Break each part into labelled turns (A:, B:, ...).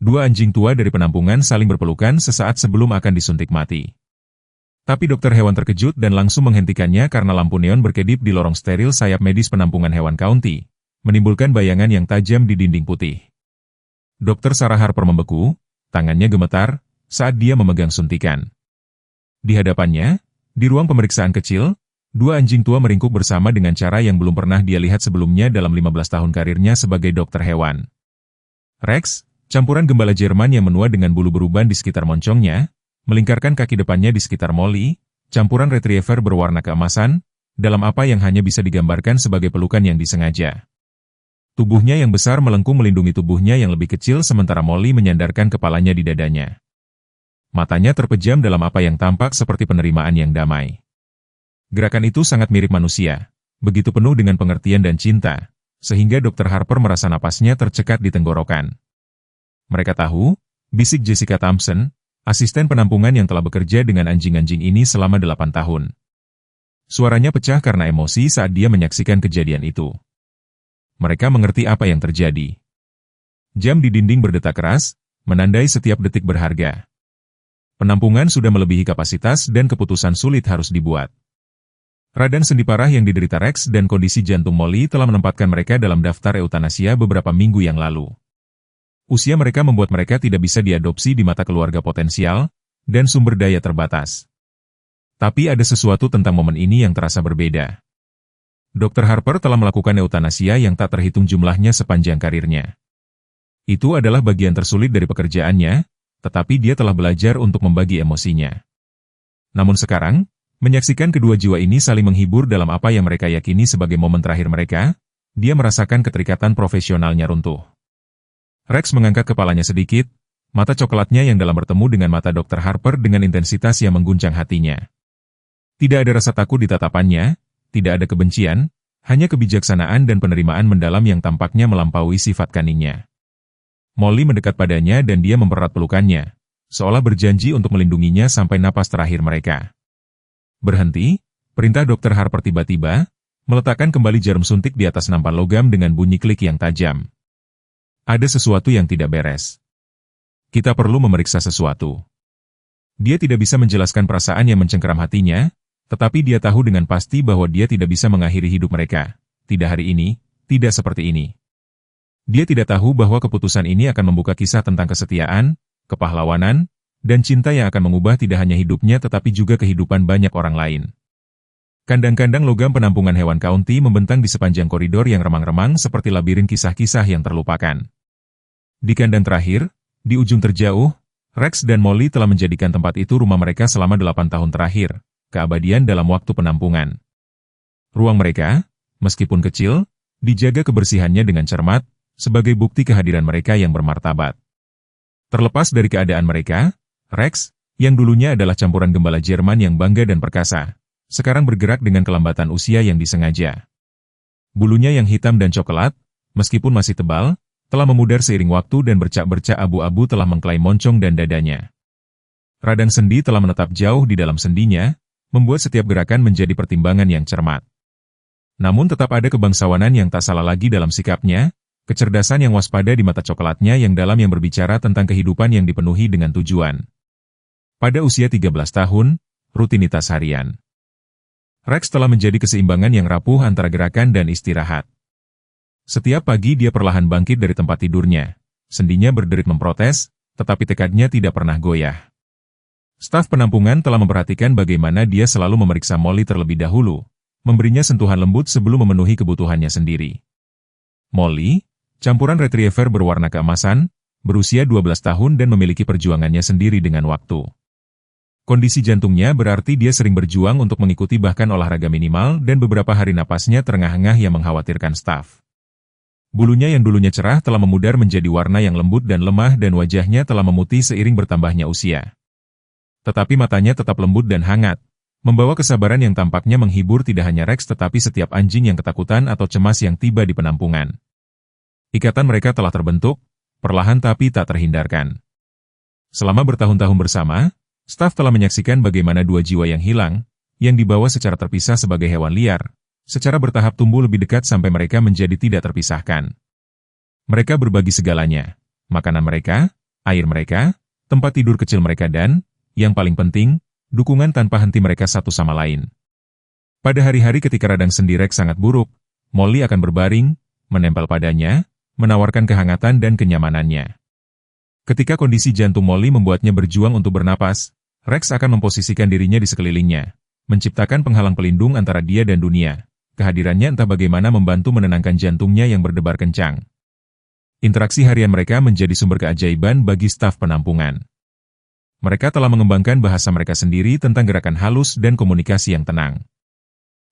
A: Dua anjing tua dari penampungan saling berpelukan sesaat sebelum akan disuntik mati. Tapi dokter hewan terkejut dan langsung menghentikannya karena lampu neon berkedip di lorong steril sayap medis penampungan hewan county, menimbulkan bayangan yang tajam di dinding putih. Dokter Sarah Harper membeku, tangannya gemetar, saat dia memegang suntikan. Di hadapannya, di ruang pemeriksaan kecil, dua anjing tua meringkuk bersama dengan cara yang belum pernah dia lihat sebelumnya dalam 15 tahun karirnya sebagai dokter hewan. Rex, campuran gembala Jerman yang menua dengan bulu beruban di sekitar moncongnya, melingkarkan kaki depannya di sekitar Molly, campuran retriever berwarna keemasan, dalam apa yang hanya bisa digambarkan sebagai pelukan yang disengaja. Tubuhnya yang besar melengkung melindungi tubuhnya yang lebih kecil sementara Molly menyandarkan kepalanya di dadanya. Matanya terpejam dalam apa yang tampak seperti penerimaan yang damai. Gerakan itu sangat mirip manusia, begitu penuh dengan pengertian dan cinta, sehingga Dr. Harper merasa napasnya tercekat di tenggorokan. Mereka tahu, bisik Jessica Thompson, asisten penampungan yang telah bekerja dengan anjing-anjing ini selama 8 tahun. Suaranya pecah karena emosi saat dia menyaksikan kejadian itu. Mereka mengerti apa yang terjadi. Jam di dinding berdetak keras, menandai setiap detik berharga. Penampungan sudah melebihi kapasitas dan keputusan sulit harus dibuat. Radang sendi parah yang diderita Rex dan kondisi jantung Molly telah menempatkan mereka dalam daftar eutanasia beberapa minggu yang lalu. Usia mereka membuat mereka tidak bisa diadopsi di mata keluarga potensial, dan sumber daya terbatas. Tapi ada sesuatu tentang momen ini yang terasa berbeda. Dr. Harper telah melakukan eutanasia yang tak terhitung jumlahnya sepanjang karirnya. Itu adalah bagian tersulit dari pekerjaannya, tetapi dia telah belajar untuk membagi emosinya. Namun sekarang, menyaksikan kedua jiwa ini saling menghibur dalam apa yang mereka yakini sebagai momen terakhir mereka, dia merasakan keterikatan profesionalnya runtuh. Rex mengangkat kepalanya sedikit, mata coklatnya yang dalam bertemu dengan mata Dr. Harper dengan intensitas yang mengguncang hatinya. Tidak ada rasa takut di tatapannya, tidak ada kebencian, hanya kebijaksanaan dan penerimaan mendalam yang tampaknya melampaui sifat kaningnya. Molly mendekat padanya dan dia mempererat pelukannya, seolah berjanji untuk melindunginya sampai napas terakhir mereka. Berhenti, perintah Dr. Harper tiba-tiba, meletakkan kembali jarum suntik di atas nampan logam dengan bunyi klik yang tajam. Ada sesuatu yang tidak beres. Kita perlu memeriksa sesuatu. Dia tidak bisa menjelaskan perasaan yang mencengkeram hatinya, tetapi dia tahu dengan pasti bahwa dia tidak bisa mengakhiri hidup mereka. Tidak hari ini, tidak seperti ini. Dia tidak tahu bahwa keputusan ini akan membuka kisah tentang kesetiaan, kepahlawanan, dan cinta yang akan mengubah tidak hanya hidupnya tetapi juga kehidupan banyak orang lain. Kandang-kandang logam penampungan hewan county membentang di sepanjang koridor yang remang-remang seperti labirin kisah-kisah yang terlupakan. Di kandang terakhir, di ujung terjauh, Rex dan Molly telah menjadikan tempat itu rumah mereka selama 8 tahun terakhir, keabadian dalam waktu penampungan. Ruang mereka, meskipun kecil, dijaga kebersihannya dengan cermat, sebagai bukti kehadiran mereka yang bermartabat. Terlepas dari keadaan mereka, Rex, yang dulunya adalah campuran gembala Jerman yang bangga dan perkasa, sekarang bergerak dengan kelambatan usia yang disengaja. Bulunya yang hitam dan coklat, meskipun masih tebal, telah memudar seiring waktu dan bercak-bercak abu-abu telah mengkelai moncong dan dadanya. Radang sendi telah menetap jauh di dalam sendinya, membuat setiap gerakan menjadi pertimbangan yang cermat. Namun tetap ada kebangsawanan yang tak salah lagi dalam sikapnya, kecerdasan yang waspada di mata coklatnya yang dalam yang berbicara tentang kehidupan yang dipenuhi dengan tujuan. Pada usia 13 tahun, rutinitas harian. Rex telah menjadi keseimbangan yang rapuh antara gerakan dan istirahat. Setiap pagi dia perlahan bangkit dari tempat tidurnya. Sendinya berderit memprotes, tetapi tekadnya tidak pernah goyah. Staf penampungan telah memperhatikan bagaimana dia selalu memeriksa Molly terlebih dahulu, memberinya sentuhan lembut sebelum memenuhi kebutuhannya sendiri. Molly, campuran retriever berwarna keemasan, berusia 12 tahun dan memiliki perjuangannya sendiri dengan waktu. Kondisi jantungnya berarti dia sering berjuang untuk mengikuti bahkan olahraga minimal dan beberapa hari napasnya terengah-engah yang mengkhawatirkan staf. Bulunya yang dulunya cerah telah memudar menjadi warna yang lembut dan lemah dan wajahnya telah memutih seiring bertambahnya usia. Tetapi matanya tetap lembut dan hangat, membawa kesabaran yang tampaknya menghibur tidak hanya Rex tetapi setiap anjing yang ketakutan atau cemas yang tiba di penampungan. Ikatan mereka telah terbentuk, perlahan tapi tak terhindarkan. Selama bertahun-tahun bersama, staf telah menyaksikan bagaimana dua jiwa yang hilang, yang dibawa secara terpisah sebagai hewan liar, secara bertahap tumbuh lebih dekat sampai mereka menjadi tidak terpisahkan. Mereka berbagi segalanya, makanan mereka, air mereka, tempat tidur kecil mereka dan, yang paling penting, dukungan tanpa henti mereka satu sama lain. Pada hari-hari ketika radang sendi Rex sangat buruk, Molly akan berbaring, menempel padanya, menawarkan kehangatan dan kenyamanannya. Ketika kondisi jantung Molly membuatnya berjuang untuk bernapas, Rex akan memposisikan dirinya di sekelilingnya, menciptakan penghalang pelindung antara dia dan dunia. Kehadirannya entah bagaimana membantu menenangkan jantungnya yang berdebar kencang. Interaksi harian mereka menjadi sumber keajaiban bagi staf penampungan. Mereka telah mengembangkan bahasa mereka sendiri tentang gerakan halus dan komunikasi yang tenang.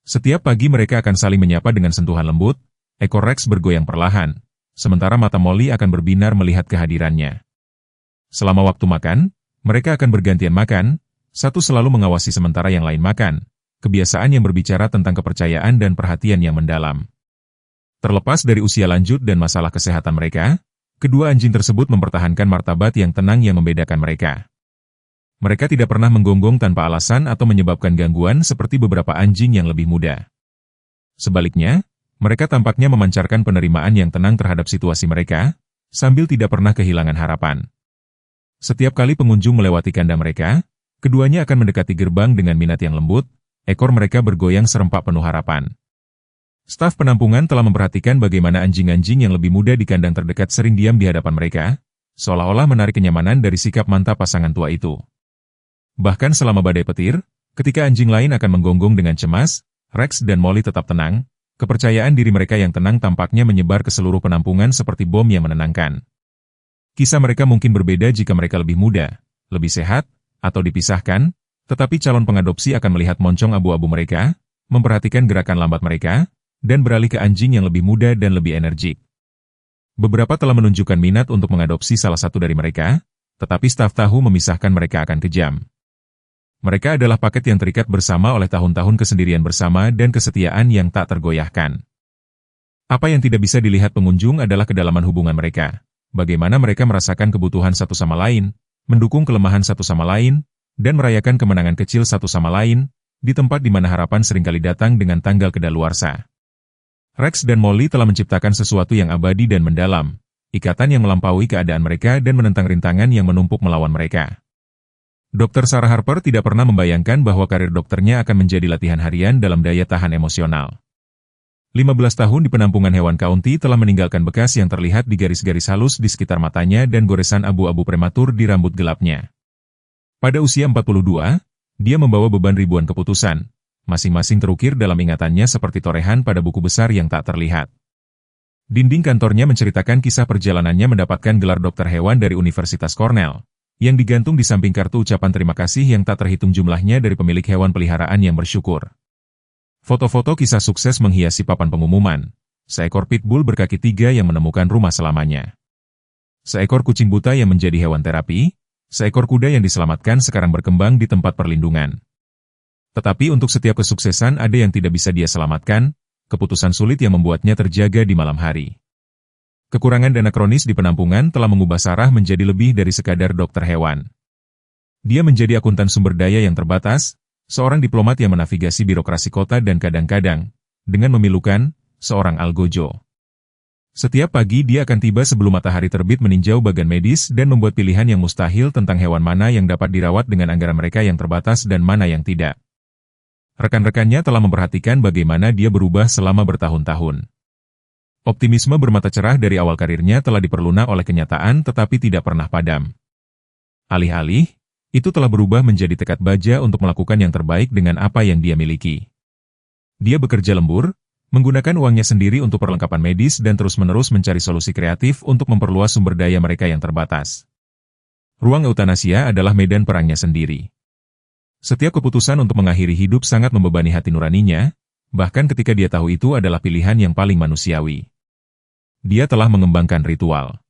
A: Setiap pagi mereka akan saling menyapa dengan sentuhan lembut, ekor Rex bergoyang perlahan, sementara mata Molly akan berbinar melihat kehadirannya. Selama waktu makan, mereka akan bergantian makan, satu selalu mengawasi sementara yang lain makan, kebiasaan yang berbicara tentang kepercayaan dan perhatian yang mendalam. Terlepas dari usia lanjut dan masalah kesehatan mereka, kedua anjing tersebut mempertahankan martabat yang tenang yang membedakan mereka. Mereka tidak pernah menggonggong tanpa alasan atau menyebabkan gangguan seperti beberapa anjing yang lebih muda. Sebaliknya, mereka tampaknya memancarkan penerimaan yang tenang terhadap situasi mereka, sambil tidak pernah kehilangan harapan. Setiap kali pengunjung melewati kandang mereka, keduanya akan mendekati gerbang dengan minat yang lembut, ekor mereka bergoyang serempak penuh harapan. Staf penampungan telah memperhatikan bagaimana anjing-anjing yang lebih muda di kandang terdekat sering diam di hadapan mereka, seolah-olah menarik kenyamanan dari sikap mantap pasangan tua itu. Bahkan selama badai petir, ketika anjing lain akan menggonggong dengan cemas, Rex dan Molly tetap tenang, kepercayaan diri mereka yang tenang tampaknya menyebar ke seluruh penampungan seperti bom yang menenangkan. Kisah mereka mungkin berbeda jika mereka lebih muda, lebih sehat, atau dipisahkan, tetapi calon pengadopsi akan melihat moncong abu-abu mereka, memperhatikan gerakan lambat mereka, dan beralih ke anjing yang lebih muda dan lebih energik. Beberapa telah menunjukkan minat untuk mengadopsi salah satu dari mereka, tetapi staf tahu memisahkan mereka akan kejam. Mereka adalah paket yang terikat bersama oleh tahun-tahun kesendirian bersama dan kesetiaan yang tak tergoyahkan. Apa yang tidak bisa dilihat pengunjung adalah kedalaman hubungan mereka. Bagaimana mereka merasakan kebutuhan satu sama lain, mendukung kelemahan satu sama lain, dan merayakan kemenangan kecil satu sama lain, di tempat di mana harapan seringkali datang dengan tanggal kedaluarsa. Rex dan Molly telah menciptakan sesuatu yang abadi dan mendalam, ikatan yang melampaui keadaan mereka dan menentang rintangan yang menumpuk melawan mereka. Dr. Sarah Harper tidak pernah membayangkan bahwa karir dokternya akan menjadi latihan harian dalam daya tahan emosional. 15 tahun di penampungan hewan county telah meninggalkan bekas yang terlihat di garis-garis halus di sekitar matanya dan goresan abu-abu prematur di rambut gelapnya. Pada usia 42, dia membawa beban ribuan keputusan, masing-masing terukir dalam ingatannya seperti torehan pada buku besar yang tak terlihat. Dinding kantornya menceritakan kisah perjalanannya mendapatkan gelar dokter hewan dari Universitas Cornell, yang digantung di samping kartu ucapan terima kasih yang tak terhitung jumlahnya dari pemilik hewan peliharaan yang bersyukur. Foto-foto kisah sukses menghiasi papan pengumuman, seekor pitbull berkaki 3 yang menemukan rumah selamanya. Seekor kucing buta yang menjadi hewan terapi, seekor kuda yang diselamatkan sekarang berkembang di tempat perlindungan. Tetapi untuk setiap kesuksesan ada yang tidak bisa dia selamatkan, keputusan sulit yang membuatnya terjaga di malam hari. Kekurangan dana kronis di penampungan telah mengubah Sarah menjadi lebih dari sekadar dokter hewan. Dia menjadi akuntan sumber daya yang terbatas, seorang diplomat yang menavigasi birokrasi kota dan kadang-kadang, dengan memilukan, seorang algojo. Setiap pagi dia akan tiba sebelum matahari terbit meninjau bagan medis dan membuat pilihan yang mustahil tentang hewan mana yang dapat dirawat dengan anggaran mereka yang terbatas dan mana yang tidak. Rekan-rekannya telah memperhatikan bagaimana dia berubah selama bertahun-tahun. Optimisme bermata cerah dari awal karirnya telah diperlunak oleh kenyataan tetapi tidak pernah padam. Alih-alih, itu telah berubah menjadi tekad baja untuk melakukan yang terbaik dengan apa yang dia miliki. Dia bekerja lembur, menggunakan uangnya sendiri untuk perlengkapan medis dan terus-menerus mencari solusi kreatif untuk memperluas sumber daya mereka yang terbatas. Ruang eutanasia adalah medan perangnya sendiri. Setiap keputusan untuk mengakhiri hidup sangat membebani hati nuraninya, bahkan ketika dia tahu itu adalah pilihan yang paling manusiawi. Dia telah mengembangkan ritual.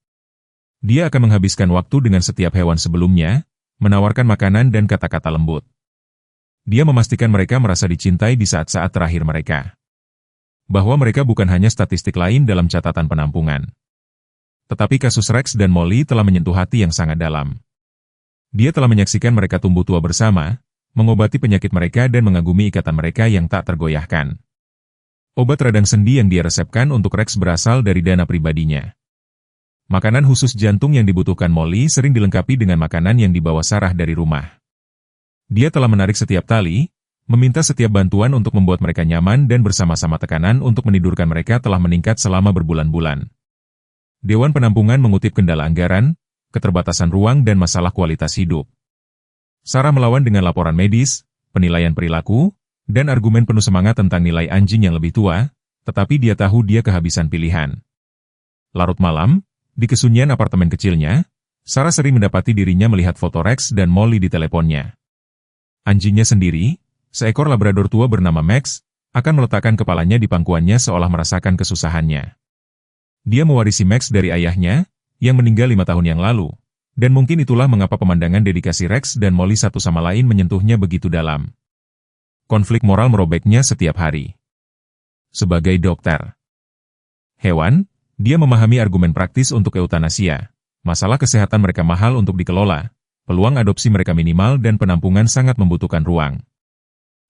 A: Dia akan menghabiskan waktu dengan setiap hewan sebelumnya, menawarkan makanan dan kata-kata lembut. Dia memastikan mereka merasa dicintai di saat-saat terakhir mereka. Bahwa mereka bukan hanya statistik lain dalam catatan penampungan. Tetapi kasus Rex dan Molly telah menyentuh hati yang sangat dalam. Dia telah menyaksikan mereka tumbuh tua bersama, mengobati penyakit mereka dan mengagumi ikatan mereka yang tak tergoyahkan. Obat radang sendi yang dia resepkan untuk Rex berasal dari dana pribadinya. Makanan khusus jantung yang dibutuhkan Molly sering dilengkapi dengan makanan yang dibawa Sarah dari rumah. Dia telah menarik setiap tali, meminta setiap bantuan untuk membuat mereka nyaman dan bersama-sama tekanan untuk menidurkan mereka telah meningkat selama berbulan-bulan. Dewan Penampungan mengutip kendala anggaran, keterbatasan ruang dan masalah kualitas hidup. Sarah melawan dengan laporan medis, penilaian perilaku, dan argumen penuh semangat tentang nilai anjing yang lebih tua, tetapi dia tahu dia kehabisan pilihan. Larut malam, di kesunyian apartemen kecilnya, Sarah sering mendapati dirinya melihat foto Rex dan Molly di teleponnya. Anjingnya sendiri, seekor Labrador tua bernama Max, akan meletakkan kepalanya di pangkuannya seolah merasakan kesusahannya. Dia mewarisi Max dari ayahnya, yang meninggal 5 tahun yang lalu, dan mungkin itulah mengapa pemandangan dedikasi Rex dan Molly satu sama lain menyentuhnya begitu dalam. Konflik moral merobeknya setiap hari. Sebagai dokter hewan, dia memahami argumen praktis untuk eutanasia. Masalah kesehatan mereka mahal untuk dikelola, peluang adopsi mereka minimal dan penampungan sangat membutuhkan ruang.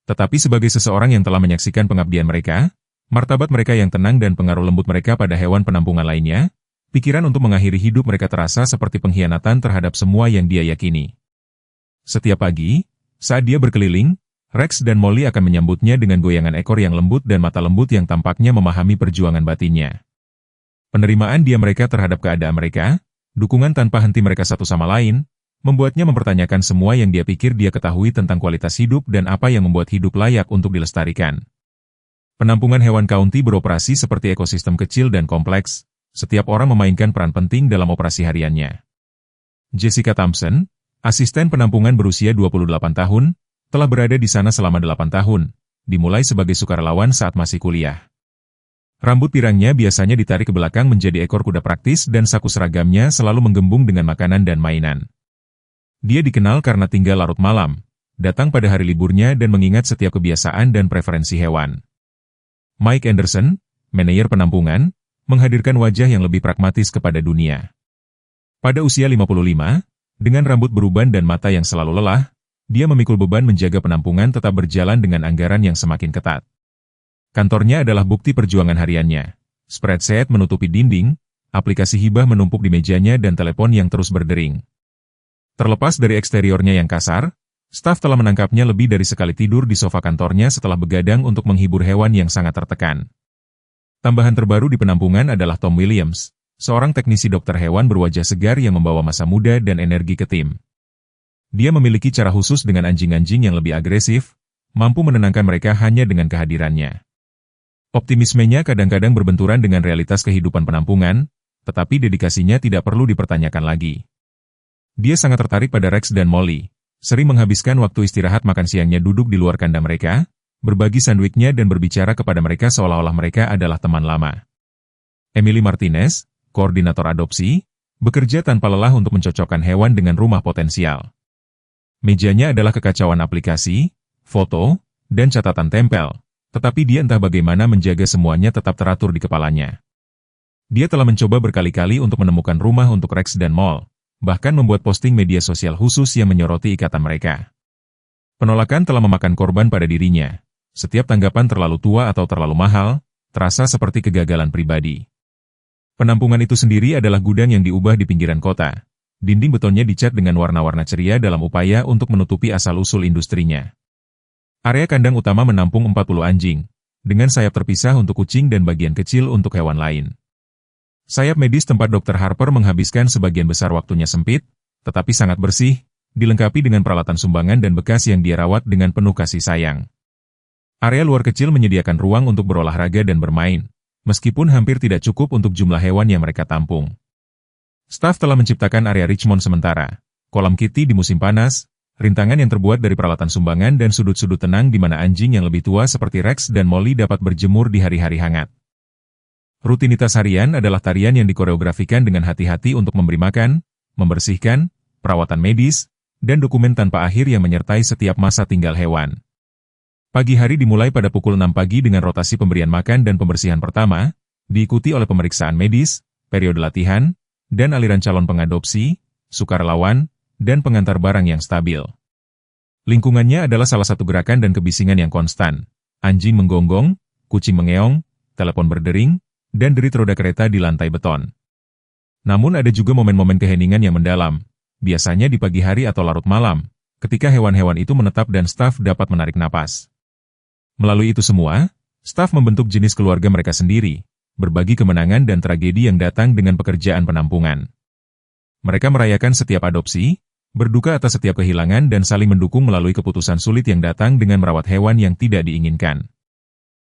A: Tetapi sebagai seseorang yang telah menyaksikan pengabdian mereka, martabat mereka yang tenang dan pengaruh lembut mereka pada hewan penampungan lainnya, pikiran untuk mengakhiri hidup mereka terasa seperti pengkhianatan terhadap semua yang dia yakini. Setiap pagi, saat dia berkeliling, Rex dan Molly akan menyambutnya dengan goyangan ekor yang lembut dan mata lembut yang tampaknya memahami perjuangan batinnya. Penerimaan dia mereka terhadap keadaan mereka, dukungan tanpa henti mereka satu sama lain, membuatnya mempertanyakan semua yang dia pikir dia ketahui tentang kualitas hidup dan apa yang membuat hidup layak untuk dilestarikan. Penampungan hewan county beroperasi seperti ekosistem kecil dan kompleks, setiap orang memainkan peran penting dalam operasi hariannya. Jessica Thompson, asisten penampungan berusia 28 tahun, telah berada di sana selama 8 tahun, dimulai sebagai sukarelawan saat masih kuliah. Rambut pirangnya biasanya ditarik ke belakang menjadi ekor kuda praktis dan saku seragamnya selalu menggembung dengan makanan dan mainan. Dia dikenal karena tinggal larut malam, datang pada hari liburnya dan mengingat setiap kebiasaan dan preferensi hewan. Mike Anderson, manajer penampungan, menghadirkan wajah yang lebih pragmatis kepada dunia. Pada usia 55, dengan rambut beruban dan mata yang selalu lelah, dia memikul beban menjaga penampungan tetap berjalan dengan anggaran yang semakin ketat. Kantornya adalah bukti perjuangan hariannya. Spreadsheet menutupi dinding, aplikasi hibah menumpuk di mejanya dan telepon yang terus berdering. Terlepas dari eksteriornya yang kasar, staf telah menangkapnya lebih dari sekali tidur di sofa kantornya setelah begadang untuk menghibur hewan yang sangat tertekan. Tambahan terbaru di penampungan adalah Tom Williams, seorang teknisi dokter hewan berwajah segar yang membawa masa muda dan energi ke tim. Dia memiliki cara khusus dengan anjing-anjing yang lebih agresif, mampu menenangkan mereka hanya dengan kehadirannya. Optimismenya kadang-kadang berbenturan dengan realitas kehidupan penampungan, tetapi dedikasinya tidak perlu dipertanyakan lagi. Dia sangat tertarik pada Rex dan Molly, sering menghabiskan waktu istirahat makan siangnya duduk di luar kandang mereka, berbagi sandwichnya dan berbicara kepada mereka seolah-olah mereka adalah teman lama. Emily Martinez, koordinator adopsi, bekerja tanpa lelah untuk mencocokkan hewan dengan rumah potensial. Mejanya adalah kekacauan aplikasi, foto, dan catatan tempel, tetapi dia entah bagaimana menjaga semuanya tetap teratur di kepalanya. Dia telah mencoba berkali-kali untuk menemukan rumah untuk Rex dan Molly, bahkan membuat posting media sosial khusus yang menyoroti ikatan mereka. Penolakan telah memakan korban pada dirinya. Setiap tanggapan terlalu tua atau terlalu mahal, terasa seperti kegagalan pribadi. Penampungan itu sendiri adalah gudang yang diubah di pinggiran kota. Dinding betonnya dicat dengan warna-warna ceria dalam upaya untuk menutupi asal-usul industrinya. Area kandang utama menampung 40 anjing, dengan sayap terpisah untuk kucing dan bagian kecil untuk hewan lain. Sayap medis tempat Dr. Harper menghabiskan sebagian besar waktunya sempit, tetapi sangat bersih, dilengkapi dengan peralatan sumbangan dan bekas yang dia rawat dengan penuh kasih sayang. Area luar kecil menyediakan ruang untuk berolahraga dan bermain, meskipun hampir tidak cukup untuk jumlah hewan yang mereka tampung. Staf telah menciptakan area Richmond sementara, kolam kitty di musim panas, rintangan yang terbuat dari peralatan sumbangan dan sudut-sudut tenang di mana anjing yang lebih tua seperti Rex dan Molly dapat berjemur di hari-hari hangat. Rutinitas harian adalah tarian yang dikoreografikan dengan hati-hati untuk memberi makan, membersihkan, perawatan medis, dan dokumen tanpa akhir yang menyertai setiap masa tinggal hewan. Pagi hari dimulai pada pukul 6 pagi dengan rotasi pemberian makan dan pembersihan pertama, diikuti oleh pemeriksaan medis, periode latihan, dan aliran calon pengadopsi, sukarelawan, dan pengantar barang yang stabil. Lingkungannya adalah salah satu gerakan dan kebisingan yang konstan. Anjing menggonggong, kucing mengeong, telepon berdering, dan derit roda kereta di lantai beton. Namun ada juga momen-momen keheningan yang mendalam, biasanya di pagi hari atau larut malam, ketika hewan-hewan itu menetap dan staf dapat menarik napas. Melalui itu semua, staf membentuk jenis keluarga mereka sendiri, berbagi kemenangan dan tragedi yang datang dengan pekerjaan penampungan. Mereka merayakan setiap adopsi, berduka atas setiap kehilangan dan saling mendukung melalui keputusan sulit yang datang dengan merawat hewan yang tidak diinginkan.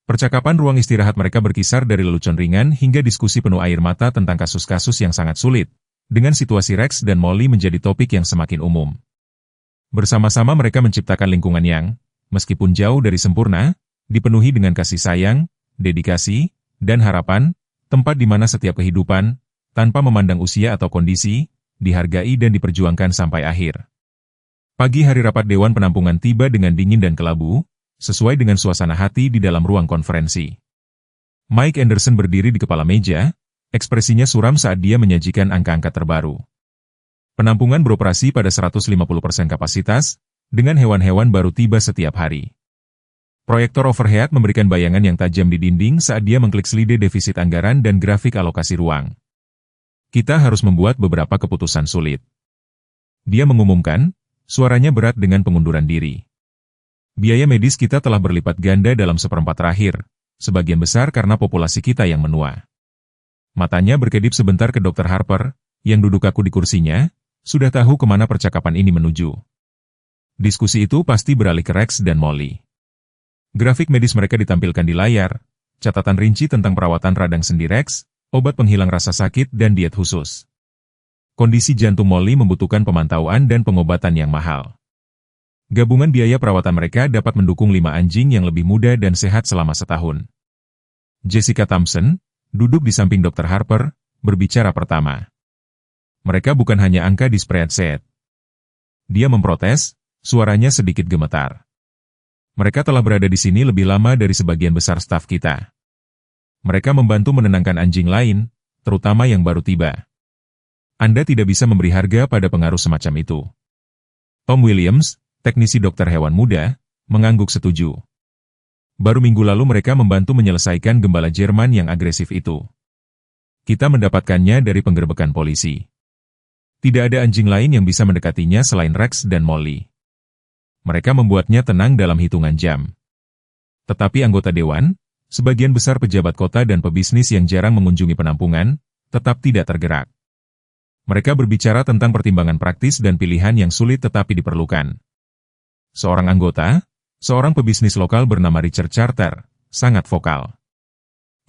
A: Percakapan ruang istirahat mereka berkisar dari lelucon ringan hingga diskusi penuh air mata tentang kasus-kasus yang sangat sulit, dengan situasi Rex dan Molly menjadi topik yang semakin umum. Bersama-sama mereka menciptakan lingkungan yang, meskipun jauh dari sempurna, dipenuhi dengan kasih sayang, dedikasi, dan harapan, tempat di mana setiap kehidupan, tanpa memandang usia atau kondisi, dihargai dan diperjuangkan sampai akhir. Pagi hari rapat Dewan Penampungan tiba dengan dingin dan kelabu, sesuai dengan suasana hati di dalam ruang konferensi. Mike Anderson berdiri di kepala meja, ekspresinya suram saat dia menyajikan angka-angka terbaru. Penampungan beroperasi pada 150% kapasitas, dengan hewan-hewan baru tiba setiap hari. Proyektor overhead memberikan bayangan yang tajam di dinding saat dia mengklik selide defisit anggaran dan grafik alokasi ruang. Kita harus membuat beberapa keputusan sulit. Dia mengumumkan, suaranya berat dengan pengunduran diri. Biaya medis kita telah berlipat ganda dalam seperempat terakhir, sebagian besar karena populasi kita yang menua. Matanya berkedip sebentar ke Dr. Harper, yang duduk kaku di kursinya, sudah tahu kemana percakapan ini menuju. Diskusi itu pasti beralih ke Rex dan Molly. Grafik medis mereka ditampilkan di layar, catatan rinci tentang perawatan radang sendi Rex, obat penghilang rasa sakit dan diet khusus. Kondisi jantung Molly membutuhkan pemantauan dan pengobatan yang mahal. Gabungan biaya perawatan mereka dapat mendukung 5 anjing yang lebih muda dan sehat selama setahun. Jessica Thompson, duduk di samping Dr. Harper, berbicara pertama. Mereka bukan hanya angka di spreadsheet. Dia memprotes, suaranya sedikit gemetar. Mereka telah berada di sini lebih lama dari sebagian besar staf kita. Mereka membantu menenangkan anjing lain, terutama yang baru tiba. Anda tidak bisa memberi harga pada pengaruh semacam itu. Tom Williams, teknisi dokter hewan muda, mengangguk setuju. Baru minggu lalu mereka membantu menyelesaikan gembala Jerman yang agresif itu. Kita mendapatkannya dari penggerbekan polisi. Tidak ada anjing lain yang bisa mendekatinya selain Rex dan Molly. Mereka membuatnya tenang dalam hitungan jam. Tetapi anggota dewan, sebagian besar pejabat kota dan pebisnis yang jarang mengunjungi penampungan, tetap tidak tergerak. Mereka berbicara tentang pertimbangan praktis dan pilihan yang sulit tetapi diperlukan. Seorang anggota, seorang pebisnis lokal bernama Richard Charter, sangat vokal.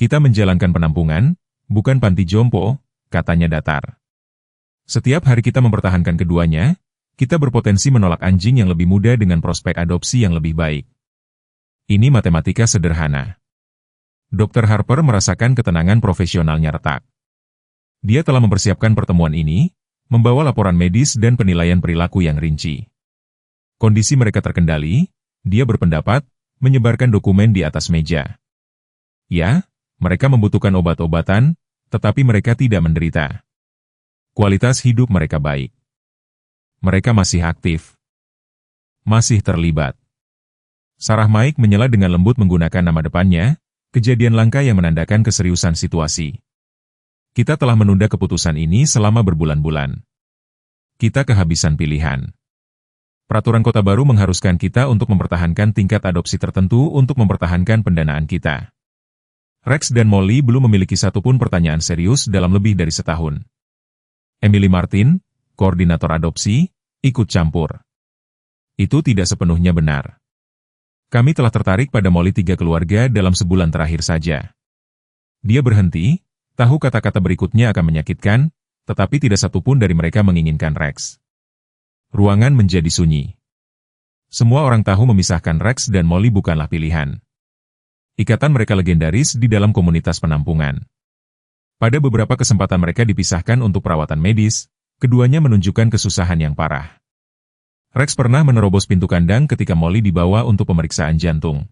A: Kita menjalankan penampungan, bukan panti jompo, katanya datar. Setiap hari kita mempertahankan keduanya, kita berpotensi menolak anjing yang lebih muda dengan prospek adopsi yang lebih baik. Ini matematika sederhana. Dr. Harper merasakan ketenangan profesionalnya retak. Dia telah mempersiapkan pertemuan ini, membawa laporan medis dan penilaian perilaku yang rinci. Kondisi mereka terkendali, dia berpendapat, menyebarkan dokumen di atas meja. Ya, mereka membutuhkan obat-obatan, tetapi mereka tidak menderita. Kualitas hidup mereka baik. Mereka masih aktif. Masih terlibat. Sarah Mike menyela dengan lembut menggunakan nama depannya, kejadian langka yang menandakan keseriusan situasi. Kita telah menunda keputusan ini selama berbulan-bulan. Kita kehabisan pilihan. Peraturan kota baru mengharuskan kita untuk mempertahankan tingkat adopsi tertentu untuk mempertahankan pendanaan kita. Rex dan Molly belum memiliki satupun pertanyaan serius dalam lebih dari setahun. Emily Martin, koordinator adopsi, ikut campur. Itu tidak sepenuhnya benar. Kami telah tertarik pada Molly 3 keluarga dalam sebulan terakhir saja. Dia berhenti, tahu kata-kata berikutnya akan menyakitkan, tetapi tidak satupun dari mereka menginginkan Rex. Ruangan menjadi sunyi. Semua orang tahu memisahkan Rex dan Molly bukanlah pilihan. Ikatan mereka legendaris di dalam komunitas penampungan. Pada beberapa kesempatan mereka dipisahkan untuk perawatan medis, keduanya menunjukkan kesusahan yang parah. Rex pernah menerobos pintu kandang ketika Molly dibawa untuk pemeriksaan jantung.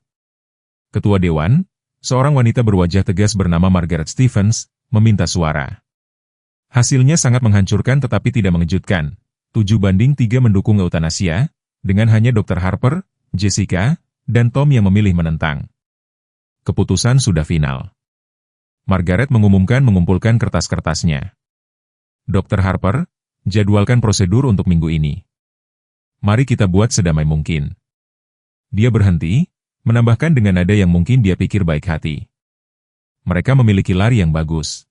A: Ketua Dewan, seorang wanita berwajah tegas bernama Margaret Stevens, meminta suara. Hasilnya sangat menghancurkan tetapi tidak mengejutkan. 7-3 mendukung eutanasia, dengan hanya Dr. Harper, Jessica, dan Tom yang memilih menentang. Keputusan sudah final. Margaret mengumpulkan kertas-kertasnya. Dr. Harper, jadwalkan prosedur untuk minggu ini. Mari kita buat sedamai mungkin. Dia berhenti, menambahkan dengan nada yang mungkin dia pikir baik hati. Mereka memiliki lari yang bagus.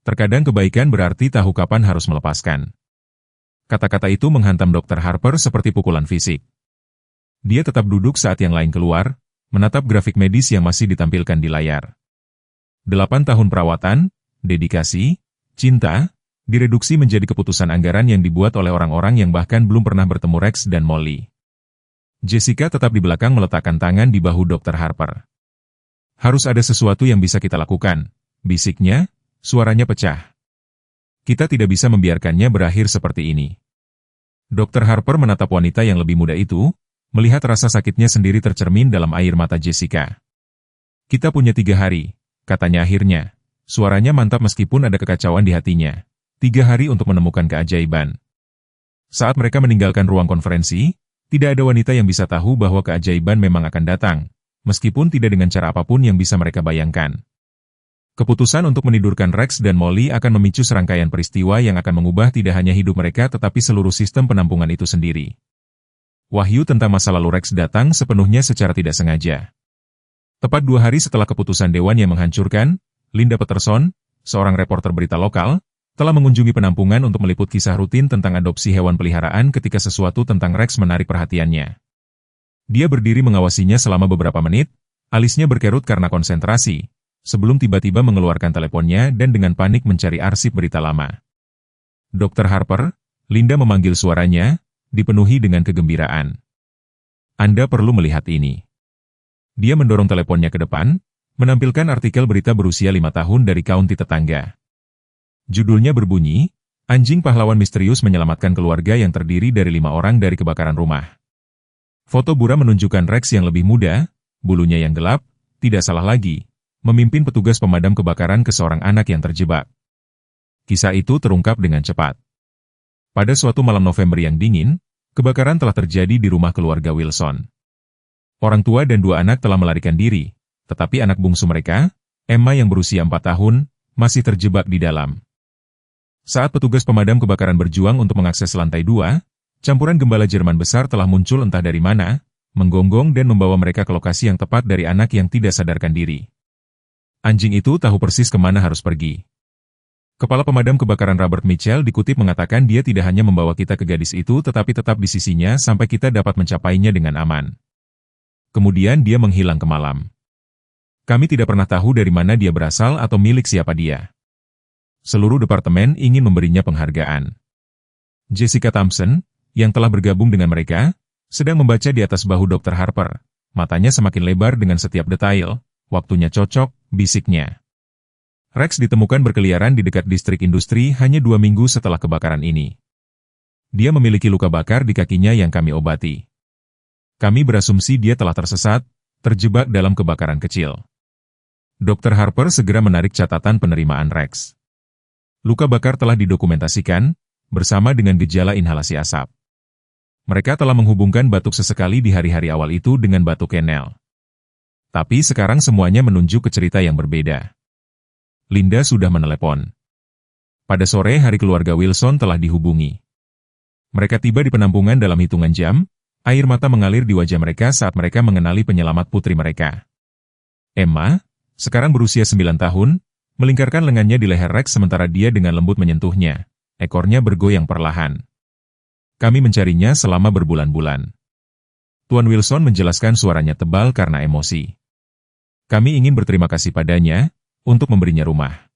A: Terkadang kebaikan berarti tahu kapan harus melepaskan. Kata-kata itu menghantam Dr. Harper seperti pukulan fisik. Dia tetap duduk saat yang lain keluar, menatap grafik medis yang masih ditampilkan di layar. 8 tahun perawatan, dedikasi, cinta, direduksi menjadi keputusan anggaran yang dibuat oleh orang-orang yang bahkan belum pernah bertemu Rex dan Molly. Jessica tetap di belakang meletakkan tangan di bahu Dr. Harper. Harus ada sesuatu yang bisa kita lakukan, bisiknya, suaranya pecah. Kita tidak bisa membiarkannya berakhir seperti ini. Dr. Harper menatap wanita yang lebih muda itu, melihat rasa sakitnya sendiri tercermin dalam air mata Jessica. Kita punya 3 hari, katanya akhirnya. Suaranya mantap meskipun ada kekacauan di hatinya. 3 hari untuk menemukan keajaiban. Saat mereka meninggalkan ruang konferensi, tidak ada wanita yang bisa tahu bahwa keajaiban memang akan datang, meskipun tidak dengan cara apapun yang bisa mereka bayangkan. Keputusan untuk menidurkan Rex dan Molly akan memicu serangkaian peristiwa yang akan mengubah tidak hanya hidup mereka tetapi seluruh sistem penampungan itu sendiri. Wahyu tentang masa lalu Rex datang sepenuhnya secara tidak sengaja. Tepat 2 hari setelah keputusan Dewan yang menghancurkan, Linda Peterson, seorang reporter berita lokal, telah mengunjungi penampungan untuk meliput kisah rutin tentang adopsi hewan peliharaan ketika sesuatu tentang Rex menarik perhatiannya. Dia berdiri mengawasinya selama beberapa menit, alisnya berkerut karena konsentrasi, sebelum tiba-tiba mengeluarkan teleponnya dan dengan panik mencari arsip berita lama. Dr. Harper, Linda memanggil suaranya, dipenuhi dengan kegembiraan. Anda perlu melihat ini. Dia mendorong teleponnya ke depan, menampilkan artikel berita berusia 5 tahun dari kaunti tetangga. Judulnya berbunyi, Anjing Pahlawan Misterius Menyelamatkan Keluarga yang terdiri dari 5 orang dari kebakaran rumah. Foto Bura menunjukkan Rex yang lebih muda, bulunya yang gelap, tidak salah lagi, memimpin petugas pemadam kebakaran ke seorang anak yang terjebak. Kisah itu terungkap dengan cepat. Pada suatu malam November yang dingin, kebakaran telah terjadi di rumah keluarga Wilson. Orang tua dan 2 anak telah melarikan diri, tetapi anak bungsu mereka, Emma yang berusia 4 tahun, masih terjebak di dalam. Saat petugas pemadam kebakaran berjuang untuk mengakses lantai 2, campuran gembala Jerman besar telah muncul entah dari mana, menggonggong dan membawa mereka ke lokasi yang tepat dari anak yang tidak sadarkan diri. Anjing itu tahu persis kemana harus pergi. Kepala pemadam kebakaran Robert Mitchell dikutip mengatakan dia tidak hanya membawa kita ke gadis itu tetapi tetap di sisinya sampai kita dapat mencapainya dengan aman. Kemudian dia menghilang ke malam. Kami tidak pernah tahu dari mana dia berasal atau milik siapa dia. Seluruh departemen ingin memberinya penghargaan. Jessica Thompson, yang telah bergabung dengan mereka, sedang membaca di atas bahu Dr. Harper. Matanya semakin lebar dengan setiap detail. Waktunya cocok, bisiknya. Rex ditemukan berkeliaran di dekat distrik industri hanya 2 minggu setelah kebakaran ini. Dia memiliki luka bakar di kakinya yang kami obati. Kami berasumsi dia telah tersesat, terjebak dalam kebakaran kecil. Dr. Harper segera menarik catatan penerimaan Rex. Luka bakar telah didokumentasikan, bersama dengan gejala inhalasi asap. Mereka telah menghubungkan batuk sesekali di hari-hari awal itu dengan batuk Kennel. Tapi sekarang semuanya menunjuk ke cerita yang berbeda. Linda sudah menelepon. Pada sore hari keluarga Wilson telah dihubungi. Mereka tiba di penampungan dalam hitungan jam, air mata mengalir di wajah mereka saat mereka mengenali penyelamat putri mereka. Emma, sekarang berusia 9 tahun, melingkarkan lengannya di leher Rex sementara dia dengan lembut menyentuhnya. Ekornya bergoyang perlahan. Kami mencarinya selama berbulan-bulan. Tuan Wilson menjelaskan suaranya tebal karena emosi. Kami ingin berterima kasih padanya, untuk memberinya rumah.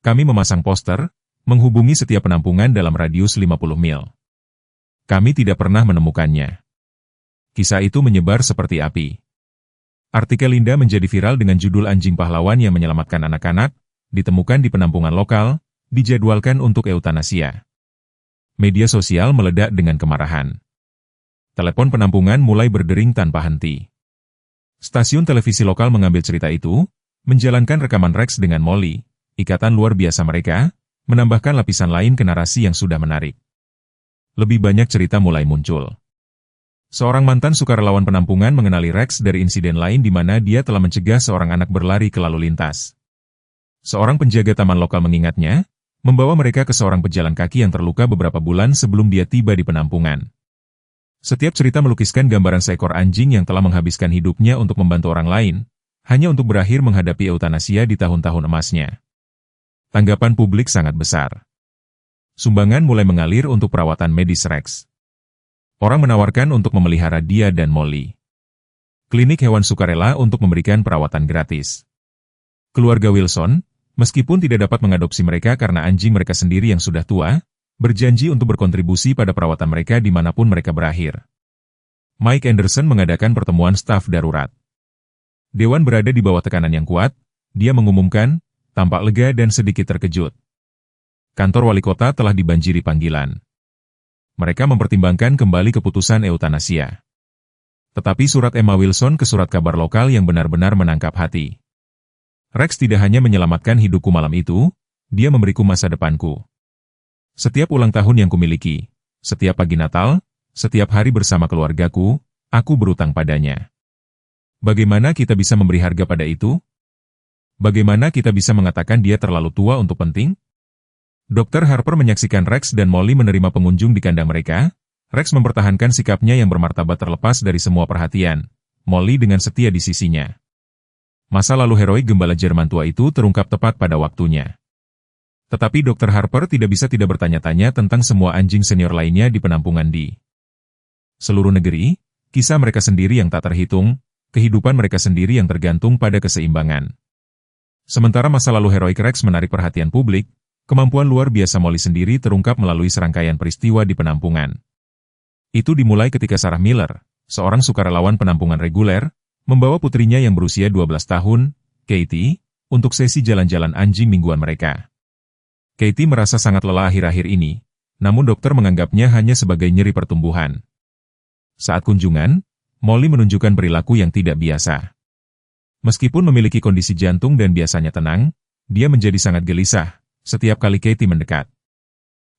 A: Kami memasang poster, menghubungi setiap penampungan dalam radius 50 mil. Kami tidak pernah menemukannya. Kisah itu menyebar seperti api. Artikel Linda menjadi viral dengan judul Anjing Pahlawan yang Menyelamatkan Anak-anak, ditemukan di penampungan lokal, dijadwalkan untuk eutanasia. Media sosial meledak dengan kemarahan. Telepon penampungan mulai berdering tanpa henti. Stasiun televisi lokal mengambil cerita itu, menjalankan rekaman Rex dengan Molly, ikatan luar biasa mereka, menambahkan lapisan lain ke narasi yang sudah menarik. Lebih banyak cerita mulai muncul. Seorang mantan sukarelawan penampungan mengenali Rex dari insiden lain di mana dia telah mencegah seorang anak berlari ke lalu lintas. Seorang penjaga taman lokal mengingatnya, membawa mereka ke seorang pejalan kaki yang terluka beberapa bulan sebelum dia tiba di penampungan. Setiap cerita melukiskan gambaran seekor anjing yang telah menghabiskan hidupnya untuk membantu orang lain, hanya untuk berakhir menghadapi eutanasia di tahun-tahun emasnya. Tanggapan publik sangat besar. Sumbangan mulai mengalir untuk perawatan medis Rex. Orang menawarkan untuk memelihara dia dan Molly. Klinik hewan sukarela untuk memberikan perawatan gratis. Keluarga Wilson, meskipun tidak dapat mengadopsi mereka karena anjing mereka sendiri yang sudah tua, berjanji untuk berkontribusi pada perawatan mereka dimanapun mereka berakhir. Mike Anderson mengadakan pertemuan staf darurat. Dewan berada di bawah tekanan yang kuat, dia mengumumkan, tampak lega dan sedikit terkejut. Kantor wali kota telah dibanjiri panggilan. Mereka mempertimbangkan kembali keputusan eutanasia. Tetapi surat Emma Wilson ke surat kabar lokal yang benar-benar menangkap hati. Rex tidak hanya menyelamatkan hidupku malam itu, dia memberiku masa depanku. Setiap ulang tahun yang kumiliki, setiap pagi Natal, setiap hari bersama keluargaku, aku berutang padanya. Bagaimana kita bisa memberi harga pada itu? Bagaimana kita bisa mengatakan dia terlalu tua untuk penting? Dr. Harper menyaksikan Rex dan Molly menerima pengunjung di kandang mereka. Rex mempertahankan sikapnya yang bermartabat terlepas dari semua perhatian. Molly dengan setia di sisinya. Masa lalu heroik gembala Jerman tua itu terungkap tepat pada waktunya. Tetapi Dr. Harper tidak bisa tidak bertanya-tanya tentang semua anjing senior lainnya di penampungan di seluruh negeri, kisah mereka sendiri yang tak terhitung, kehidupan mereka sendiri yang tergantung pada keseimbangan. Sementara masa lalu heroik Rex menarik perhatian publik, kemampuan luar biasa Molly sendiri terungkap melalui serangkaian peristiwa di penampungan. Itu dimulai ketika Sarah Miller, seorang sukarelawan penampungan reguler, membawa putrinya yang berusia 12 tahun, Katie, untuk sesi jalan-jalan anjing mingguan mereka. Katie merasa sangat lelah akhir-akhir ini, namun dokter menganggapnya hanya sebagai nyeri pertumbuhan. Saat kunjungan, Molly menunjukkan perilaku yang tidak biasa. Meskipun memiliki kondisi jantung dan biasanya tenang, dia menjadi sangat gelisah setiap kali Katie mendekat.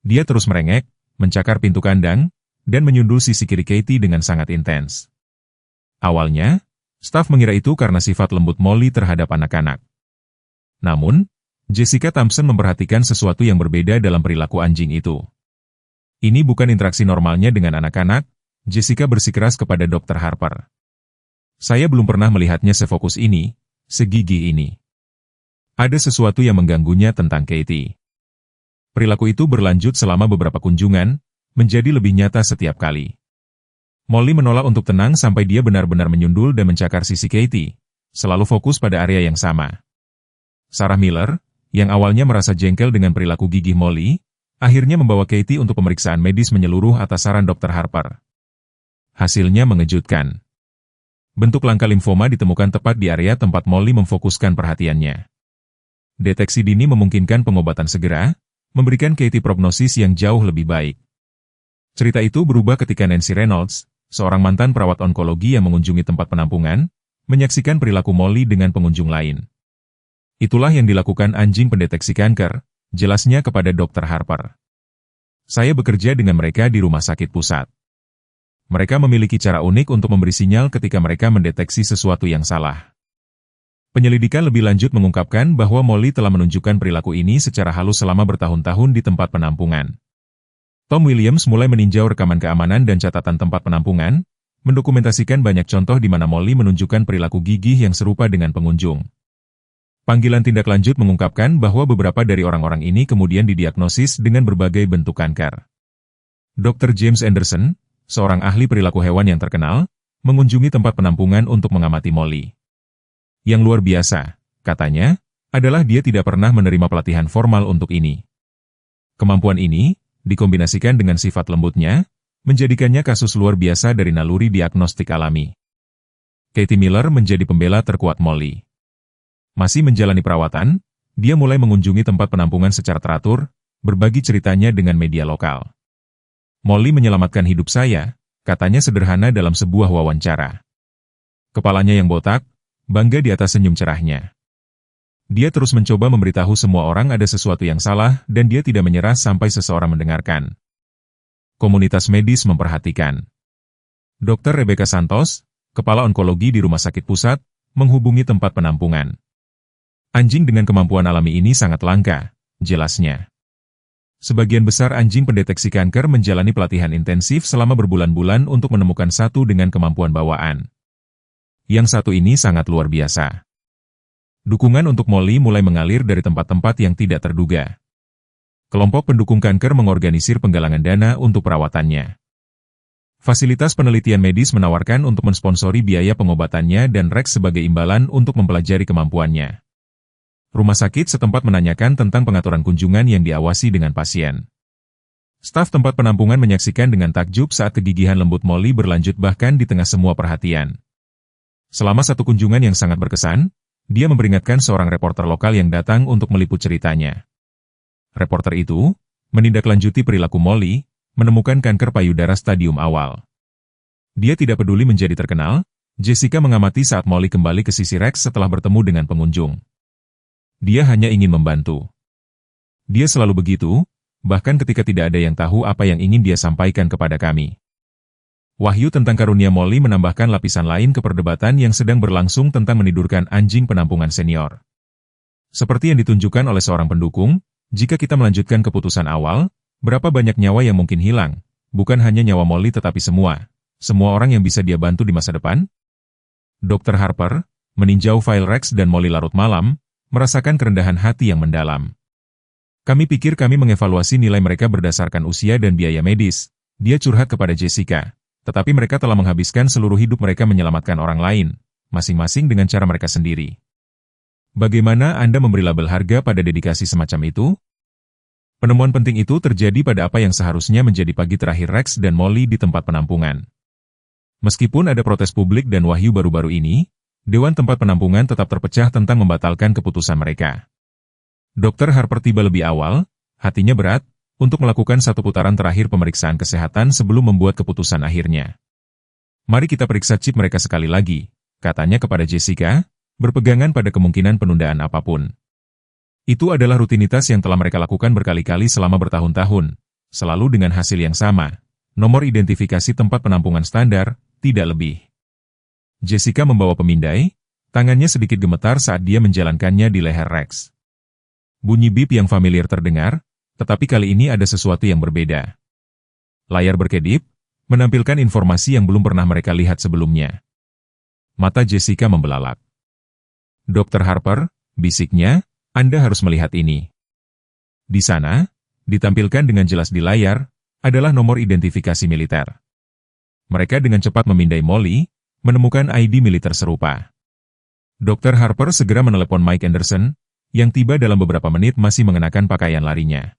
A: Dia terus merengek, mencakar pintu kandang, dan menyundul sisi kiri Katie dengan sangat intens. Awalnya, staf mengira itu karena sifat lembut Molly terhadap anak-anak. Namun, Jessica Thompson memperhatikan sesuatu yang berbeda dalam perilaku anjing itu. Ini bukan interaksi normalnya dengan anak-anak, Jessica bersikeras kepada Dr. Harper. Saya belum pernah melihatnya sefokus ini, segigih ini. Ada sesuatu yang mengganggunya tentang Katie. Perilaku itu berlanjut selama beberapa kunjungan, menjadi lebih nyata setiap kali. Molly menolak untuk tenang sampai dia benar-benar menyundul dan mencakar sisi Katie, selalu fokus pada area yang sama. Sarah Miller, yang awalnya merasa jengkel dengan perilaku gigih Molly, akhirnya membawa Katie untuk pemeriksaan medis menyeluruh atas saran Dr. Harper. Hasilnya mengejutkan. Bentuk langka limfoma ditemukan tepat di area tempat Molly memfokuskan perhatiannya. Deteksi dini memungkinkan pengobatan segera, memberikan Katie prognosis yang jauh lebih baik. Cerita itu berubah ketika Nancy Reynolds, seorang mantan perawat onkologi yang mengunjungi tempat penampungan, menyaksikan perilaku Molly dengan pengunjung lain. Itulah yang dilakukan anjing pendeteksi kanker, jelasnya kepada Dr. Harper. Saya bekerja dengan mereka di rumah sakit pusat. Mereka memiliki cara unik untuk memberi sinyal ketika mereka mendeteksi sesuatu yang salah. Penyelidikan lebih lanjut mengungkapkan bahwa Molly telah menunjukkan perilaku ini secara halus selama bertahun-tahun di tempat penampungan. Tom Williams mulai meninjau rekaman keamanan dan catatan tempat penampungan, mendokumentasikan banyak contoh di mana Molly menunjukkan perilaku gigih yang serupa dengan pengunjung. Panggilan tindak lanjut mengungkapkan bahwa beberapa dari orang-orang ini kemudian didiagnosis dengan berbagai bentuk kanker. Dr. James Anderson, seorang ahli perilaku hewan yang terkenal, mengunjungi tempat penampungan untuk mengamati Molly. Yang luar biasa, katanya, adalah dia tidak pernah menerima pelatihan formal untuk ini. Kemampuan ini, dikombinasikan dengan sifat lembutnya, menjadikannya kasus luar biasa dari naluri diagnostik alami. Katie Miller menjadi pembela terkuat Molly. Masih menjalani perawatan, dia mulai mengunjungi tempat penampungan secara teratur, berbagi ceritanya dengan media lokal. Molly menyelamatkan hidup saya, katanya sederhana dalam sebuah wawancara. Kepalanya yang botak, bangga di atas senyum cerahnya. Dia terus mencoba memberitahu semua orang ada sesuatu yang salah dan dia tidak menyerah sampai seseorang mendengarkan. Komunitas medis memperhatikan. Dr. Rebecca Santos, kepala onkologi di Rumah Sakit Pusat, menghubungi tempat penampungan. Anjing dengan kemampuan alami ini sangat langka, jelasnya. Sebagian besar anjing pendeteksi kanker menjalani pelatihan intensif selama berbulan-bulan untuk menemukan satu dengan kemampuan bawaan. Yang satu ini sangat luar biasa. Dukungan untuk Molly mulai mengalir dari tempat-tempat yang tidak terduga. Kelompok pendukung kanker mengorganisir penggalangan dana untuk perawatannya. Fasilitas penelitian medis menawarkan untuk mensponsori biaya pengobatannya dan Rex sebagai imbalan untuk mempelajari kemampuannya. Rumah sakit setempat menanyakan tentang pengaturan kunjungan yang diawasi dengan pasien. Staf tempat penampungan menyaksikan dengan takjub saat kegigihan lembut Molly berlanjut bahkan di tengah semua perhatian. Selama satu kunjungan yang sangat berkesan, dia memperingatkan seorang reporter lokal yang datang untuk meliput ceritanya. Reporter itu menindaklanjuti perilaku Molly, menemukan kanker payudara stadium awal. Dia tidak peduli menjadi terkenal, Jessica mengamati saat Molly kembali ke sisi Rex setelah bertemu dengan pengunjung. Dia hanya ingin membantu. Dia selalu begitu, bahkan ketika tidak ada yang tahu apa yang ingin dia sampaikan kepada kami. Wahyu tentang karunia Molly menambahkan lapisan lain ke perdebatan yang sedang berlangsung tentang menidurkan anjing penampungan senior. Seperti yang ditunjukkan oleh seorang pendukung, jika kita melanjutkan keputusan awal, berapa banyak nyawa yang mungkin hilang, bukan hanya nyawa Molly tetapi semua orang yang bisa dia bantu di masa depan? Dr. Harper, meninjau file Rex dan Molly larut malam, merasakan kerendahan hati yang mendalam. Kami pikir kami mengevaluasi nilai mereka berdasarkan usia dan biaya medis. Dia curhat kepada Jessica. Tetapi mereka telah menghabiskan seluruh hidup mereka menyelamatkan orang lain, masing-masing dengan cara mereka sendiri. Bagaimana Anda memberi label harga pada dedikasi semacam itu? Penemuan penting itu terjadi pada apa yang seharusnya menjadi pagi terakhir Rex dan Molly di tempat penampungan. Meskipun ada protes publik dan wahyu baru-baru ini, Dewan tempat penampungan tetap terpecah tentang membatalkan keputusan mereka. Dr. Harper tiba lebih awal, hatinya berat, untuk melakukan satu putaran terakhir pemeriksaan kesehatan sebelum membuat keputusan akhirnya. Mari kita periksa chip mereka sekali lagi, katanya kepada Jessica, berpegangan pada kemungkinan penundaan apapun. Itu adalah rutinitas yang telah mereka lakukan berkali-kali selama bertahun-tahun, selalu dengan hasil yang sama, nomor identifikasi tempat penampungan standar, tidak lebih. Jessica membawa pemindai, tangannya sedikit gemetar saat dia menjalankannya di leher Rex. Bunyi bip yang familiar terdengar, tetapi kali ini ada sesuatu yang berbeda. Layar berkedip, menampilkan informasi yang belum pernah mereka lihat sebelumnya. Mata Jessica membelalak. Dr. Harper, bisiknya, Anda harus melihat ini. Di sana, ditampilkan dengan jelas di layar, adalah nomor identifikasi militer. Mereka dengan cepat memindai Molly, menemukan ID militer serupa. Dr. Harper segera menelepon Mike Anderson, yang tiba dalam beberapa menit masih mengenakan pakaian larinya.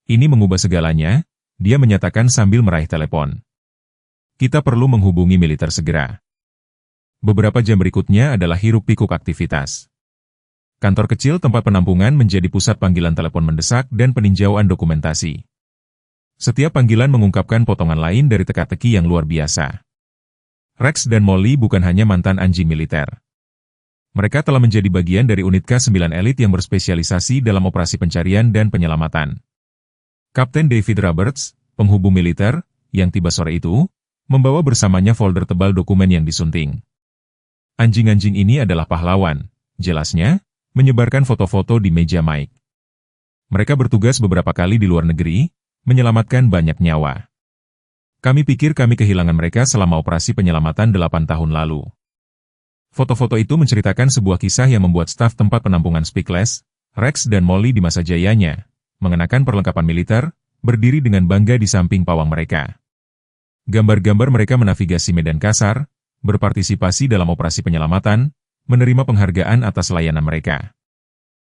A: Ini mengubah segalanya, dia menyatakan sambil meraih telepon. Kita perlu menghubungi militer segera. Beberapa jam berikutnya adalah hiruk-pikuk aktivitas. Kantor kecil tempat penampungan menjadi pusat panggilan telepon mendesak dan peninjauan dokumentasi. Setiap panggilan mengungkapkan potongan lain dari teka-teki yang luar biasa. Rex dan Molly bukan hanya mantan anjing militer. Mereka telah menjadi bagian dari unit K9 elit yang berspesialisasi dalam operasi pencarian dan penyelamatan. Kapten David Roberts, penghubung militer, yang tiba sore itu, membawa bersamanya folder tebal dokumen yang disunting. Anjing-anjing ini adalah pahlawan, jelasnya, menyebarkan foto-foto di meja Mike. Mereka bertugas beberapa kali di luar negeri, menyelamatkan banyak nyawa. Kami pikir kami kehilangan mereka selama operasi penyelamatan 8 tahun lalu. Foto-foto itu menceritakan sebuah kisah yang membuat staf tempat penampungan speechless, Rex dan Molly di masa jayanya, mengenakan perlengkapan militer, berdiri dengan bangga di samping pawang mereka. Gambar-gambar mereka menavigasi medan kasar, berpartisipasi dalam operasi penyelamatan, menerima penghargaan atas layanan mereka.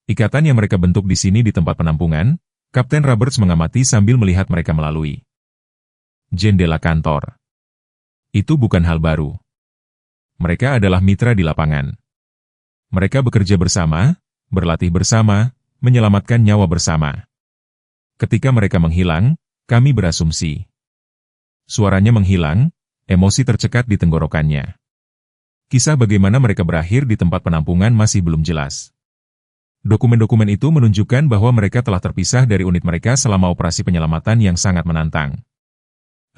A: Ikatan yang mereka bentuk di sini di tempat penampungan, Kapten Roberts mengamati sambil melihat mereka melalui jendela kantor. Itu bukan hal baru. Mereka adalah mitra di lapangan. Mereka bekerja bersama, berlatih bersama, menyelamatkan nyawa bersama. Ketika mereka menghilang, kami berasumsi. Suaranya menghilang, emosi tercekat di tenggorokannya. Kisah bagaimana mereka berakhir di tempat penampungan masih belum jelas. Dokumen-dokumen itu menunjukkan bahwa mereka telah terpisah dari unit mereka selama operasi penyelamatan yang sangat menantang.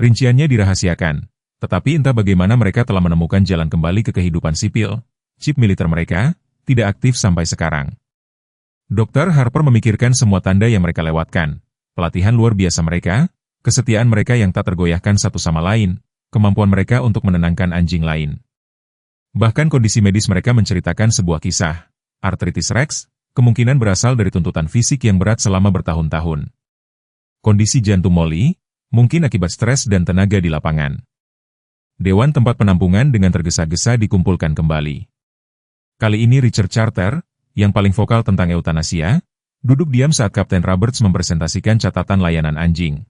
A: Rinciannya dirahasiakan, tetapi entah bagaimana mereka telah menemukan jalan kembali ke kehidupan sipil, chip militer mereka, tidak aktif sampai sekarang. Dr. Harper memikirkan semua tanda yang mereka lewatkan, pelatihan luar biasa mereka, kesetiaan mereka yang tak tergoyahkan satu sama lain, kemampuan mereka untuk menenangkan anjing lain. Bahkan kondisi medis mereka menceritakan sebuah kisah. Artritis Rex, kemungkinan berasal dari tuntutan fisik yang berat selama bertahun-tahun. Kondisi jantung Molly, mungkin akibat stres dan tenaga di lapangan. Dewan tempat penampungan dengan tergesa-gesa dikumpulkan kembali. Kali ini Richard Charter, yang paling vokal tentang eutanasia, duduk diam saat Kapten Roberts mempresentasikan catatan layanan anjing.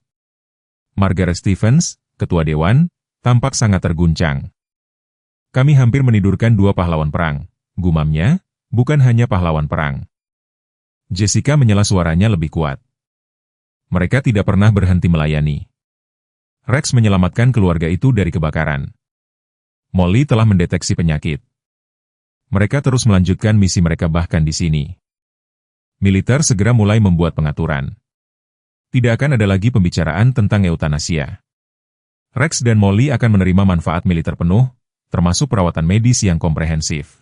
A: Margaret Stevens, ketua dewan, tampak sangat terguncang. Kami hampir menidurkan dua pahlawan perang, gumamnya, bukan hanya pahlawan perang. Jessica menyela suaranya lebih kuat. Mereka tidak pernah berhenti melayani. Rex menyelamatkan keluarga itu dari kebakaran. Molly telah mendeteksi penyakit. Mereka terus melanjutkan misi mereka bahkan di sini. Militer segera mulai membuat pengaturan. Tidak akan ada lagi pembicaraan tentang eutanasia. Rex dan Molly akan menerima manfaat militer penuh, termasuk perawatan medis yang komprehensif.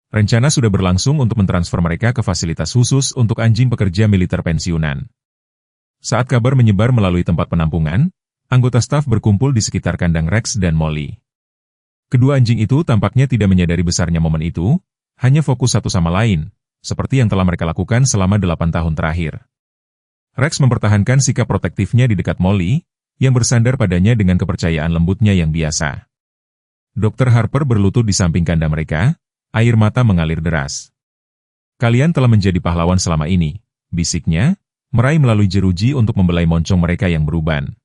A: Rencana sudah berlangsung untuk mentransfer mereka ke fasilitas khusus untuk anjing pekerja militer pensiunan. Saat kabar menyebar melalui tempat penampungan, anggota staf berkumpul di sekitar kandang Rex dan Molly. Kedua anjing itu tampaknya tidak menyadari besarnya momen itu, hanya fokus satu sama lain, seperti yang telah mereka lakukan selama 8 tahun terakhir. Rex mempertahankan sikap protektifnya di dekat Molly, yang bersandar padanya dengan kepercayaan lembutnya yang biasa. Dr. Harper berlutut di samping kandang mereka, air mata mengalir deras. Kalian telah menjadi pahlawan selama ini, bisiknya, meraih melalui jeruji untuk membelai moncong mereka yang beruban.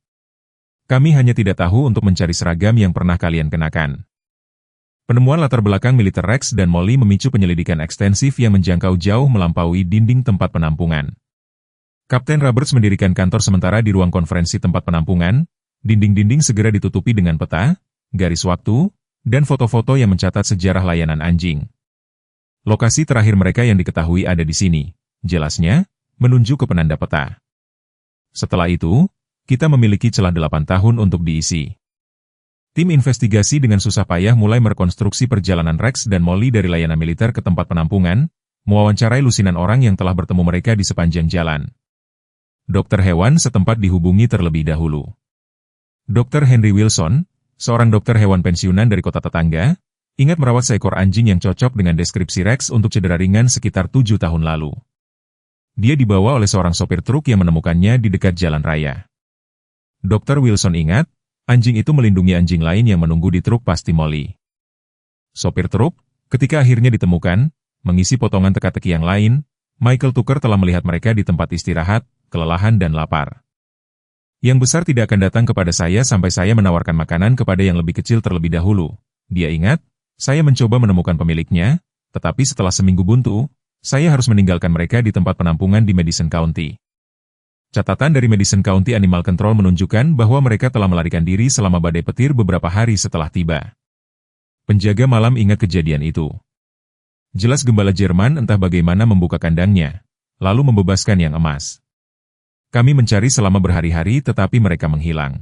A: Kami hanya tidak tahu untuk mencari seragam yang pernah kalian kenakan. Penemuan latar belakang militer Rex dan Molly memicu penyelidikan ekstensif yang menjangkau jauh melampaui dinding tempat penampungan. Kapten Roberts mendirikan kantor sementara di ruang konferensi tempat penampungan, dinding-dinding segera ditutupi dengan peta, garis waktu, dan foto-foto yang mencatat sejarah layanan anjing. Lokasi terakhir mereka yang diketahui ada di sini, jelasnya, menunjuk ke penanda peta. Setelah itu, kita memiliki celah 8 tahun untuk diisi. Tim investigasi dengan susah payah mulai merekonstruksi perjalanan Rex dan Molly dari layanan militer ke tempat penampungan, mewawancarai lusinan orang yang telah bertemu mereka di sepanjang jalan. Dokter hewan setempat dihubungi terlebih dahulu. Dr. Henry Wilson, seorang dokter hewan pensiunan dari kota tetangga, ingat merawat seekor anjing yang cocok dengan deskripsi Rex untuk cedera ringan sekitar 7 tahun lalu. Dia dibawa oleh seorang sopir truk yang menemukannya di dekat jalan raya. Dr. Wilson ingat, anjing itu melindungi anjing lain yang menunggu di truk pasti Molly. Sopir truk, ketika akhirnya ditemukan, mengisi potongan teka-teki yang lain, Michael Tucker telah melihat mereka di tempat istirahat, kelelahan dan lapar. Yang besar tidak akan datang kepada saya sampai saya menawarkan makanan kepada yang lebih kecil terlebih dahulu. Dia ingat, saya mencoba menemukan pemiliknya, tetapi setelah seminggu buntu, saya harus meninggalkan mereka di tempat penampungan di Madison County. Catatan dari Madison County Animal Control menunjukkan bahwa mereka telah melarikan diri selama badai petir beberapa hari setelah tiba. Penjaga malam ingat kejadian itu. Jelas gembala Jerman entah bagaimana membuka kandangnya, lalu membebaskan yang emas. Kami mencari selama berhari-hari tetapi mereka menghilang.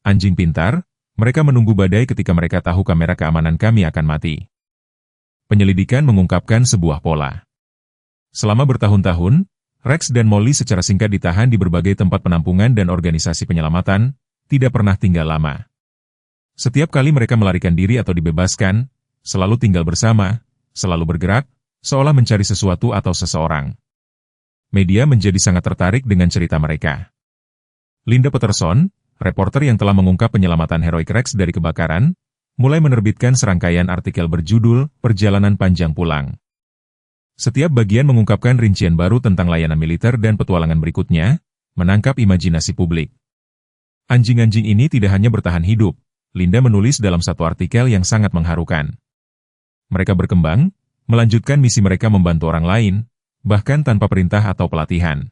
A: Anjing pintar, mereka menunggu badai ketika mereka tahu kamera keamanan kami akan mati. Penyelidikan mengungkapkan sebuah pola. Selama bertahun-tahun, Rex dan Molly secara singkat ditahan di berbagai tempat penampungan dan organisasi penyelamatan, tidak pernah tinggal lama. Setiap kali mereka melarikan diri atau dibebaskan, selalu tinggal bersama, selalu bergerak, seolah mencari sesuatu atau seseorang. Media menjadi sangat tertarik dengan cerita mereka. Linda Peterson, reporter yang telah mengungkap penyelamatan heroik Rex dari kebakaran, mulai menerbitkan serangkaian artikel berjudul Perjalanan Panjang Pulang. Setiap bagian mengungkapkan rincian baru tentang layanan militer dan petualangan berikutnya, menangkap imajinasi publik. Anjing-anjing ini tidak hanya bertahan hidup, Linda menulis dalam satu artikel yang sangat mengharukan. Mereka berkembang, melanjutkan misi mereka membantu orang lain, bahkan tanpa perintah atau pelatihan.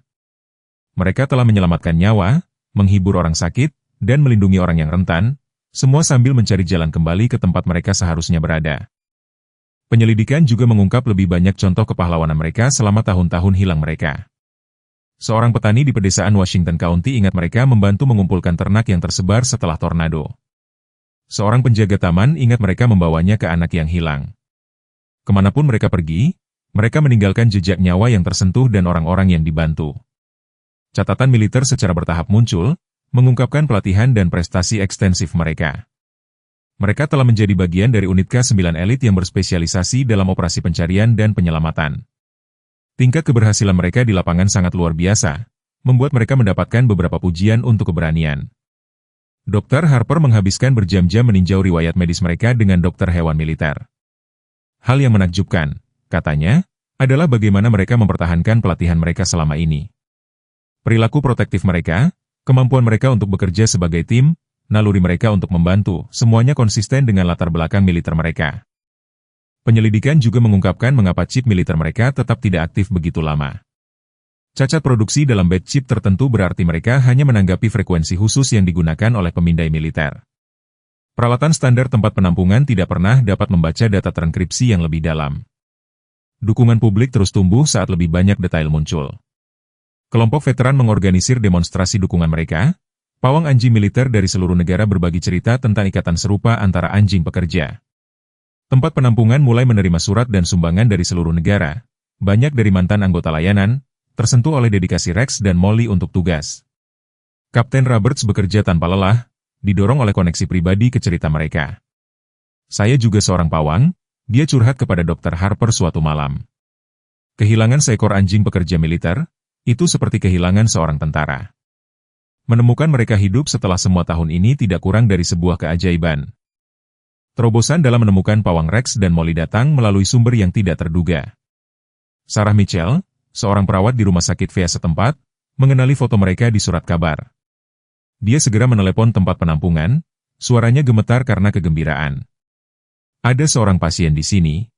A: Mereka telah menyelamatkan nyawa, menghibur orang sakit, dan melindungi orang yang rentan, semua sambil mencari jalan kembali ke tempat mereka seharusnya berada. Penyelidikan juga mengungkap lebih banyak contoh kepahlawanan mereka selama tahun-tahun hilang mereka. Seorang petani di pedesaan Washington County ingat mereka membantu mengumpulkan ternak yang tersebar setelah tornado. Seorang penjaga taman ingat mereka membawanya ke anak yang hilang. Kemanapun mereka pergi, mereka meninggalkan jejak nyawa yang tersentuh dan orang-orang yang dibantu. Catatan militer secara bertahap muncul, mengungkapkan pelatihan dan prestasi ekstensif mereka. Mereka telah menjadi bagian dari unit K9 elit yang berspesialisasi dalam operasi pencarian dan penyelamatan. Tingkat keberhasilan mereka di lapangan sangat luar biasa, membuat mereka mendapatkan beberapa pujian untuk keberanian. Dr. Harper menghabiskan berjam-jam meninjau riwayat medis mereka dengan dokter hewan militer. Hal yang menakjubkan, katanya, adalah bagaimana mereka mempertahankan pelatihan mereka selama ini. Perilaku protektif mereka, kemampuan mereka untuk bekerja sebagai tim, naluri mereka untuk membantu, semuanya konsisten dengan latar belakang militer mereka. Penyelidikan juga mengungkapkan mengapa chip militer mereka tetap tidak aktif begitu lama. Cacat produksi dalam batch chip tertentu berarti mereka hanya menanggapi frekuensi khusus yang digunakan oleh pemindai militer. Peralatan standar tempat penampungan tidak pernah dapat membaca data trankripsi yang lebih dalam. Dukungan publik terus tumbuh saat lebih banyak detail muncul. Kelompok veteran mengorganisir demonstrasi dukungan mereka. Pawang anjing militer dari seluruh negara berbagi cerita tentang ikatan serupa antara anjing pekerja. Tempat penampungan mulai menerima surat dan sumbangan dari seluruh negara. Banyak dari mantan anggota layanan, tersentuh oleh dedikasi Rex dan Molly untuk tugas. Kapten Roberts bekerja tanpa lelah, didorong oleh koneksi pribadi ke cerita mereka. Saya juga seorang pawang, dia curhat kepada Dr. Harper suatu malam. Kehilangan seekor anjing pekerja militer, itu seperti kehilangan seorang tentara. Menemukan mereka hidup setelah semua tahun ini tidak kurang dari sebuah keajaiban. Terobosan dalam menemukan pawang Rex dan Molly datang melalui sumber yang tidak terduga. Sarah Mitchell, seorang perawat di rumah sakit VA setempat, mengenali foto mereka di surat kabar. Dia segera menelepon tempat penampungan, suaranya gemetar karena kegembiraan. Ada seorang pasien di sini.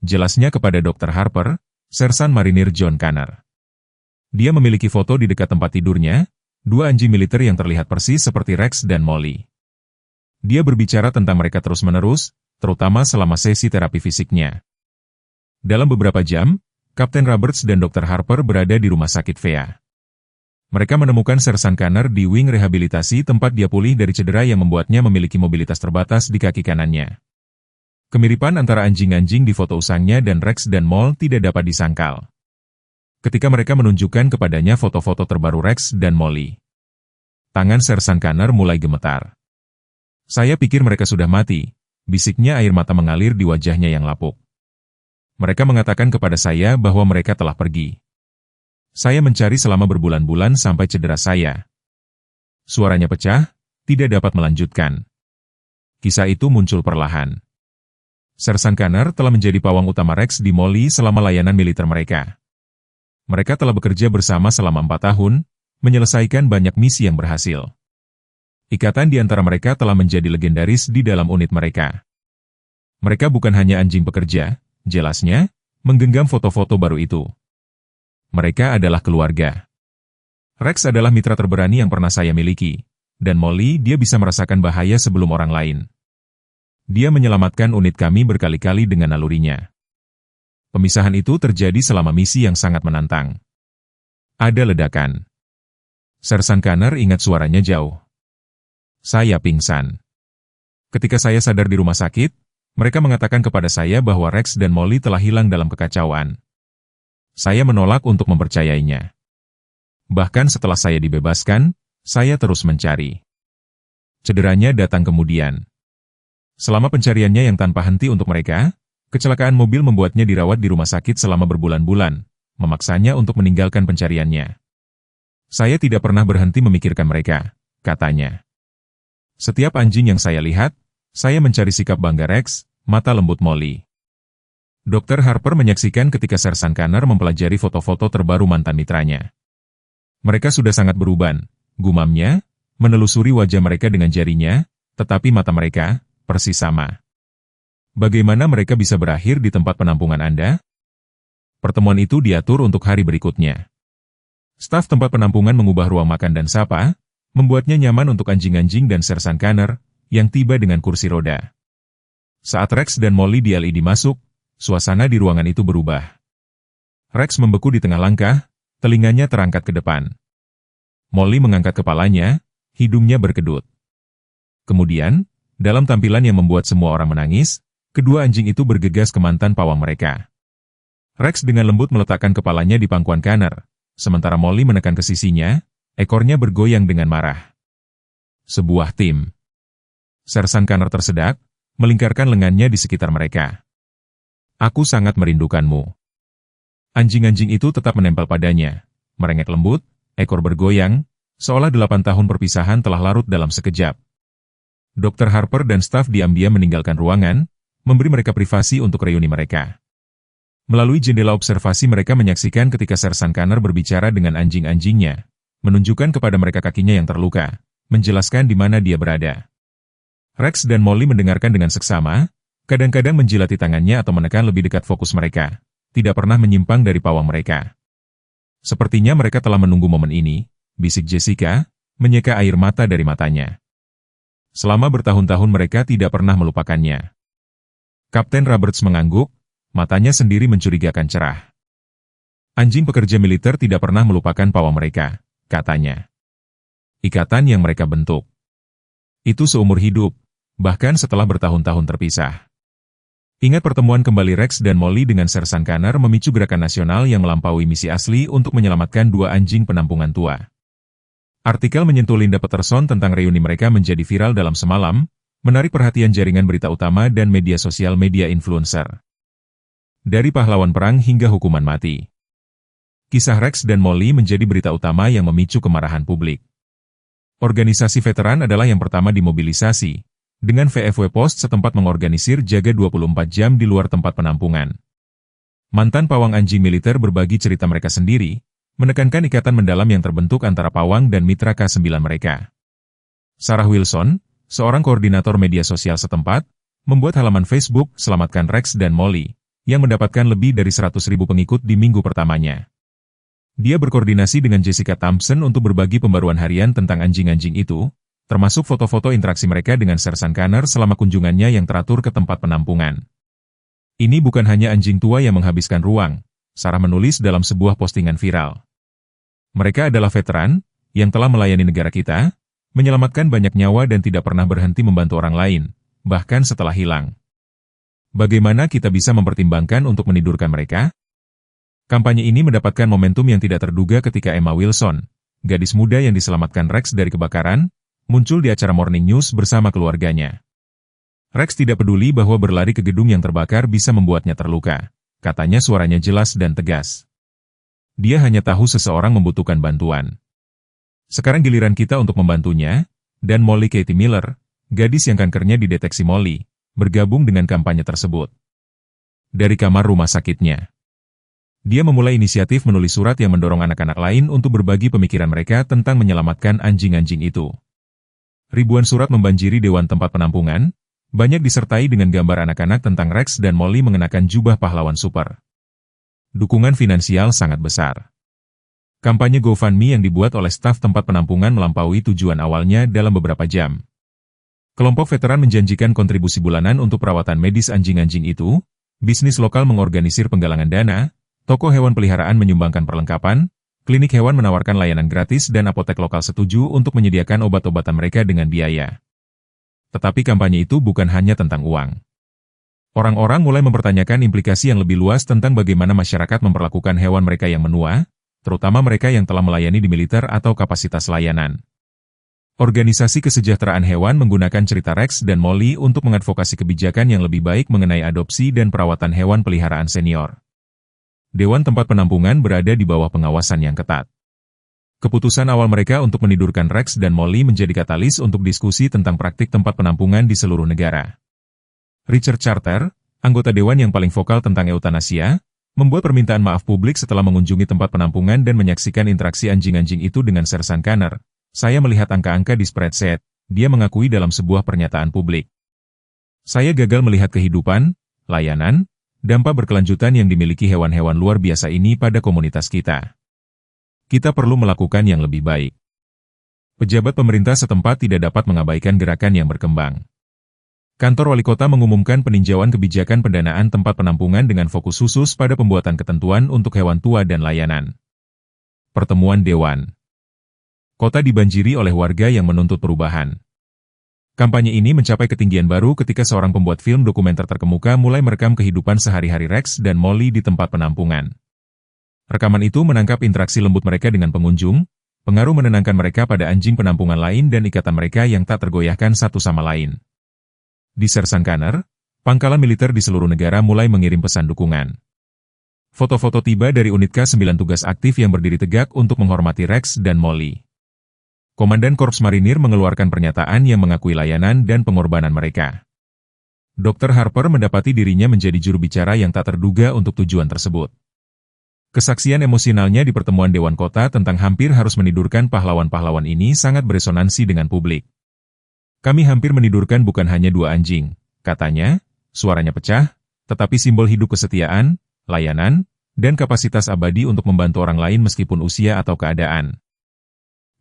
A: Jelasnya kepada Dr. Harper, Sersan Marinir John Connor. Dia memiliki foto di dekat tempat tidurnya, dua anjing militer yang terlihat persis seperti Rex dan Molly. Dia berbicara tentang mereka terus-menerus, terutama selama sesi terapi fisiknya. Dalam beberapa jam, Kapten Roberts dan Dr. Harper berada di rumah sakit VA. Mereka menemukan Sersan Connor di wing rehabilitasi tempat dia pulih dari cedera yang membuatnya memiliki mobilitas terbatas di kaki kanannya. Kemiripan antara anjing-anjing di foto usangnya dan Rex dan Molly tidak dapat disangkal. Ketika mereka menunjukkan kepadanya foto-foto terbaru Rex dan Molly, tangan Sersan Connor mulai gemetar. Saya pikir mereka sudah mati, bisiknya air mata mengalir di wajahnya yang lapuk. Mereka mengatakan kepada saya bahwa mereka telah pergi. Saya mencari selama berbulan-bulan sampai cedera saya. Suaranya pecah, tidak dapat melanjutkan. Kisah itu muncul perlahan. Sersan Connor telah menjadi pawang utama Rex di Molly selama layanan militer mereka. Mereka telah bekerja bersama selama 4 tahun, menyelesaikan banyak misi yang berhasil. Ikatan di antara mereka telah menjadi legendaris di dalam unit mereka. Mereka bukan hanya anjing pekerja, jelasnya, menggenggam foto-foto baru itu. Mereka adalah keluarga. Rex adalah mitra terberani yang pernah saya miliki, dan Molly dia bisa merasakan bahaya sebelum orang lain. Dia menyelamatkan unit kami berkali-kali dengan nalurinya. Pemisahan itu terjadi selama misi yang sangat menantang. Ada ledakan. Sersan Connor ingat suaranya jauh. Saya pingsan. Ketika saya sadar di rumah sakit, mereka mengatakan kepada saya bahwa Rex dan Molly telah hilang dalam kekacauan. Saya menolak untuk mempercayainya. Bahkan setelah saya dibebaskan, saya terus mencari. Cederanya datang kemudian. Selama pencariannya yang tanpa henti untuk mereka, kecelakaan mobil membuatnya dirawat di rumah sakit selama berbulan-bulan, memaksanya untuk meninggalkan pencariannya. Saya tidak pernah berhenti memikirkan mereka, katanya. Setiap anjing yang saya lihat, saya mencari sikap bangga Rex, mata lembut Molly. Dr. Harper menyaksikan ketika Sersan Connor mempelajari foto-foto terbaru mantan mitranya. Mereka sudah sangat berubah, gumamnya, menelusuri wajah mereka dengan jarinya, tetapi mata mereka, persis sama. Bagaimana mereka bisa berakhir di tempat penampungan Anda? Pertemuan itu diatur untuk hari berikutnya. Staf tempat penampungan mengubah ruang makan dan sapa, membuatnya nyaman untuk anjing-anjing dan Sersan Connor, yang tiba dengan kursi roda. Saat Rex dan Molly di LED masuk, suasana di ruangan itu berubah. Rex membeku di tengah langkah, telinganya terangkat ke depan. Molly mengangkat kepalanya, hidungnya berkedut. Kemudian, dalam tampilan yang membuat semua orang menangis, kedua anjing itu bergegas ke mantan pawang mereka. Rex dengan lembut meletakkan kepalanya di pangkuan Connor, Sementara Molly menekan ke sisinya, ekornya bergoyang dengan marah. Sebuah tim. Sersan Connor tersedak, melingkarkan lengannya di sekitar mereka. Aku sangat merindukanmu. Anjing-anjing itu tetap menempel padanya. Merengek lembut, ekor bergoyang, seolah 8 tahun perpisahan telah larut dalam sekejap. Dr. Harper dan staf diam-diam meninggalkan ruangan, memberi mereka privasi untuk reuni mereka. Melalui jendela observasi mereka menyaksikan ketika Sersan Connor berbicara dengan anjing-anjingnya, menunjukkan kepada mereka kakinya yang terluka, menjelaskan di mana dia berada. Rex dan Molly mendengarkan dengan seksama, kadang-kadang menjilati tangannya atau menekan lebih dekat fokus mereka, tidak pernah menyimpang dari pawang mereka. Sepertinya mereka telah menunggu momen ini, bisik Jessica, menyeka air mata dari matanya. Selama bertahun-tahun mereka tidak pernah melupakannya. Kapten Roberts mengangguk, matanya sendiri mencurigakan cerah. Anjing pekerja militer tidak pernah melupakan pawang mereka, katanya. Ikatan yang mereka bentuk. Itu seumur hidup, bahkan setelah bertahun-tahun terpisah. Ingat pertemuan kembali Rex dan Molly dengan Sersan Connor memicu gerakan nasional yang melampaui misi asli untuk menyelamatkan 2 anjing penampungan tua. Artikel menyentuh Linda Peterson tentang reuni mereka menjadi viral dalam semalam, menarik perhatian jaringan berita utama dan media sosial media influencer. Dari pahlawan perang hingga hukuman mati. Kisah Rex dan Molly menjadi berita utama yang memicu kemarahan publik. Organisasi veteran adalah yang pertama dimobilisasi, dengan VFW Post setempat mengorganisir jaga 24 jam di luar tempat penampungan. Mantan pawang anjing militer berbagi cerita mereka sendiri, menekankan ikatan mendalam yang terbentuk antara pawang dan mitra K9 mereka. Sarah Wilson, seorang koordinator media sosial setempat, membuat halaman Facebook Selamatkan Rex dan Molly, yang mendapatkan lebih dari 100.000 pengikut di minggu pertamanya. Dia berkoordinasi dengan Jessica Thompson untuk berbagi pembaruan harian tentang anjing-anjing itu, termasuk foto-foto interaksi mereka dengan Sersan Connor selama kunjungannya yang teratur ke tempat penampungan. Ini bukan hanya anjing tua yang menghabiskan ruang, Sarah menulis dalam sebuah postingan viral. Mereka adalah veteran, yang telah melayani negara kita, menyelamatkan banyak nyawa dan tidak pernah berhenti membantu orang lain, bahkan setelah hilang. Bagaimana kita bisa mempertimbangkan untuk menidurkan mereka? Kampanye ini mendapatkan momentum yang tidak terduga ketika Emma Wilson, gadis muda yang diselamatkan Rex dari kebakaran, muncul di acara Morning News bersama keluarganya. Rex tidak peduli bahwa berlari ke gedung yang terbakar bisa membuatnya terluka, katanya suaranya jelas dan tegas. Dia hanya tahu seseorang membutuhkan bantuan. Sekarang giliran kita untuk membantunya, dan Molly Katie Miller, gadis yang kankernya dideteksi Molly, bergabung dengan kampanye tersebut. Dari kamar rumah sakitnya, dia memulai inisiatif menulis surat yang mendorong anak-anak lain untuk berbagi pemikiran mereka tentang menyelamatkan anjing-anjing itu. Ribuan surat membanjiri dewan tempat penampungan, banyak disertai dengan gambar anak-anak tentang Rex dan Molly mengenakan jubah pahlawan super. Dukungan finansial sangat besar. Kampanye GoFundMe yang dibuat oleh staf tempat penampungan melampaui tujuan awalnya dalam beberapa jam. Kelompok veteran menjanjikan kontribusi bulanan untuk perawatan medis anjing-anjing itu, bisnis lokal mengorganisir penggalangan dana, toko hewan peliharaan menyumbangkan perlengkapan, klinik hewan menawarkan layanan gratis dan apotek lokal setuju untuk menyediakan obat-obatan mereka dengan biaya. Tetapi kampanye itu bukan hanya tentang uang. Orang-orang mulai mempertanyakan implikasi yang lebih luas tentang bagaimana masyarakat memperlakukan hewan mereka yang menua, terutama mereka yang telah melayani di militer atau kapasitas layanan. Organisasi kesejahteraan hewan menggunakan cerita Rex dan Molly untuk mengadvokasi kebijakan yang lebih baik mengenai adopsi dan perawatan hewan peliharaan senior. Dewan tempat penampungan berada di bawah pengawasan yang ketat. Keputusan awal mereka untuk menidurkan Rex dan Molly menjadi katalis untuk diskusi tentang praktik tempat penampungan di seluruh negara. Richard Charter, anggota dewan yang paling vokal tentang eutanasia, membuat permintaan maaf publik setelah mengunjungi tempat penampungan dan menyaksikan interaksi anjing-anjing itu dengan Sersan Connor. Saya melihat angka-angka di spreadsheet, dia mengakui dalam sebuah pernyataan publik. Saya gagal melihat kehidupan, layanan, dampak berkelanjutan yang dimiliki hewan-hewan luar biasa ini pada komunitas kita. Kita perlu melakukan yang lebih baik. Pejabat pemerintah setempat tidak dapat mengabaikan gerakan yang berkembang. Kantor Wali Kota mengumumkan peninjauan kebijakan pendanaan tempat penampungan dengan fokus khusus pada pembuatan ketentuan untuk hewan tua dan layanan. Pertemuan Dewan. Kota dibanjiri oleh warga yang menuntut perubahan. Kampanye ini mencapai ketinggian baru ketika seorang pembuat film dokumenter terkemuka mulai merekam kehidupan sehari-hari Rex dan Molly di tempat penampungan. Rekaman itu menangkap interaksi lembut mereka dengan pengunjung, pengaruh menenangkan mereka pada anjing penampungan lain dan ikatan mereka yang tak tergoyahkan satu sama lain. Di Sersankaner, pangkalan militer di seluruh negara mulai mengirim pesan dukungan. Foto-foto tiba dari unit K9 tugas aktif yang berdiri tegak untuk menghormati Rex dan Molly. Komandan Korps Marinir mengeluarkan pernyataan yang mengakui layanan dan pengorbanan mereka. Dr. Harper mendapati dirinya menjadi juru bicara yang tak terduga untuk tujuan tersebut. Kesaksian emosionalnya di pertemuan Dewan Kota tentang hampir harus menidurkan pahlawan-pahlawan ini sangat beresonansi dengan publik. Kami hampir menidurkan bukan hanya 2 anjing, katanya, suaranya pecah, tetapi simbol hidup kesetiaan, layanan, dan kapasitas abadi untuk membantu orang lain meskipun usia atau keadaan.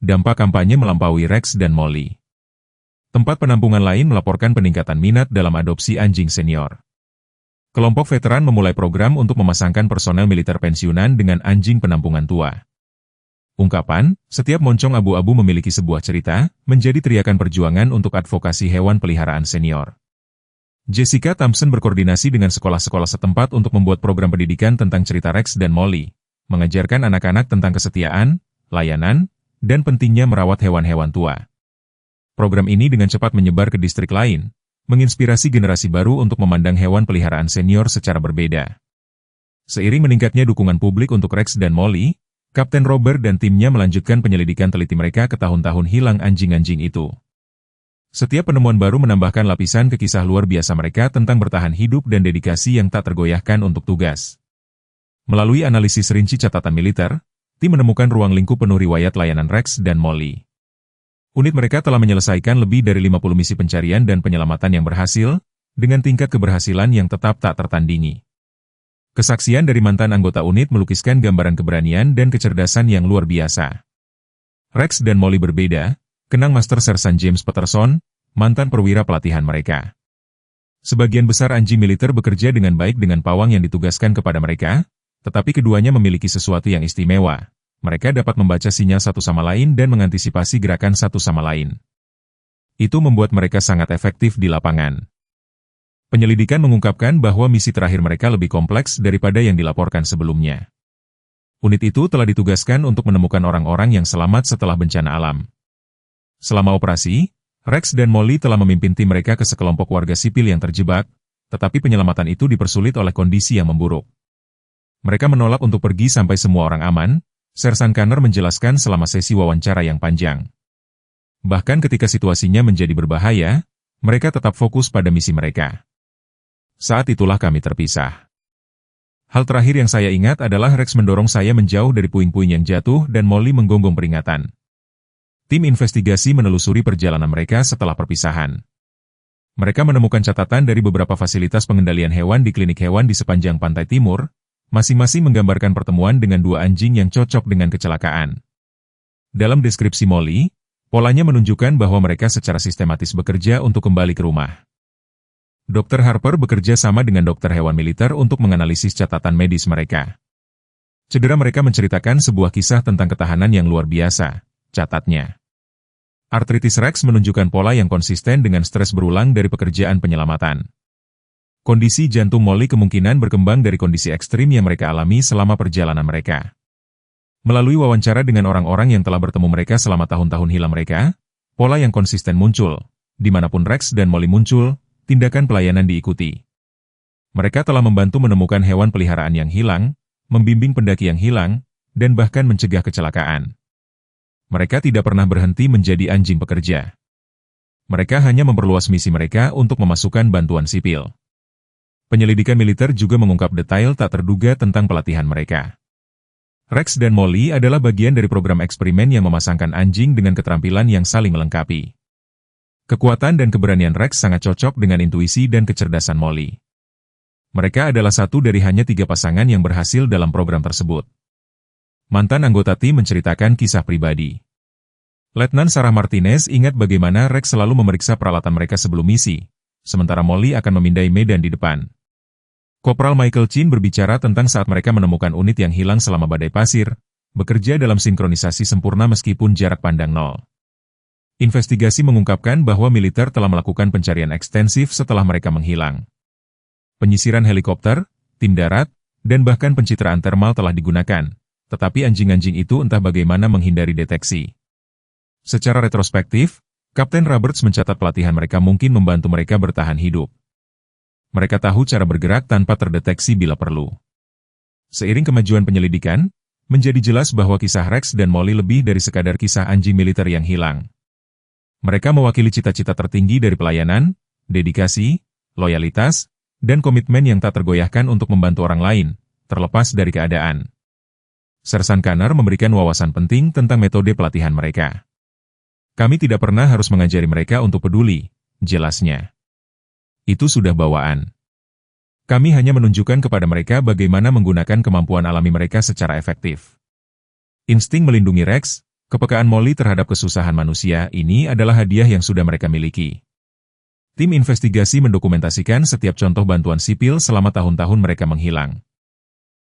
A: Dampak kampanye melampaui Rex dan Molly. Tempat penampungan lain melaporkan peningkatan minat dalam adopsi anjing senior. Kelompok veteran memulai program untuk memasangkan personel militer pensiunan dengan anjing penampungan tua. Ungkapan, setiap moncong abu-abu memiliki sebuah cerita, menjadi teriakan perjuangan untuk advokasi hewan peliharaan senior. Jessica Thompson berkoordinasi dengan sekolah-sekolah setempat untuk membuat program pendidikan tentang cerita Rex dan Molly, mengajarkan anak-anak tentang kesetiaan, layanan, dan pentingnya merawat hewan-hewan tua. Program ini dengan cepat menyebar ke distrik lain, menginspirasi generasi baru untuk memandang hewan peliharaan senior secara berbeda. Seiring meningkatnya dukungan publik untuk Rex dan Molly, Kapten Robert dan timnya melanjutkan penyelidikan teliti mereka ke tahun-tahun hilang anjing-anjing itu. Setiap penemuan baru menambahkan lapisan ke kisah luar biasa mereka tentang bertahan hidup dan dedikasi yang tak tergoyahkan untuk tugas. Melalui analisis rinci catatan militer, tim menemukan ruang lingkup penuh riwayat layanan Rex dan Molly. Unit mereka telah menyelesaikan lebih dari 50 misi pencarian dan penyelamatan yang berhasil, dengan tingkat keberhasilan yang tetap tak tertandingi. Kesaksian dari mantan anggota unit melukiskan gambaran keberanian dan kecerdasan yang luar biasa. Rex dan Molly berbeda, kenang Master Sersan James Patterson, mantan perwira pelatihan mereka. Sebagian besar anjing militer bekerja dengan baik dengan pawang yang ditugaskan kepada mereka, tetapi keduanya memiliki sesuatu yang istimewa. Mereka dapat membaca sinyal satu sama lain dan mengantisipasi gerakan satu sama lain. Itu membuat mereka sangat efektif di lapangan. Penyelidikan mengungkapkan bahwa misi terakhir mereka lebih kompleks daripada yang dilaporkan sebelumnya. Unit itu telah ditugaskan untuk menemukan orang-orang yang selamat setelah bencana alam. Selama operasi, Rex dan Molly telah memimpin tim mereka ke sekelompok warga sipil yang terjebak, tetapi penyelamatan itu dipersulit oleh kondisi yang memburuk. Mereka menolak untuk pergi sampai semua orang aman, Sersankaner menjelaskan selama sesi wawancara yang panjang. Bahkan ketika situasinya menjadi berbahaya, mereka tetap fokus pada misi mereka. Saat itulah kami terpisah. Hal terakhir yang saya ingat adalah Rex mendorong saya menjauh dari puing-puing yang jatuh dan Molly menggonggong peringatan. Tim investigasi menelusuri perjalanan mereka setelah perpisahan. Mereka menemukan catatan dari beberapa fasilitas pengendalian hewan di klinik hewan di sepanjang pantai timur, masing-masing menggambarkan pertemuan dengan 2 anjing yang cocok dengan kecelakaan. Dalam deskripsi Molly, polanya menunjukkan bahwa mereka secara sistematis bekerja untuk kembali ke rumah. Dr. Harper bekerja sama dengan dokter hewan militer untuk menganalisis catatan medis mereka. Cedera mereka menceritakan sebuah kisah tentang ketahanan yang luar biasa, catatnya. Artritis Rex menunjukkan pola yang konsisten dengan stres berulang dari pekerjaan penyelamatan. Kondisi jantung Molly kemungkinan berkembang dari kondisi ekstrim yang mereka alami selama perjalanan mereka. Melalui wawancara dengan orang-orang yang telah bertemu mereka selama tahun-tahun hilang mereka, pola yang konsisten muncul. Dimanapun Rex dan Molly muncul, tindakan pelayanan diikuti. Mereka telah membantu menemukan hewan peliharaan yang hilang, membimbing pendaki yang hilang, dan bahkan mencegah kecelakaan. Mereka tidak pernah berhenti menjadi anjing pekerja. Mereka hanya memperluas misi mereka untuk memasukkan bantuan sipil. Penyelidikan militer juga mengungkap detail tak terduga tentang pelatihan mereka. Rex dan Molly adalah bagian dari program eksperimen yang memasangkan anjing dengan keterampilan yang saling melengkapi. Kekuatan dan keberanian Rex sangat cocok dengan intuisi dan kecerdasan Molly. Mereka adalah satu dari hanya 3 pasangan yang berhasil dalam program tersebut. Mantan anggota tim menceritakan kisah pribadi. Letnan Sarah Martinez ingat bagaimana Rex selalu memeriksa peralatan mereka sebelum misi, sementara Molly akan memindai medan di depan. Kopral Michael Chin berbicara tentang saat mereka menemukan unit yang hilang selama badai pasir, bekerja dalam sinkronisasi sempurna meskipun jarak pandang nol. Investigasi mengungkapkan bahwa militer telah melakukan pencarian ekstensif setelah mereka menghilang. Penyisiran helikopter, tim darat, dan bahkan pencitraan termal telah digunakan, tetapi anjing-anjing itu entah bagaimana menghindari deteksi. Secara retrospektif, Kapten Roberts mencatat pelatihan mereka mungkin membantu mereka bertahan hidup. Mereka tahu cara bergerak tanpa terdeteksi bila perlu. Seiring kemajuan penyelidikan, menjadi jelas bahwa kisah Rex dan Molly lebih dari sekadar kisah anjing militer yang hilang. Mereka mewakili cita-cita tertinggi dari pelayanan, dedikasi, loyalitas, dan komitmen yang tak tergoyahkan untuk membantu orang lain, terlepas dari keadaan. Sersan Connor memberikan wawasan penting tentang metode pelatihan mereka. Kami tidak pernah harus mengajari mereka untuk peduli, jelasnya. Itu sudah bawaan. Kami hanya menunjukkan kepada mereka bagaimana menggunakan kemampuan alami mereka secara efektif. Insting melindungi Rex, kepekaan Molly terhadap kesusahan manusia ini adalah hadiah yang sudah mereka miliki. Tim investigasi mendokumentasikan setiap contoh bantuan sipil selama tahun-tahun mereka menghilang.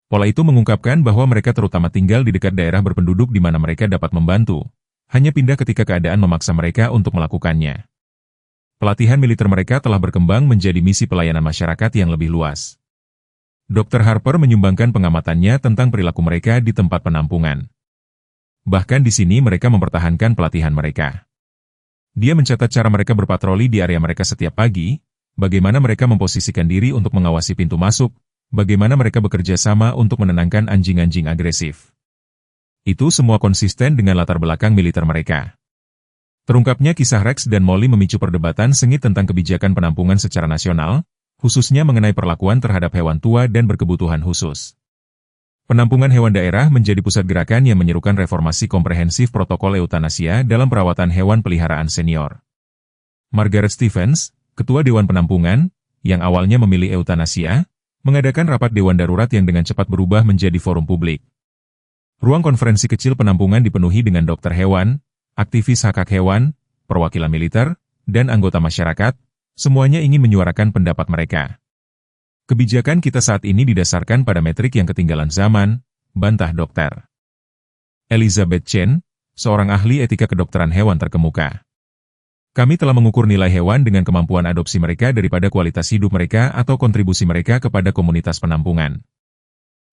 A: Pola itu mengungkapkan bahwa mereka terutama tinggal di dekat daerah berpenduduk di mana mereka dapat membantu, hanya pindah ketika keadaan memaksa mereka untuk melakukannya. Pelatihan militer mereka telah berkembang menjadi misi pelayanan masyarakat yang lebih luas. Dr. Harper menyumbangkan pengamatannya tentang perilaku mereka di tempat penampungan. Bahkan di sini mereka mempertahankan pelatihan mereka. Dia mencatat cara mereka berpatroli di area mereka setiap pagi, bagaimana mereka memposisikan diri untuk mengawasi pintu masuk, bagaimana mereka bekerja sama untuk menenangkan anjing-anjing agresif. Itu semua konsisten dengan latar belakang militer mereka. Terungkapnya kisah Rex dan Molly memicu perdebatan sengit tentang kebijakan penampungan secara nasional, khususnya mengenai perlakuan terhadap hewan tua dan berkebutuhan khusus. Penampungan hewan daerah menjadi pusat gerakan yang menyerukan reformasi komprehensif protokol eutanasia dalam perawatan hewan peliharaan senior. Margaret Stevens, Ketua Dewan Penampungan, yang awalnya memilih eutanasia, mengadakan rapat Dewan Darurat yang dengan cepat berubah menjadi forum publik. Ruang konferensi kecil penampungan dipenuhi dengan dokter hewan, aktivis hak-hak hewan, perwakilan militer, dan anggota masyarakat, semuanya ingin menyuarakan pendapat mereka. Kebijakan kita saat ini didasarkan pada metrik yang ketinggalan zaman, bantah dokter Elizabeth Chen, seorang ahli etika kedokteran hewan terkemuka. Kami telah mengukur nilai hewan dengan kemampuan adopsi mereka daripada kualitas hidup mereka atau kontribusi mereka kepada komunitas penampungan.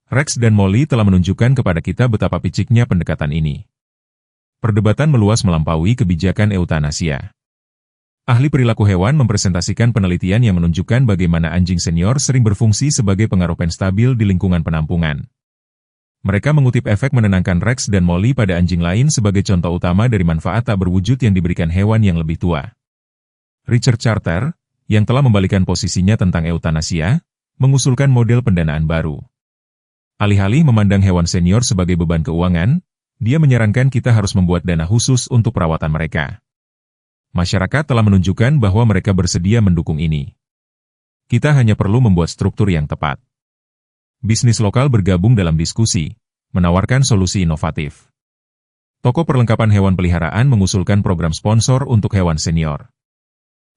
A: Rex dan Molly telah menunjukkan kepada kita betapa piciknya pendekatan ini. Perdebatan meluas melampaui kebijakan eutanasia. Ahli perilaku hewan mempresentasikan penelitian yang menunjukkan bagaimana anjing senior sering berfungsi sebagai pengaruh penstabil di lingkungan penampungan. Mereka mengutip efek menenangkan Rex dan Molly pada anjing lain sebagai contoh utama dari manfaat tak berwujud yang diberikan hewan yang lebih tua. Richard Charter, yang telah membalikan posisinya tentang eutanasia, mengusulkan model pendanaan baru. Alih-alih memandang hewan senior sebagai beban keuangan, dia menyarankan kita harus membuat dana khusus untuk perawatan mereka. Masyarakat telah menunjukkan bahwa mereka bersedia mendukung ini. Kita hanya perlu membuat struktur yang tepat. Bisnis lokal bergabung dalam diskusi, menawarkan solusi inovatif. Toko perlengkapan hewan peliharaan mengusulkan program sponsor untuk hewan senior.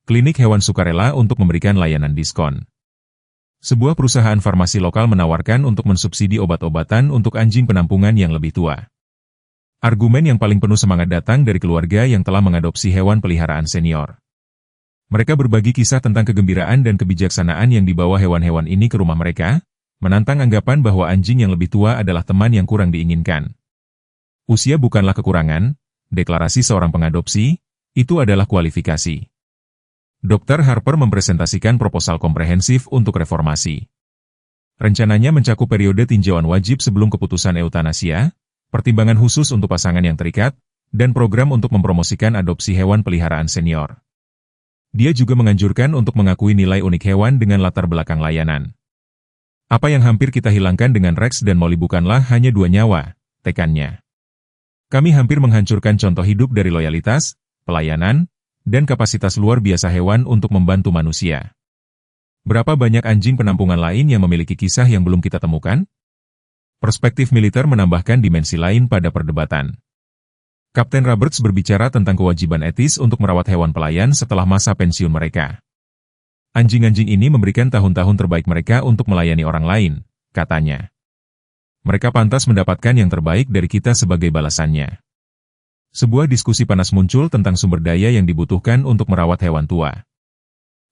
A: Klinik hewan sukarela untuk memberikan layanan diskon. Sebuah perusahaan farmasi lokal menawarkan untuk mensubsidi obat-obatan untuk anjing penampungan yang lebih tua. Argumen yang paling penuh semangat datang dari keluarga yang telah mengadopsi hewan peliharaan senior. Mereka berbagi kisah tentang kegembiraan dan kebijaksanaan yang dibawa hewan-hewan ini ke rumah mereka, menantang anggapan bahwa anjing yang lebih tua adalah teman yang kurang diinginkan. Usia bukanlah kekurangan, deklarasi seorang pengadopsi, itu adalah kualifikasi. Dr. Harper mempresentasikan proposal komprehensif untuk reformasi. Rencananya mencakup periode tinjauan wajib sebelum keputusan eutanasia, pertimbangan khusus untuk pasangan yang terikat, dan program untuk mempromosikan adopsi hewan peliharaan senior. Dia juga menganjurkan untuk mengakui nilai unik hewan dengan latar belakang layanan. Apa yang hampir kita hilangkan dengan Rex dan Molly bukanlah hanya 2 nyawa, tekannya. Kami hampir menghancurkan contoh hidup dari loyalitas, pelayanan, dan kapasitas luar biasa hewan untuk membantu manusia. Berapa banyak anjing penampungan lain yang memiliki kisah yang belum kita temukan? Perspektif militer menambahkan dimensi lain pada perdebatan. Kapten Roberts berbicara tentang kewajiban etis untuk merawat hewan pelayan setelah masa pensiun mereka. Anjing-anjing ini memberikan tahun-tahun terbaik mereka untuk melayani orang lain, katanya. Mereka pantas mendapatkan yang terbaik dari kita sebagai balasannya. Sebuah diskusi panas muncul tentang sumber daya yang dibutuhkan untuk merawat hewan tua.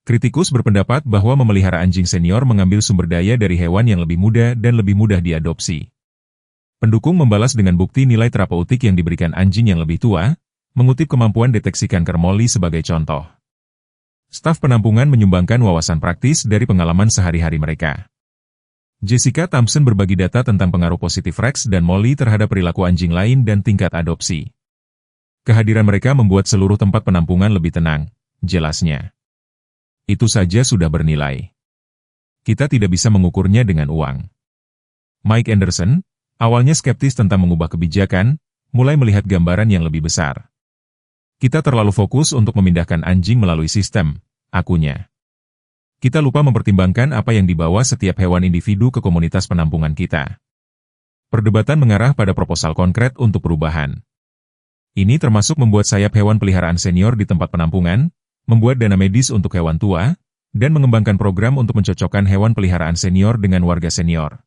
A: Kritikus berpendapat bahwa memelihara anjing senior mengambil sumber daya dari hewan yang lebih muda dan lebih mudah diadopsi. Pendukung membalas dengan bukti nilai terapeutik yang diberikan anjing yang lebih tua, mengutip kemampuan deteksi kanker Molly sebagai contoh. Staf penampungan menyumbangkan wawasan praktis dari pengalaman sehari-hari mereka. Jessica Thompson berbagi data tentang pengaruh positif Rex dan Molly terhadap perilaku anjing lain dan tingkat adopsi. Kehadiran mereka membuat seluruh tempat penampungan lebih tenang, jelasnya. Itu saja sudah bernilai. Kita tidak bisa mengukurnya dengan uang. Mike Anderson, awalnya skeptis tentang mengubah kebijakan, mulai melihat gambaran yang lebih besar. Kita terlalu fokus untuk memindahkan anjing melalui sistem, akunya. Kita lupa mempertimbangkan apa yang dibawa setiap hewan individu ke komunitas penampungan kita. Perdebatan mengarah pada proposal konkret untuk perubahan. Ini termasuk membuat sayap hewan peliharaan senior di tempat penampungan, membuat dana medis untuk hewan tua, dan mengembangkan program untuk mencocokkan hewan peliharaan senior dengan warga senior.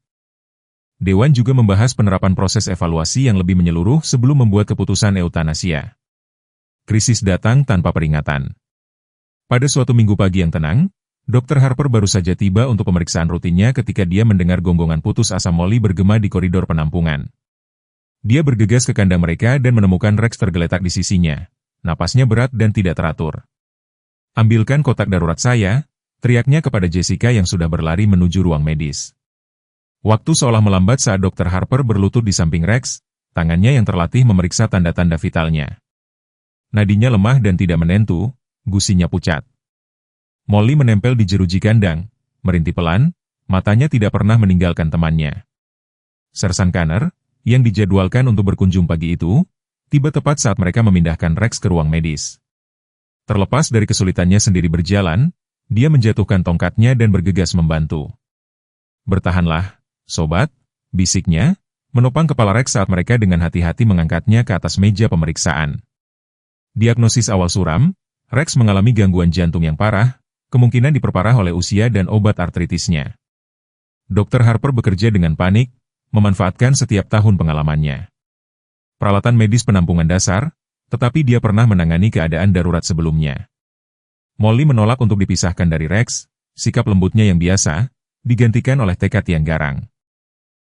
A: Dewan juga membahas penerapan proses evaluasi yang lebih menyeluruh sebelum membuat keputusan eutanasia. Krisis datang tanpa peringatan. Pada suatu minggu pagi yang tenang, Dr. Harper baru saja tiba untuk pemeriksaan rutinnya ketika dia mendengar gonggongan putus asa Molly bergema di koridor penampungan. Dia bergegas ke kandang mereka dan menemukan Rex tergeletak di sisinya. Napasnya berat dan tidak teratur. "Ambilkan kotak darurat saya," teriaknya kepada Jessica yang sudah berlari menuju ruang medis. Waktu seolah melambat saat Dr. Harper berlutut di samping Rex, tangannya yang terlatih memeriksa tanda-tanda vitalnya. Nadinya lemah dan tidak menentu, gusinya pucat. Molly menempel di jeruji kandang, merintih pelan, matanya tidak pernah meninggalkan temannya. Sersan Kanner, yang dijadwalkan untuk berkunjung pagi itu, tiba tepat saat mereka memindahkan Rex ke ruang medis. Terlepas dari kesulitannya sendiri berjalan, dia menjatuhkan tongkatnya dan bergegas membantu. "Bertahanlah, sobat," bisiknya, menopang kepala Rex saat mereka dengan hati-hati mengangkatnya ke atas meja pemeriksaan. Diagnosis awal suram, Rex mengalami gangguan jantung yang parah, kemungkinan diperparah oleh usia dan obat artritisnya. Dr. Harper bekerja dengan panik, memanfaatkan setiap tahun pengalamannya. Peralatan medis penampungan dasar, tetapi dia pernah menangani keadaan darurat sebelumnya. Molly menolak untuk dipisahkan dari Rex, sikap lembutnya yang biasa, digantikan oleh tekad yang garang.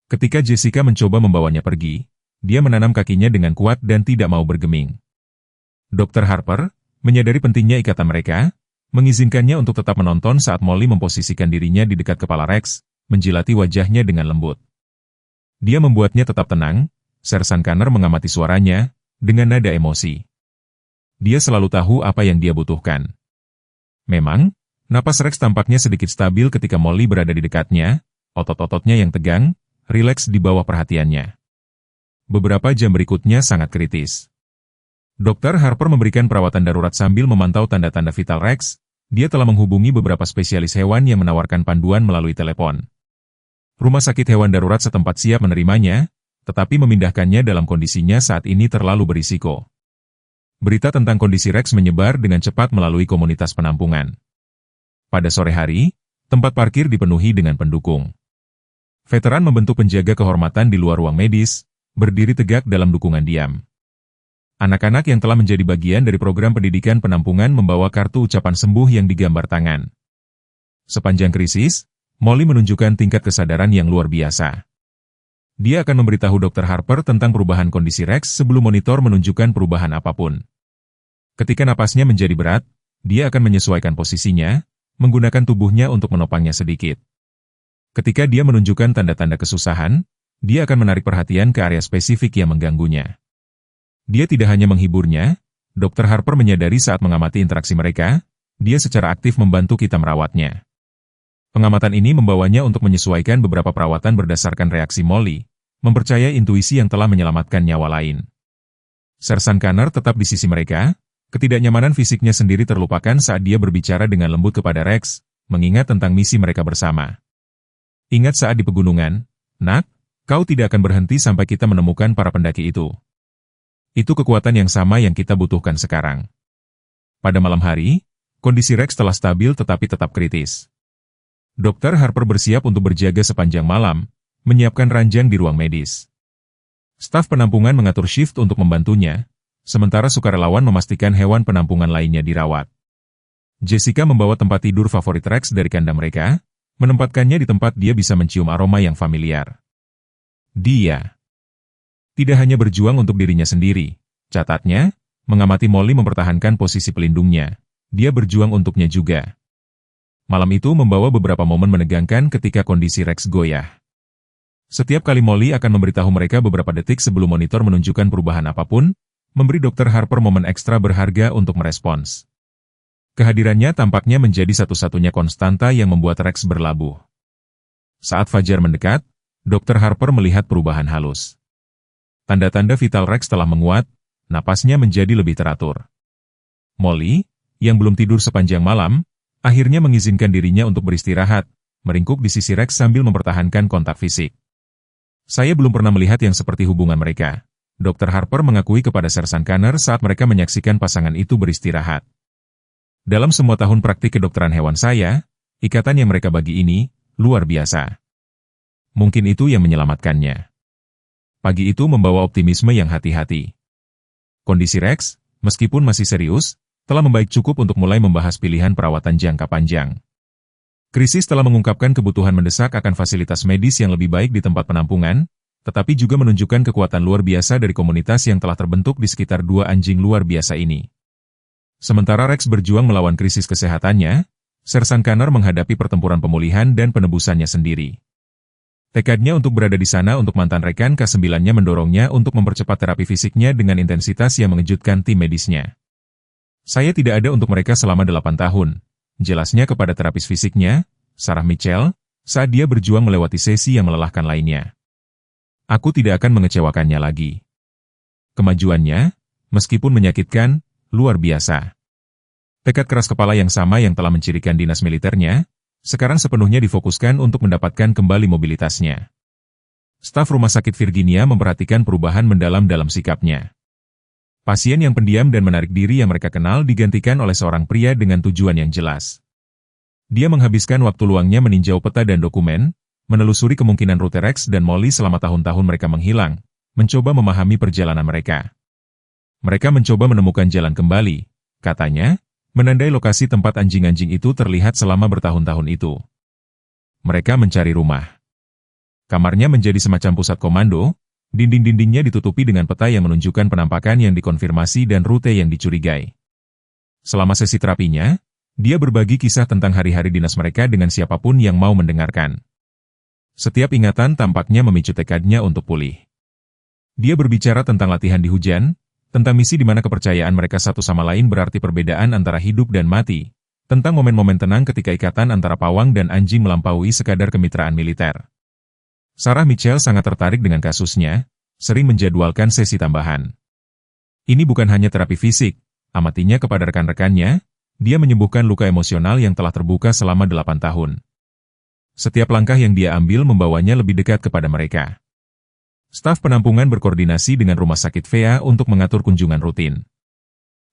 A: Ketika Jessica mencoba membawanya pergi, dia menanam kakinya dengan kuat dan tidak mau bergeming. Dr. Harper, menyadari pentingnya ikatan mereka, mengizinkannya untuk tetap menonton saat Molly memposisikan dirinya di dekat kepala Rex, menjilati wajahnya dengan lembut. Dia membuatnya tetap tenang, Sersan Kanner mengamati suaranya, dengan nada emosi. Dia selalu tahu apa yang dia butuhkan. Memang, napas Rex tampaknya sedikit stabil ketika Molly berada di dekatnya, otot-ototnya yang tegang, rileks di bawah perhatiannya. Beberapa jam berikutnya sangat kritis. Dr. Harper memberikan perawatan darurat sambil memantau tanda-tanda vital Rex. Dia telah menghubungi beberapa spesialis hewan yang menawarkan panduan melalui telepon. Rumah sakit hewan darurat setempat siap menerimanya, tetapi memindahkannya dalam kondisinya saat ini terlalu berisiko. Berita tentang kondisi Rex menyebar dengan cepat melalui komunitas penampungan. Pada sore hari, tempat parkir dipenuhi dengan pendukung. Veteran membentuk penjaga kehormatan di luar ruang medis, berdiri tegak dalam dukungan diam. Anak-anak yang telah menjadi bagian dari program pendidikan penampungan membawa kartu ucapan sembuh yang digambar tangan. Sepanjang krisis, Molly menunjukkan tingkat kesadaran yang luar biasa. Dia akan memberitahu Dr. Harper tentang perubahan kondisi Rex sebelum monitor menunjukkan perubahan apapun. Ketika napasnya menjadi berat, dia akan menyesuaikan posisinya, menggunakan tubuhnya untuk menopangnya sedikit. Ketika dia menunjukkan tanda-tanda kesusahan, dia akan menarik perhatian ke area spesifik yang mengganggunya. Dia tidak hanya menghiburnya, Dr. Harper menyadari saat mengamati interaksi mereka, dia secara aktif membantu kita merawatnya. Pengamatan ini membawanya untuk menyesuaikan beberapa perawatan berdasarkan reaksi Molly, mempercayai intuisi yang telah menyelamatkan nyawa lain. Sersan Kanner tetap di sisi mereka, ketidaknyamanan fisiknya sendiri terlupakan saat dia berbicara dengan lembut kepada Rex, mengingat tentang misi mereka bersama. "Ingat saat di pegunungan, Nak, kau tidak akan berhenti sampai kita menemukan para pendaki itu. Itu kekuatan yang sama yang kita butuhkan sekarang." Pada malam hari, kondisi Rex telah stabil tetapi tetap kritis. Dr. Harper bersiap untuk berjaga sepanjang malam, menyiapkan ranjang di ruang medis. Staf penampungan mengatur shift untuk membantunya, sementara sukarelawan memastikan hewan penampungan lainnya dirawat. Jessica membawa tempat tidur favorit Rex dari kandang mereka, menempatkannya di tempat dia bisa mencium aroma yang familiar. Dia tidak hanya berjuang untuk dirinya sendiri, catatnya, mengamati Molly mempertahankan posisi pelindungnya, dia berjuang untuknya juga. Malam itu membawa beberapa momen menegangkan ketika kondisi Rex goyah. Setiap kali Molly akan memberitahu mereka beberapa detik sebelum monitor menunjukkan perubahan apapun, memberi Dr. Harper momen ekstra berharga untuk merespons. Kehadirannya tampaknya menjadi satu-satunya konstanta yang membuat Rex berlabuh. Saat fajar mendekat, Dr. Harper melihat perubahan halus. Tanda-tanda vital Rex telah menguat, napasnya menjadi lebih teratur. Molly, yang belum tidur sepanjang malam, akhirnya mengizinkan dirinya untuk beristirahat, meringkuk di sisi Rex sambil mempertahankan kontak fisik. Saya belum pernah melihat yang seperti hubungan mereka, Dr. Harper mengakui kepada Sersan Connor saat mereka menyaksikan pasangan itu beristirahat. Dalam semua tahun praktik kedokteran hewan saya, ikatan yang mereka bagi ini, luar biasa. Mungkin itu yang menyelamatkannya. Pagi itu membawa optimisme yang hati-hati. Kondisi Rex, meskipun masih serius, telah membaik cukup untuk mulai membahas pilihan perawatan jangka panjang. Krisis telah mengungkapkan kebutuhan mendesak akan fasilitas medis yang lebih baik di tempat penampungan, tetapi juga menunjukkan kekuatan luar biasa dari komunitas yang telah terbentuk di sekitar dua anjing luar biasa ini. Sementara Rex berjuang melawan krisis kesehatannya, Sersan Connor menghadapi pertempuran pemulihan dan penebusannya sendiri. Tekadnya untuk berada di sana untuk mantan rekan K9-nya mendorongnya untuk mempercepat terapi fisiknya dengan intensitas yang mengejutkan tim medisnya. Saya tidak ada untuk mereka selama 8 tahun, jelasnya kepada terapis fisiknya, Sarah Mitchell, saat dia berjuang melewati sesi yang melelahkan lainnya. Aku tidak akan mengecewakannya lagi. Kemajuannya, meskipun menyakitkan, luar biasa. Tekad keras kepala yang sama yang telah mencirikan dinas militernya, sekarang sepenuhnya difokuskan untuk mendapatkan kembali mobilitasnya. Staf Rumah Sakit Virginia memperhatikan perubahan mendalam dalam sikapnya. Pasien yang pendiam dan menarik diri yang mereka kenal digantikan oleh seorang pria dengan tujuan yang jelas. Dia menghabiskan waktu luangnya meninjau peta dan dokumen, menelusuri kemungkinan rute Rex dan Molly selama tahun-tahun mereka menghilang, mencoba memahami perjalanan mereka. Mereka mencoba menemukan jalan kembali, katanya, menandai lokasi tempat anjing-anjing itu terlihat selama bertahun-tahun itu. Mereka mencari rumah. Kamarnya menjadi semacam pusat komando, dinding-dindingnya ditutupi dengan peta yang menunjukkan penampakan yang dikonfirmasi dan rute yang dicurigai. Selama sesi terapinya, dia berbagi kisah tentang hari-hari dinas mereka dengan siapapun yang mau mendengarkan. Setiap ingatan tampaknya memicu tekadnya untuk pulih. Dia berbicara tentang latihan di hujan, tentang misi di mana kepercayaan mereka satu sama lain berarti perbedaan antara hidup dan mati, tentang momen-momen tenang ketika ikatan antara pawang dan anjing melampaui sekadar kemitraan militer. Sarah Mitchell sangat tertarik dengan kasusnya, sering menjadwalkan sesi tambahan. Ini bukan hanya terapi fisik, amatinya kepada rekan-rekannya, dia menyembuhkan luka emosional yang telah terbuka selama 8 tahun. Setiap langkah yang dia ambil membawanya lebih dekat kepada mereka. Staf penampungan berkoordinasi dengan Rumah Sakit VA untuk mengatur kunjungan rutin.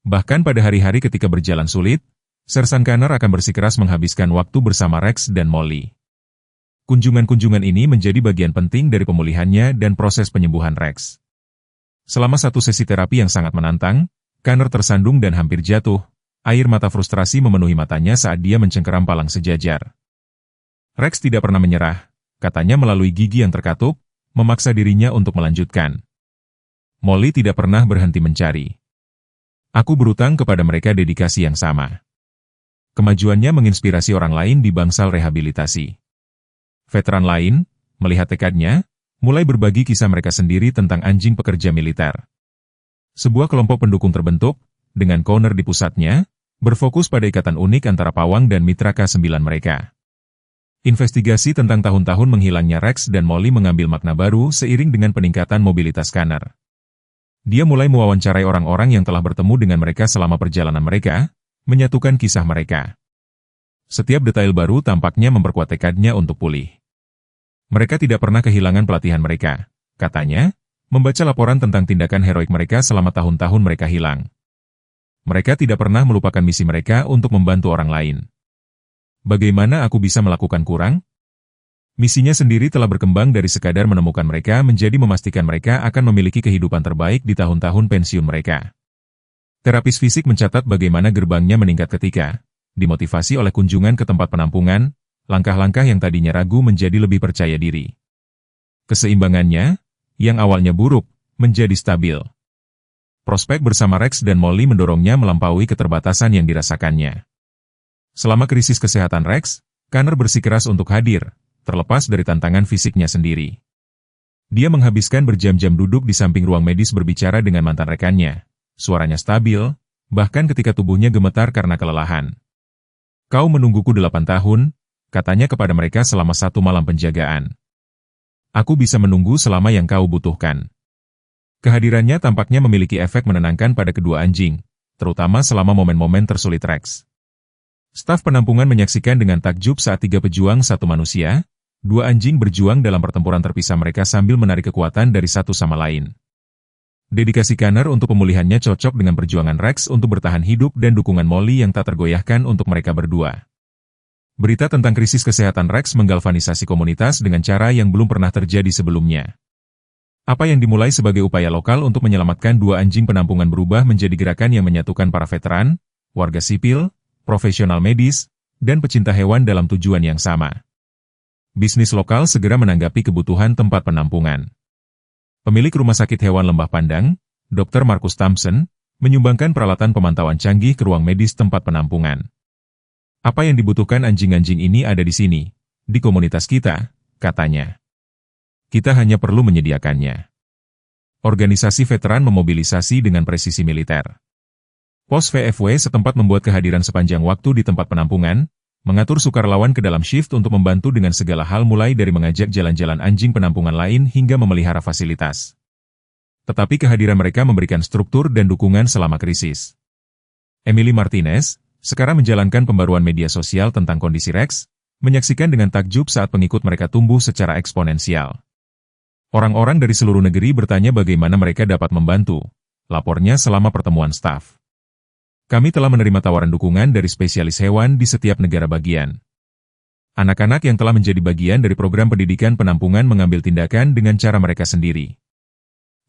A: Bahkan pada hari-hari ketika berjalan sulit, Sersan Connor akan bersikeras menghabiskan waktu bersama Rex dan Molly. Kunjungan-kunjungan ini menjadi bagian penting dari pemulihannya dan proses penyembuhan Rex. Selama satu sesi terapi yang sangat menantang, Connor tersandung dan hampir jatuh, air mata frustrasi memenuhi matanya saat dia mencengkeram palang sejajar. Rex tidak pernah menyerah, katanya melalui gigi yang terkatup, memaksa dirinya untuk melanjutkan. Molly tidak pernah berhenti mencari. Aku berutang kepada mereka dedikasi yang sama. Kemajuannya menginspirasi orang lain di bangsal rehabilitasi. Veteran lain, melihat tekadnya, mulai berbagi kisah mereka sendiri tentang anjing pekerja militer. Sebuah kelompok pendukung terbentuk, dengan Connor di pusatnya, berfokus pada ikatan unik antara pawang dan mitra K9 mereka. Investigasi tentang tahun-tahun menghilangnya Rex dan Molly mengambil makna baru seiring dengan peningkatan mobilitas Connor. Dia mulai mewawancarai orang-orang yang telah bertemu dengan mereka selama perjalanan mereka, menyatukan kisah mereka. Setiap detail baru tampaknya memperkuat tekadnya untuk pulih. Mereka tidak pernah kehilangan pelatihan mereka, katanya, membaca laporan tentang tindakan heroik mereka selama tahun-tahun mereka hilang. Mereka tidak pernah melupakan misi mereka untuk membantu orang lain. Bagaimana aku bisa melakukan kurang? Misinya sendiri telah berkembang dari sekadar menemukan mereka menjadi memastikan mereka akan memiliki kehidupan terbaik di tahun-tahun pensiun mereka. Terapis fisik mencatat bagaimana gerbangnya meningkat ketika, Dimotivasi oleh kunjungan ke tempat penampungan, langkah-langkah yang tadinya ragu menjadi lebih percaya diri. Keseimbangannya, yang awalnya buruk, menjadi stabil. Prospek bersama Rex dan Molly mendorongnya melampaui keterbatasan yang dirasakannya. Selama krisis kesehatan Rex, Connor bersikeras untuk hadir, terlepas dari tantangan fisiknya sendiri. Dia menghabiskan berjam-jam duduk di samping ruang medis berbicara dengan mantan rekannya. Suaranya stabil, bahkan ketika tubuhnya gemetar karena kelelahan. "Kau menungguku 8 tahun," katanya kepada mereka selama 1 malam penjagaan. "Aku bisa menunggu selama yang kau butuhkan." Kehadirannya tampaknya memiliki efek menenangkan pada kedua anjing, terutama selama momen-momen tersulit Rex. Staf penampungan menyaksikan dengan takjub saat 3 pejuang 1 manusia, 2 anjing berjuang dalam pertempuran terpisah mereka sambil menarik kekuatan dari satu sama lain. Dedikasi Connor untuk pemulihannya cocok dengan perjuangan Rex untuk bertahan hidup dan dukungan Molly yang tak tergoyahkan untuk mereka berdua. Berita tentang krisis kesehatan Rex menggalvanisasi komunitas dengan cara yang belum pernah terjadi sebelumnya. Apa yang dimulai sebagai upaya lokal untuk menyelamatkan 2 anjing penampungan berubah menjadi gerakan yang menyatukan para veteran, warga sipil, profesional medis, dan pecinta hewan dalam tujuan yang sama. Bisnis lokal segera menanggapi kebutuhan tempat penampungan. Pemilik Rumah Sakit Hewan Lembah Pandang, Dr. Marcus Thompson, menyumbangkan peralatan pemantauan canggih ke ruang medis tempat penampungan. "Apa yang dibutuhkan anjing-anjing ini ada di sini, di komunitas kita," katanya. "Kita hanya perlu menyediakannya." Organisasi veteran memobilisasi dengan presisi militer. Pos VFW setempat membuat kehadiran sepanjang waktu di tempat penampungan, mengatur sukarelawan ke dalam shift untuk membantu dengan segala hal mulai dari mengajak jalan-jalan anjing penampungan lain hingga memelihara fasilitas. Tetapi kehadiran mereka memberikan struktur dan dukungan selama krisis. Emily Martinez, sekarang menjalankan pembaruan media sosial tentang kondisi Rex, menyaksikan dengan takjub saat pengikut mereka tumbuh secara eksponensial. Orang-orang dari seluruh negeri bertanya bagaimana mereka dapat membantu, lapornya selama pertemuan staf. "Kami telah menerima tawaran dukungan dari spesialis hewan di setiap negara bagian. Anak-anak yang telah menjadi bagian dari program pendidikan penampungan mengambil tindakan dengan cara mereka sendiri."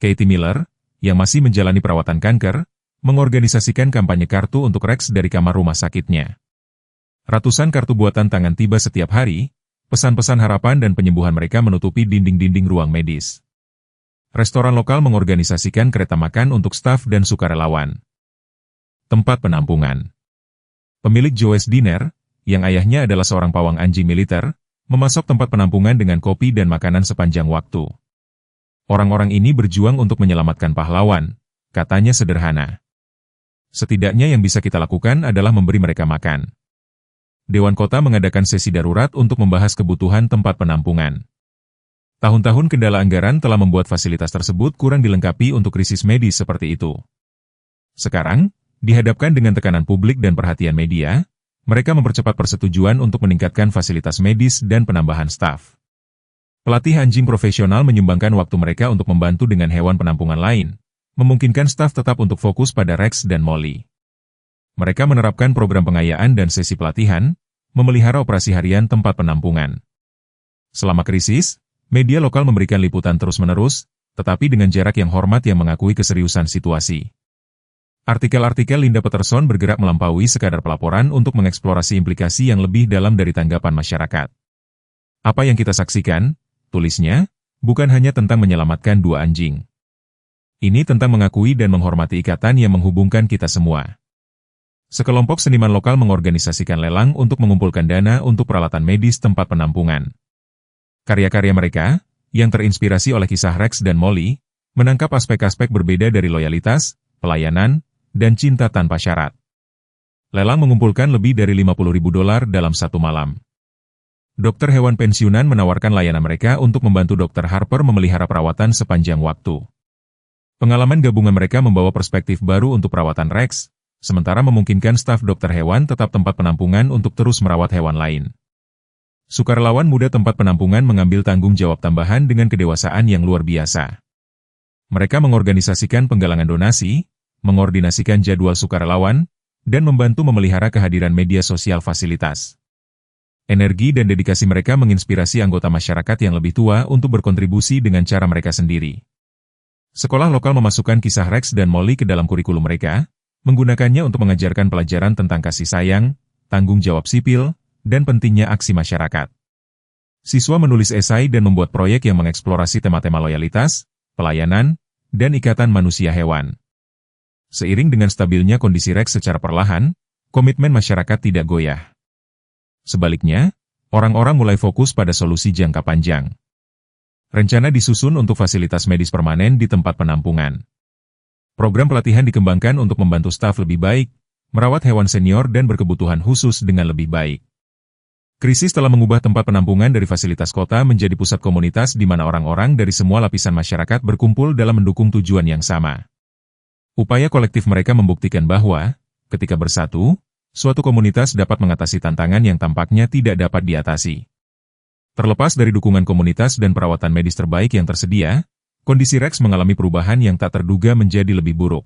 A: Katie Miller, yang masih menjalani perawatan kanker, mengorganisasikan kampanye kartu untuk Rex dari kamar rumah sakitnya. Ratusan kartu buatan tangan tiba setiap hari, pesan-pesan harapan dan penyembuhan mereka menutupi dinding-dinding ruang medis. Restoran lokal mengorganisasikan kereta makan untuk staf dan sukarelawan. Tempat penampungan. Pemilik Joe's Diner, yang ayahnya adalah seorang pawang anjing militer, memasok tempat penampungan dengan kopi dan makanan sepanjang waktu. "Orang-orang ini berjuang untuk menyelamatkan pahlawan," katanya sederhana. "Setidaknya yang bisa kita lakukan adalah memberi mereka makan." Dewan Kota mengadakan sesi darurat untuk membahas kebutuhan tempat penampungan. Tahun-tahun kendala anggaran telah membuat fasilitas tersebut kurang dilengkapi untuk krisis medis seperti itu. Sekarang, dihadapkan dengan tekanan publik dan perhatian media, mereka mempercepat persetujuan untuk meningkatkan fasilitas medis dan penambahan staf. Pelatih anjing profesional menyumbangkan waktu mereka untuk membantu dengan hewan penampungan lain, memungkinkan staf tetap untuk fokus pada Rex dan Molly. Mereka menerapkan program pengayaan dan sesi pelatihan, memelihara operasi harian tempat penampungan. Selama krisis, media lokal memberikan liputan terus-menerus, tetapi dengan jarak yang hormat yang mengakui keseriusan situasi. Artikel-artikel Linda Peterson bergerak melampaui sekadar pelaporan untuk mengeksplorasi implikasi yang lebih dalam dari tanggapan masyarakat. "Apa yang kita saksikan," tulisnya, "bukan hanya tentang menyelamatkan 2 anjing. Ini tentang mengakui dan menghormati ikatan yang menghubungkan kita semua." Sekelompok seniman lokal mengorganisasikan lelang untuk mengumpulkan dana untuk peralatan medis tempat penampungan. Karya-karya mereka, yang terinspirasi oleh kisah Rex dan Molly, menangkap aspek-aspek berbeda dari loyalitas, pelayanan, dan cinta tanpa syarat. Lelang mengumpulkan lebih dari $50.000 dalam 1 malam. Dokter hewan pensiunan menawarkan layanan mereka untuk membantu Dr. Harper memelihara perawatan sepanjang waktu. Pengalaman gabungan mereka membawa perspektif baru untuk perawatan Rex, sementara memungkinkan staf dokter hewan tetap tempat penampungan untuk terus merawat hewan lain. Sukarelawan muda tempat penampungan mengambil tanggung jawab tambahan dengan kedewasaan yang luar biasa. Mereka mengorganisasikan penggalangan donasi, mengordinasikan jadwal sukarelawan, dan membantu memelihara kehadiran media sosial fasilitas. Energi dan dedikasi mereka menginspirasi anggota masyarakat yang lebih tua untuk berkontribusi dengan cara mereka sendiri. Sekolah lokal memasukkan kisah Rex dan Molly ke dalam kurikulum mereka, menggunakannya untuk mengajarkan pelajaran tentang kasih sayang, tanggung jawab sipil, dan pentingnya aksi masyarakat. Siswa menulis esai dan membuat proyek yang mengeksplorasi tema-tema loyalitas, pelayanan, dan ikatan manusia-hewan. Seiring dengan stabilnya kondisi Rex secara perlahan, komitmen masyarakat tidak goyah. Sebaliknya, orang-orang mulai fokus pada solusi jangka panjang. Rencana disusun untuk fasilitas medis permanen di tempat penampungan. Program pelatihan dikembangkan untuk membantu staf lebih baik, merawat hewan senior dan berkebutuhan khusus dengan lebih baik. Krisis telah mengubah tempat penampungan dari fasilitas kota menjadi pusat komunitas di mana orang-orang dari semua lapisan masyarakat berkumpul dalam mendukung tujuan yang sama. Upaya kolektif mereka membuktikan bahwa, ketika bersatu, suatu komunitas dapat mengatasi tantangan yang tampaknya tidak dapat diatasi. Terlepas dari dukungan komunitas dan perawatan medis terbaik yang tersedia, kondisi Rex mengalami perubahan yang tak terduga menjadi lebih buruk.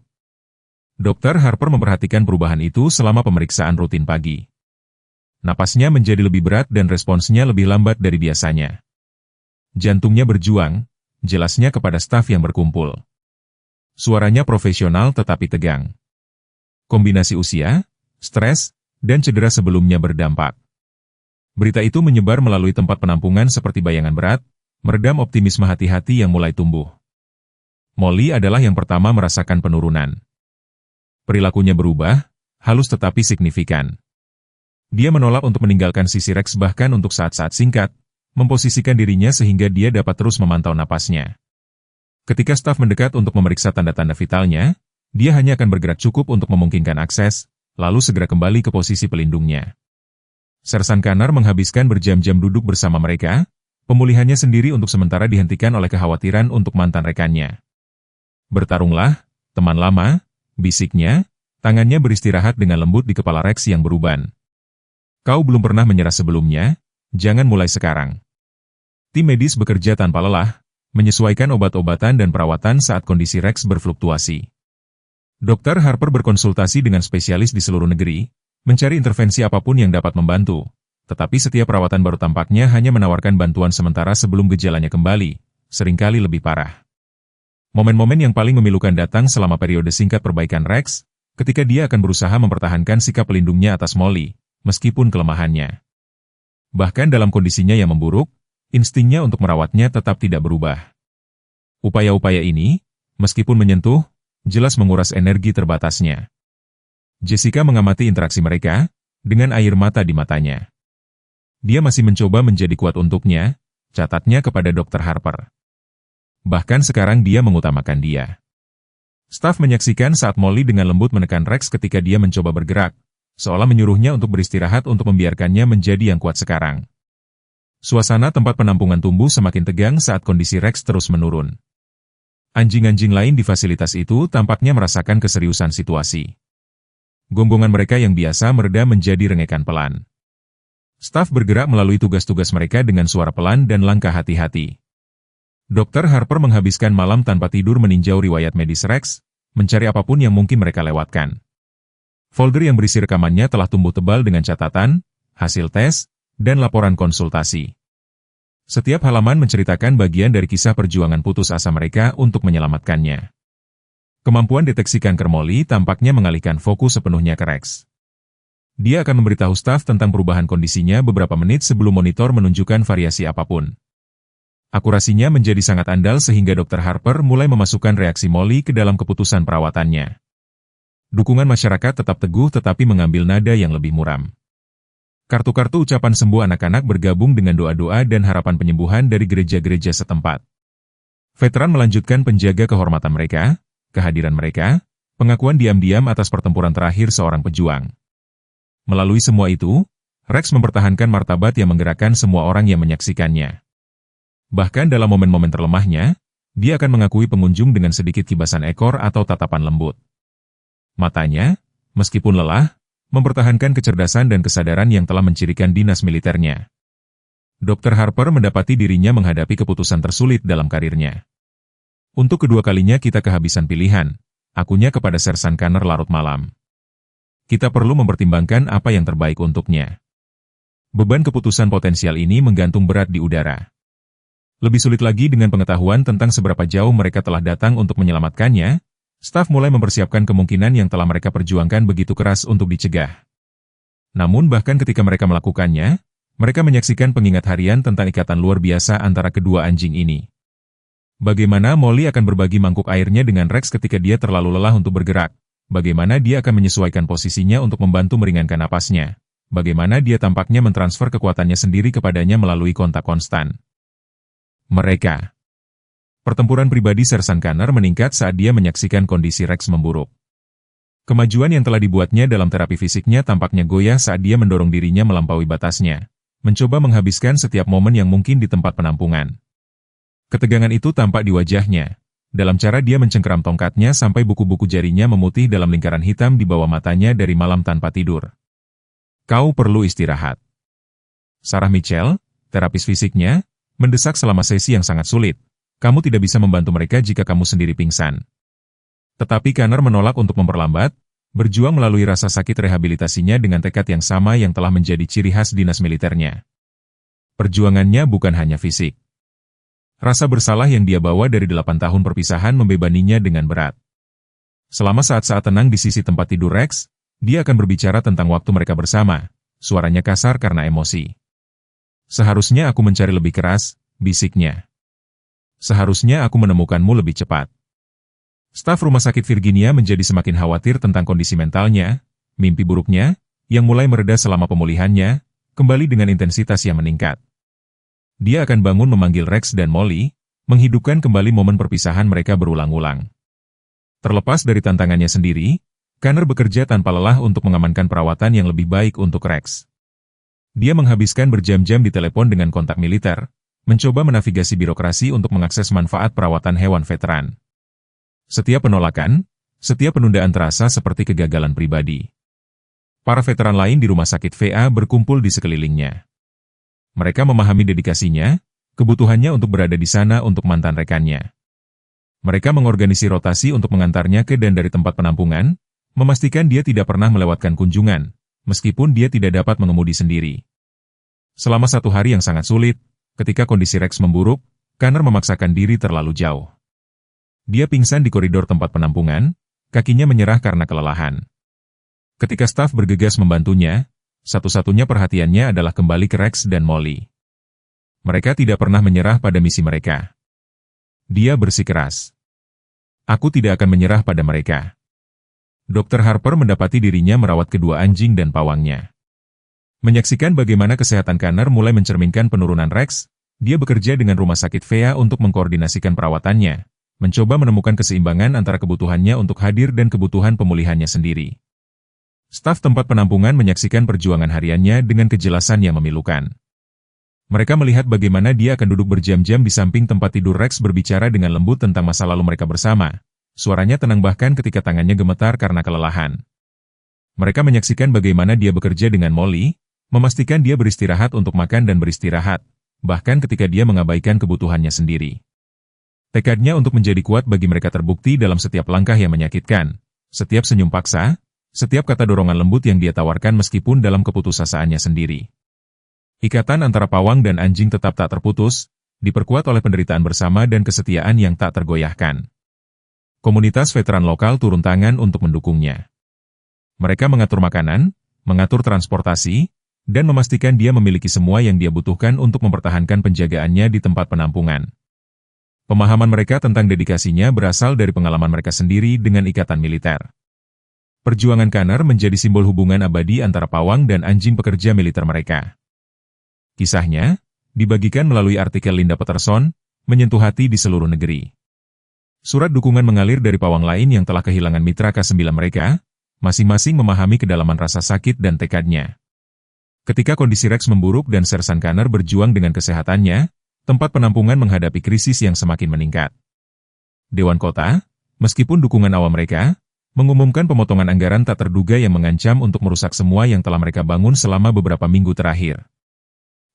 A: Dr. Harper memperhatikan perubahan itu selama pemeriksaan rutin pagi. Napasnya menjadi lebih berat dan responsnya lebih lambat dari biasanya. Jantungnya berjuang, jelasnya kepada staf yang berkumpul. Suaranya profesional tetapi tegang. Kombinasi usia, stres, dan cedera sebelumnya berdampak. Berita itu menyebar melalui tempat penampungan seperti bayangan berat, meredam optimisme hati-hati yang mulai tumbuh. Molly adalah yang pertama merasakan penurunan. Perilakunya berubah, halus tetapi signifikan. Dia menolak untuk meninggalkan sisi Rex bahkan untuk saat-saat singkat, memposisikan dirinya sehingga dia dapat terus memantau napasnya. Ketika staf mendekat untuk memeriksa tanda-tanda vitalnya, dia hanya akan bergerak cukup untuk memungkinkan akses, lalu segera kembali ke posisi pelindungnya. Sersan Connor menghabiskan berjam-jam duduk bersama mereka, pemulihannya sendiri untuk sementara dihentikan oleh kekhawatiran untuk mantan rekannya. Bertarunglah, teman lama, bisiknya, tangannya beristirahat dengan lembut di kepala Rex yang beruban. Kau belum pernah menyerah sebelumnya, jangan mulai sekarang. Tim medis bekerja tanpa lelah, menyesuaikan obat-obatan dan perawatan saat kondisi Rex berfluktuasi. Dr. Harper berkonsultasi dengan spesialis di seluruh negeri, mencari intervensi apapun yang dapat membantu, tetapi setiap perawatan baru tampaknya hanya menawarkan bantuan sementara sebelum gejalanya kembali, seringkali lebih parah. Momen-momen yang paling memilukan datang selama periode singkat perbaikan Rex, ketika dia akan berusaha mempertahankan sikap pelindungnya atas Molly, meskipun kelemahannya. Bahkan dalam kondisinya yang memburuk, instingnya untuk merawatnya tetap tidak berubah. Upaya-upaya ini, meskipun menyentuh, jelas menguras energi terbatasnya. Jessica mengamati interaksi mereka, dengan air mata di matanya. Dia masih mencoba menjadi kuat untuknya, catatnya kepada Dr. Harper. Bahkan sekarang dia mengutamakan dia. Staf menyaksikan saat Molly dengan lembut menekan Rex ketika dia mencoba bergerak, seolah menyuruhnya untuk beristirahat untuk membiarkannya menjadi yang kuat sekarang. Suasana tempat penampungan tumbuh semakin tegang saat kondisi Rex terus menurun. Anjing-anjing lain di fasilitas itu tampaknya merasakan keseriusan situasi. Gonggongan mereka yang biasa mereda menjadi rengekan pelan. Staf bergerak melalui tugas-tugas mereka dengan suara pelan dan langkah hati-hati. Dr. Harper menghabiskan malam tanpa tidur meninjau riwayat medis Rex, mencari apapun yang mungkin mereka lewatkan. Folder yang berisi rekamannya telah tumbuh tebal dengan catatan, hasil tes, dan laporan konsultasi. Setiap halaman menceritakan bagian dari kisah perjuangan putus asa mereka untuk menyelamatkannya. Kemampuan deteksi kanker Molly tampaknya mengalihkan fokus sepenuhnya ke Rex. Dia akan memberitahu staf tentang perubahan kondisinya beberapa menit sebelum monitor menunjukkan variasi apapun. Akurasinya menjadi sangat andal sehingga Dr. Harper mulai memasukkan reaksi Molly ke dalam keputusan perawatannya. Dukungan masyarakat tetap teguh tetapi mengambil nada yang lebih muram. Kartu-kartu ucapan sembuh anak-anak bergabung dengan doa-doa dan harapan penyembuhan dari gereja-gereja setempat. Veteran melanjutkan penjaga kehormatan mereka, kehadiran mereka, pengakuan diam-diam atas pertempuran terakhir seorang pejuang. Melalui semua itu, Rex mempertahankan martabat yang menggerakkan semua orang yang menyaksikannya. Bahkan dalam momen-momen terlemahnya, dia akan mengakui pengunjung dengan sedikit kibasan ekor atau tatapan lembut. Matanya, meskipun lelah, mempertahankan kecerdasan dan kesadaran yang telah mencirikan dinas militernya. Dr. Harper mendapati dirinya menghadapi keputusan tersulit dalam karirnya. Untuk kedua kalinya kita kehabisan pilihan, akunya kepada Sersan Connor larut malam. Kita perlu mempertimbangkan apa yang terbaik untuknya. Beban keputusan potensial ini menggantung berat di udara. Lebih sulit lagi dengan pengetahuan tentang seberapa jauh mereka telah datang untuk menyelamatkannya, staf mulai mempersiapkan kemungkinan yang telah mereka perjuangkan begitu keras untuk dicegah. Namun bahkan ketika mereka melakukannya, mereka menyaksikan pengingat harian tentang ikatan luar biasa antara kedua anjing ini. Bagaimana Molly akan berbagi mangkuk airnya dengan Rex ketika dia terlalu lelah untuk bergerak. Bagaimana dia akan menyesuaikan posisinya untuk membantu meringankan napasnya. Bagaimana dia tampaknya mentransfer kekuatannya sendiri kepadanya melalui kontak konstan. Mereka. Pertempuran pribadi Sersan Connor meningkat saat dia menyaksikan kondisi Rex memburuk. Kemajuan yang telah dibuatnya dalam terapi fisiknya tampaknya goyah saat dia mendorong dirinya melampaui batasnya, mencoba menghabiskan setiap momen yang mungkin di tempat penampungan. Ketegangan itu tampak di wajahnya, dalam cara dia mencengkeram tongkatnya sampai buku-buku jarinya memutih dalam lingkaran hitam di bawah matanya dari malam tanpa tidur. Kau perlu istirahat. Sarah Mitchell, terapis fisiknya, mendesak selama sesi yang sangat sulit. Kamu tidak bisa membantu mereka jika kamu sendiri pingsan. Tetapi Connor menolak untuk memperlambat, berjuang melalui rasa sakit rehabilitasinya dengan tekad yang sama yang telah menjadi ciri khas dinas militernya. Perjuangannya bukan hanya fisik. Rasa bersalah yang dia bawa dari 8 tahun perpisahan membebaninya dengan berat. Selama saat-saat tenang di sisi tempat tidur Rex, dia akan berbicara tentang waktu mereka bersama, suaranya kasar karena emosi. Seharusnya aku mencari lebih keras, bisiknya. Seharusnya aku menemukanmu lebih cepat. Staf Rumah Sakit Virginia menjadi semakin khawatir tentang kondisi mentalnya, mimpi buruknya, yang mulai mereda selama pemulihannya, kembali dengan intensitas yang meningkat. Dia akan bangun memanggil Rex dan Molly, menghidupkan kembali momen perpisahan mereka berulang-ulang. Terlepas dari tantangannya sendiri, Connor bekerja tanpa lelah untuk mengamankan perawatan yang lebih baik untuk Rex. Dia menghabiskan berjam-jam di telepon dengan kontak militer, mencoba menavigasi birokrasi untuk mengakses manfaat perawatan hewan veteran. Setiap penolakan, setiap penundaan terasa seperti kegagalan pribadi. Para veteran lain di rumah sakit VA berkumpul di sekelilingnya. Mereka memahami dedikasinya, kebutuhannya untuk berada di sana untuk mantan rekannya. Mereka mengorganisir rotasi untuk mengantarnya ke dan dari tempat penampungan, memastikan dia tidak pernah melewatkan kunjungan, meskipun dia tidak dapat mengemudi sendiri. Selama 1 hari yang sangat sulit, ketika kondisi Rex memburuk, Connor memaksakan diri terlalu jauh. Dia pingsan di koridor tempat penampungan, kakinya menyerah karena kelelahan. Ketika staf bergegas membantunya, satu-satunya perhatiannya adalah kembali ke Rex dan Molly. Mereka tidak pernah menyerah pada misi mereka. Dia bersikeras. Aku tidak akan menyerah pada mereka. Dr. Harper mendapati dirinya merawat kedua anjing dan pawangnya. Menyaksikan bagaimana kesehatan Connor mulai mencerminkan penurunan Rex, dia bekerja dengan rumah sakit VA untuk mengkoordinasikan perawatannya, mencoba menemukan keseimbangan antara kebutuhannya untuk hadir dan kebutuhan pemulihannya sendiri. Staf tempat penampungan menyaksikan perjuangan hariannya dengan kejelasan yang memilukan. Mereka melihat bagaimana dia akan duduk berjam-jam di samping tempat tidur Rex berbicara dengan lembut tentang masa lalu mereka bersama. Suaranya tenang bahkan ketika tangannya gemetar karena kelelahan. Mereka menyaksikan bagaimana dia bekerja dengan Molly, memastikan dia beristirahat untuk makan dan beristirahat, bahkan ketika dia mengabaikan kebutuhannya sendiri. Tekadnya untuk menjadi kuat bagi mereka terbukti dalam setiap langkah yang menyakitkan, setiap senyum paksa, setiap kata dorongan lembut yang dia tawarkan meskipun dalam keputusasaannya sendiri. Ikatan antara pawang dan anjing tetap tak terputus, diperkuat oleh penderitaan bersama dan kesetiaan yang tak tergoyahkan. Komunitas veteran lokal turun tangan untuk mendukungnya. Mereka mengatur makanan, mengatur transportasi, dan memastikan dia memiliki semua yang dia butuhkan untuk mempertahankan penjagaannya di tempat penampungan. Pemahaman mereka tentang dedikasinya berasal dari pengalaman mereka sendiri dengan ikatan militer. Perjuangan Connor menjadi simbol hubungan abadi antara pawang dan anjing pekerja militer mereka. Kisahnya, dibagikan melalui artikel Linda Peterson, menyentuh hati di seluruh negeri. Surat dukungan mengalir dari pawang lain yang telah kehilangan mitra K9 mereka, masing-masing memahami kedalaman rasa sakit dan tekadnya. Ketika kondisi Rex memburuk dan Sersan Connor berjuang dengan kesehatannya, tempat penampungan menghadapi krisis yang semakin meningkat. Dewan Kota, meskipun dukungan awam mereka, mengumumkan pemotongan anggaran tak terduga yang mengancam untuk merusak semua yang telah mereka bangun selama beberapa minggu terakhir.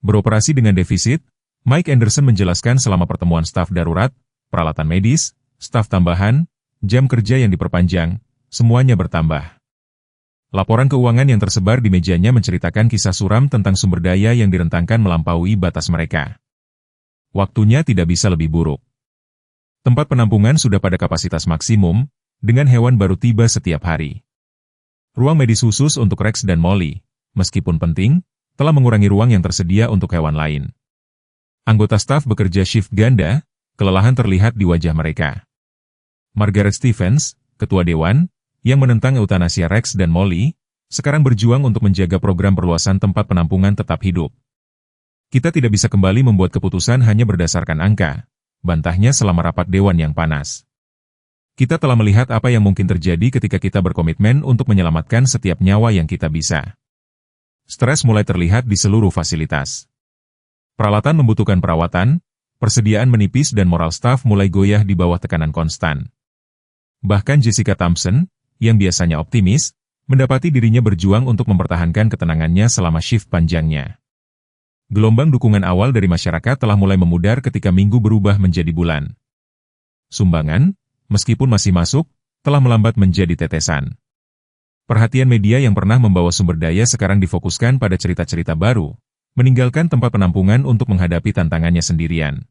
A: Beroperasi dengan defisit, Mike Anderson menjelaskan selama pertemuan staf darurat, peralatan medis, staf tambahan, jam kerja yang diperpanjang, semuanya bertambah. Laporan keuangan yang tersebar di mejanya menceritakan kisah suram tentang sumber daya yang direntangkan melampaui batas mereka. Waktunya tidak bisa lebih buruk. Tempat penampungan sudah pada kapasitas maksimum, dengan hewan baru tiba setiap hari. Ruang medis khusus untuk Rex dan Molly, meskipun penting, telah mengurangi ruang yang tersedia untuk hewan lain. Anggota staf bekerja shift ganda, kelelahan terlihat di wajah mereka. Margaret Stevens, ketua dewan, yang menentang eutanasia Rex dan Molly, sekarang berjuang untuk menjaga program perluasan tempat penampungan tetap hidup. Kita tidak bisa kembali membuat keputusan hanya berdasarkan angka, bantahnya selama rapat dewan yang panas. Kita telah melihat apa yang mungkin terjadi ketika kita berkomitmen untuk menyelamatkan setiap nyawa yang kita bisa. Stres mulai terlihat di seluruh fasilitas. Peralatan membutuhkan perawatan, persediaan menipis dan moral staf mulai goyah di bawah tekanan konstan. Bahkan Jessica Thompson, yang biasanya optimis, mendapati dirinya berjuang untuk mempertahankan ketenangannya selama shift panjangnya. Gelombang dukungan awal dari masyarakat telah mulai memudar ketika minggu berubah menjadi bulan. Sumbangan, meskipun masih masuk, telah melambat menjadi tetesan. Perhatian media yang pernah membawa sumber daya sekarang difokuskan pada cerita-cerita baru, meninggalkan tempat penampungan untuk menghadapi tantangannya sendirian.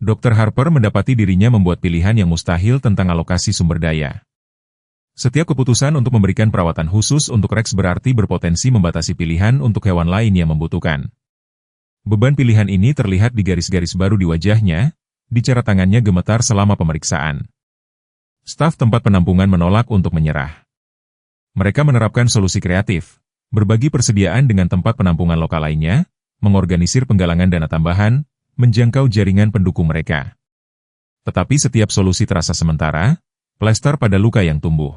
A: Dr. Harper mendapati dirinya membuat pilihan yang mustahil tentang alokasi sumber daya. Setiap keputusan untuk memberikan perawatan khusus untuk Rex berarti berpotensi membatasi pilihan untuk hewan lain yang membutuhkan. Beban pilihan ini terlihat di garis-garis baru di wajahnya, di cara tangannya gemetar selama pemeriksaan. Staf tempat penampungan menolak untuk menyerah. Mereka menerapkan solusi kreatif, berbagi persediaan dengan tempat penampungan lokal lainnya, mengorganisir penggalangan dana tambahan, menjangkau jaringan pendukung mereka. Tetapi setiap solusi terasa sementara, plester pada luka yang tumbuh.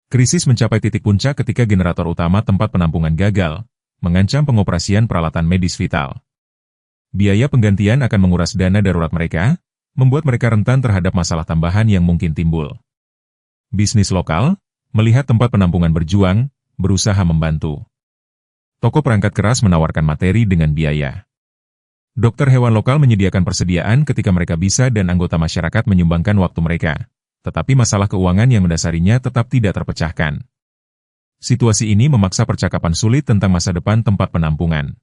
A: Krisis mencapai titik puncak ketika generator utama tempat penampungan gagal, mengancam pengoperasian peralatan medis vital. Biaya penggantian akan menguras dana darurat mereka, membuat mereka rentan terhadap masalah tambahan yang mungkin timbul. Bisnis lokal, melihat tempat penampungan berjuang, berusaha membantu. Toko perangkat keras menawarkan materi dengan biaya. Dokter hewan lokal menyediakan persediaan ketika mereka bisa dan anggota masyarakat menyumbangkan waktu mereka. Tetapi masalah keuangan yang mendasarinya tetap tidak terpecahkan. Situasi ini memaksa percakapan sulit tentang masa depan tempat penampungan.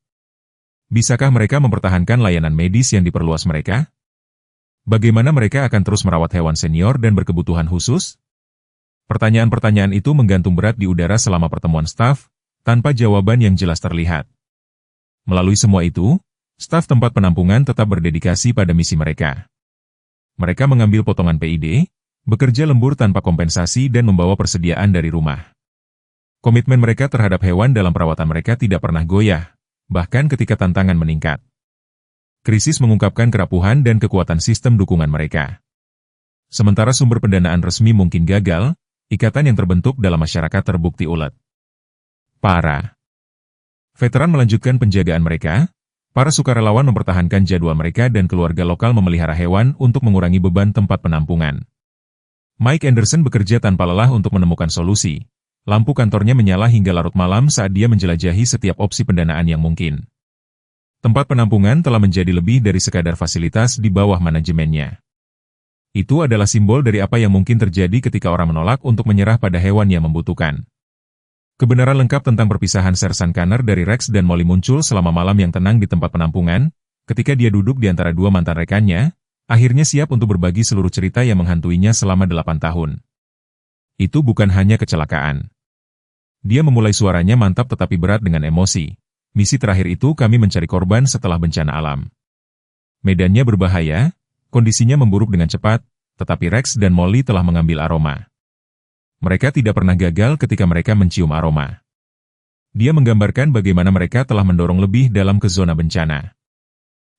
A: Bisakah mereka mempertahankan layanan medis yang diperluas mereka? Bagaimana mereka akan terus merawat hewan senior dan berkebutuhan khusus? Pertanyaan-pertanyaan itu menggantung berat di udara selama pertemuan staf, tanpa jawaban yang jelas terlihat. Melalui semua itu, staf tempat penampungan tetap berdedikasi pada misi mereka. Mereka mengambil potongan PID, bekerja lembur tanpa kompensasi dan membawa persediaan dari rumah. Komitmen mereka terhadap hewan dalam perawatan mereka tidak pernah goyah, bahkan ketika tantangan meningkat. Krisis mengungkapkan kerapuhan dan kekuatan sistem dukungan mereka. Sementara sumber pendanaan resmi mungkin gagal, ikatan yang terbentuk dalam masyarakat terbukti ulet. Para veteran melanjutkan penjagaan mereka, para sukarelawan mempertahankan jadwal mereka dan keluarga lokal memelihara hewan untuk mengurangi beban tempat penampungan. Mike Anderson bekerja tanpa lelah untuk menemukan solusi. Lampu kantornya menyala hingga larut malam saat dia menjelajahi setiap opsi pendanaan yang mungkin. Tempat penampungan telah menjadi lebih dari sekadar fasilitas di bawah manajemennya. Itu adalah simbol dari apa yang mungkin terjadi ketika orang menolak untuk menyerah pada hewan yang membutuhkan. Kebenaran lengkap tentang perpisahan Sersan Connor dari Rex dan Molly muncul selama malam yang tenang di tempat penampungan, ketika dia duduk di antara dua mantan rekannya, akhirnya siap untuk berbagi seluruh cerita yang menghantuinya selama 8 tahun. Itu bukan hanya kecelakaan. Dia memulai suaranya mantap tetapi berat dengan emosi. Misi terakhir itu kami mencari korban setelah bencana alam. Medannya berbahaya, kondisinya memburuk dengan cepat, tetapi Rex dan Molly telah mengambil aroma. Mereka tidak pernah gagal ketika mereka mencium aroma. Dia menggambarkan bagaimana mereka telah mendorong lebih dalam ke zona bencana.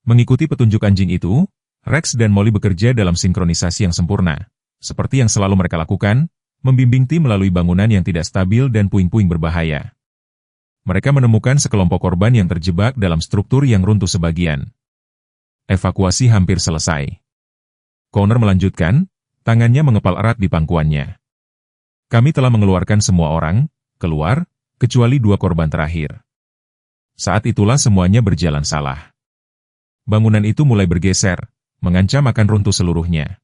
A: Mengikuti petunjuk anjing itu, Rex dan Molly bekerja dalam sinkronisasi yang sempurna, seperti yang selalu mereka lakukan, membimbing tim melalui bangunan yang tidak stabil dan puing-puing berbahaya. Mereka menemukan sekelompok korban yang terjebak dalam struktur yang runtuh sebagian. Evakuasi hampir selesai. Connor melanjutkan, tangannya mengepal erat di pangkuannya. Kami telah mengeluarkan semua orang, keluar, kecuali 2 korban terakhir. Saat itulah semuanya berjalan salah. Bangunan itu mulai bergeser, mengancam akan runtuh seluruhnya.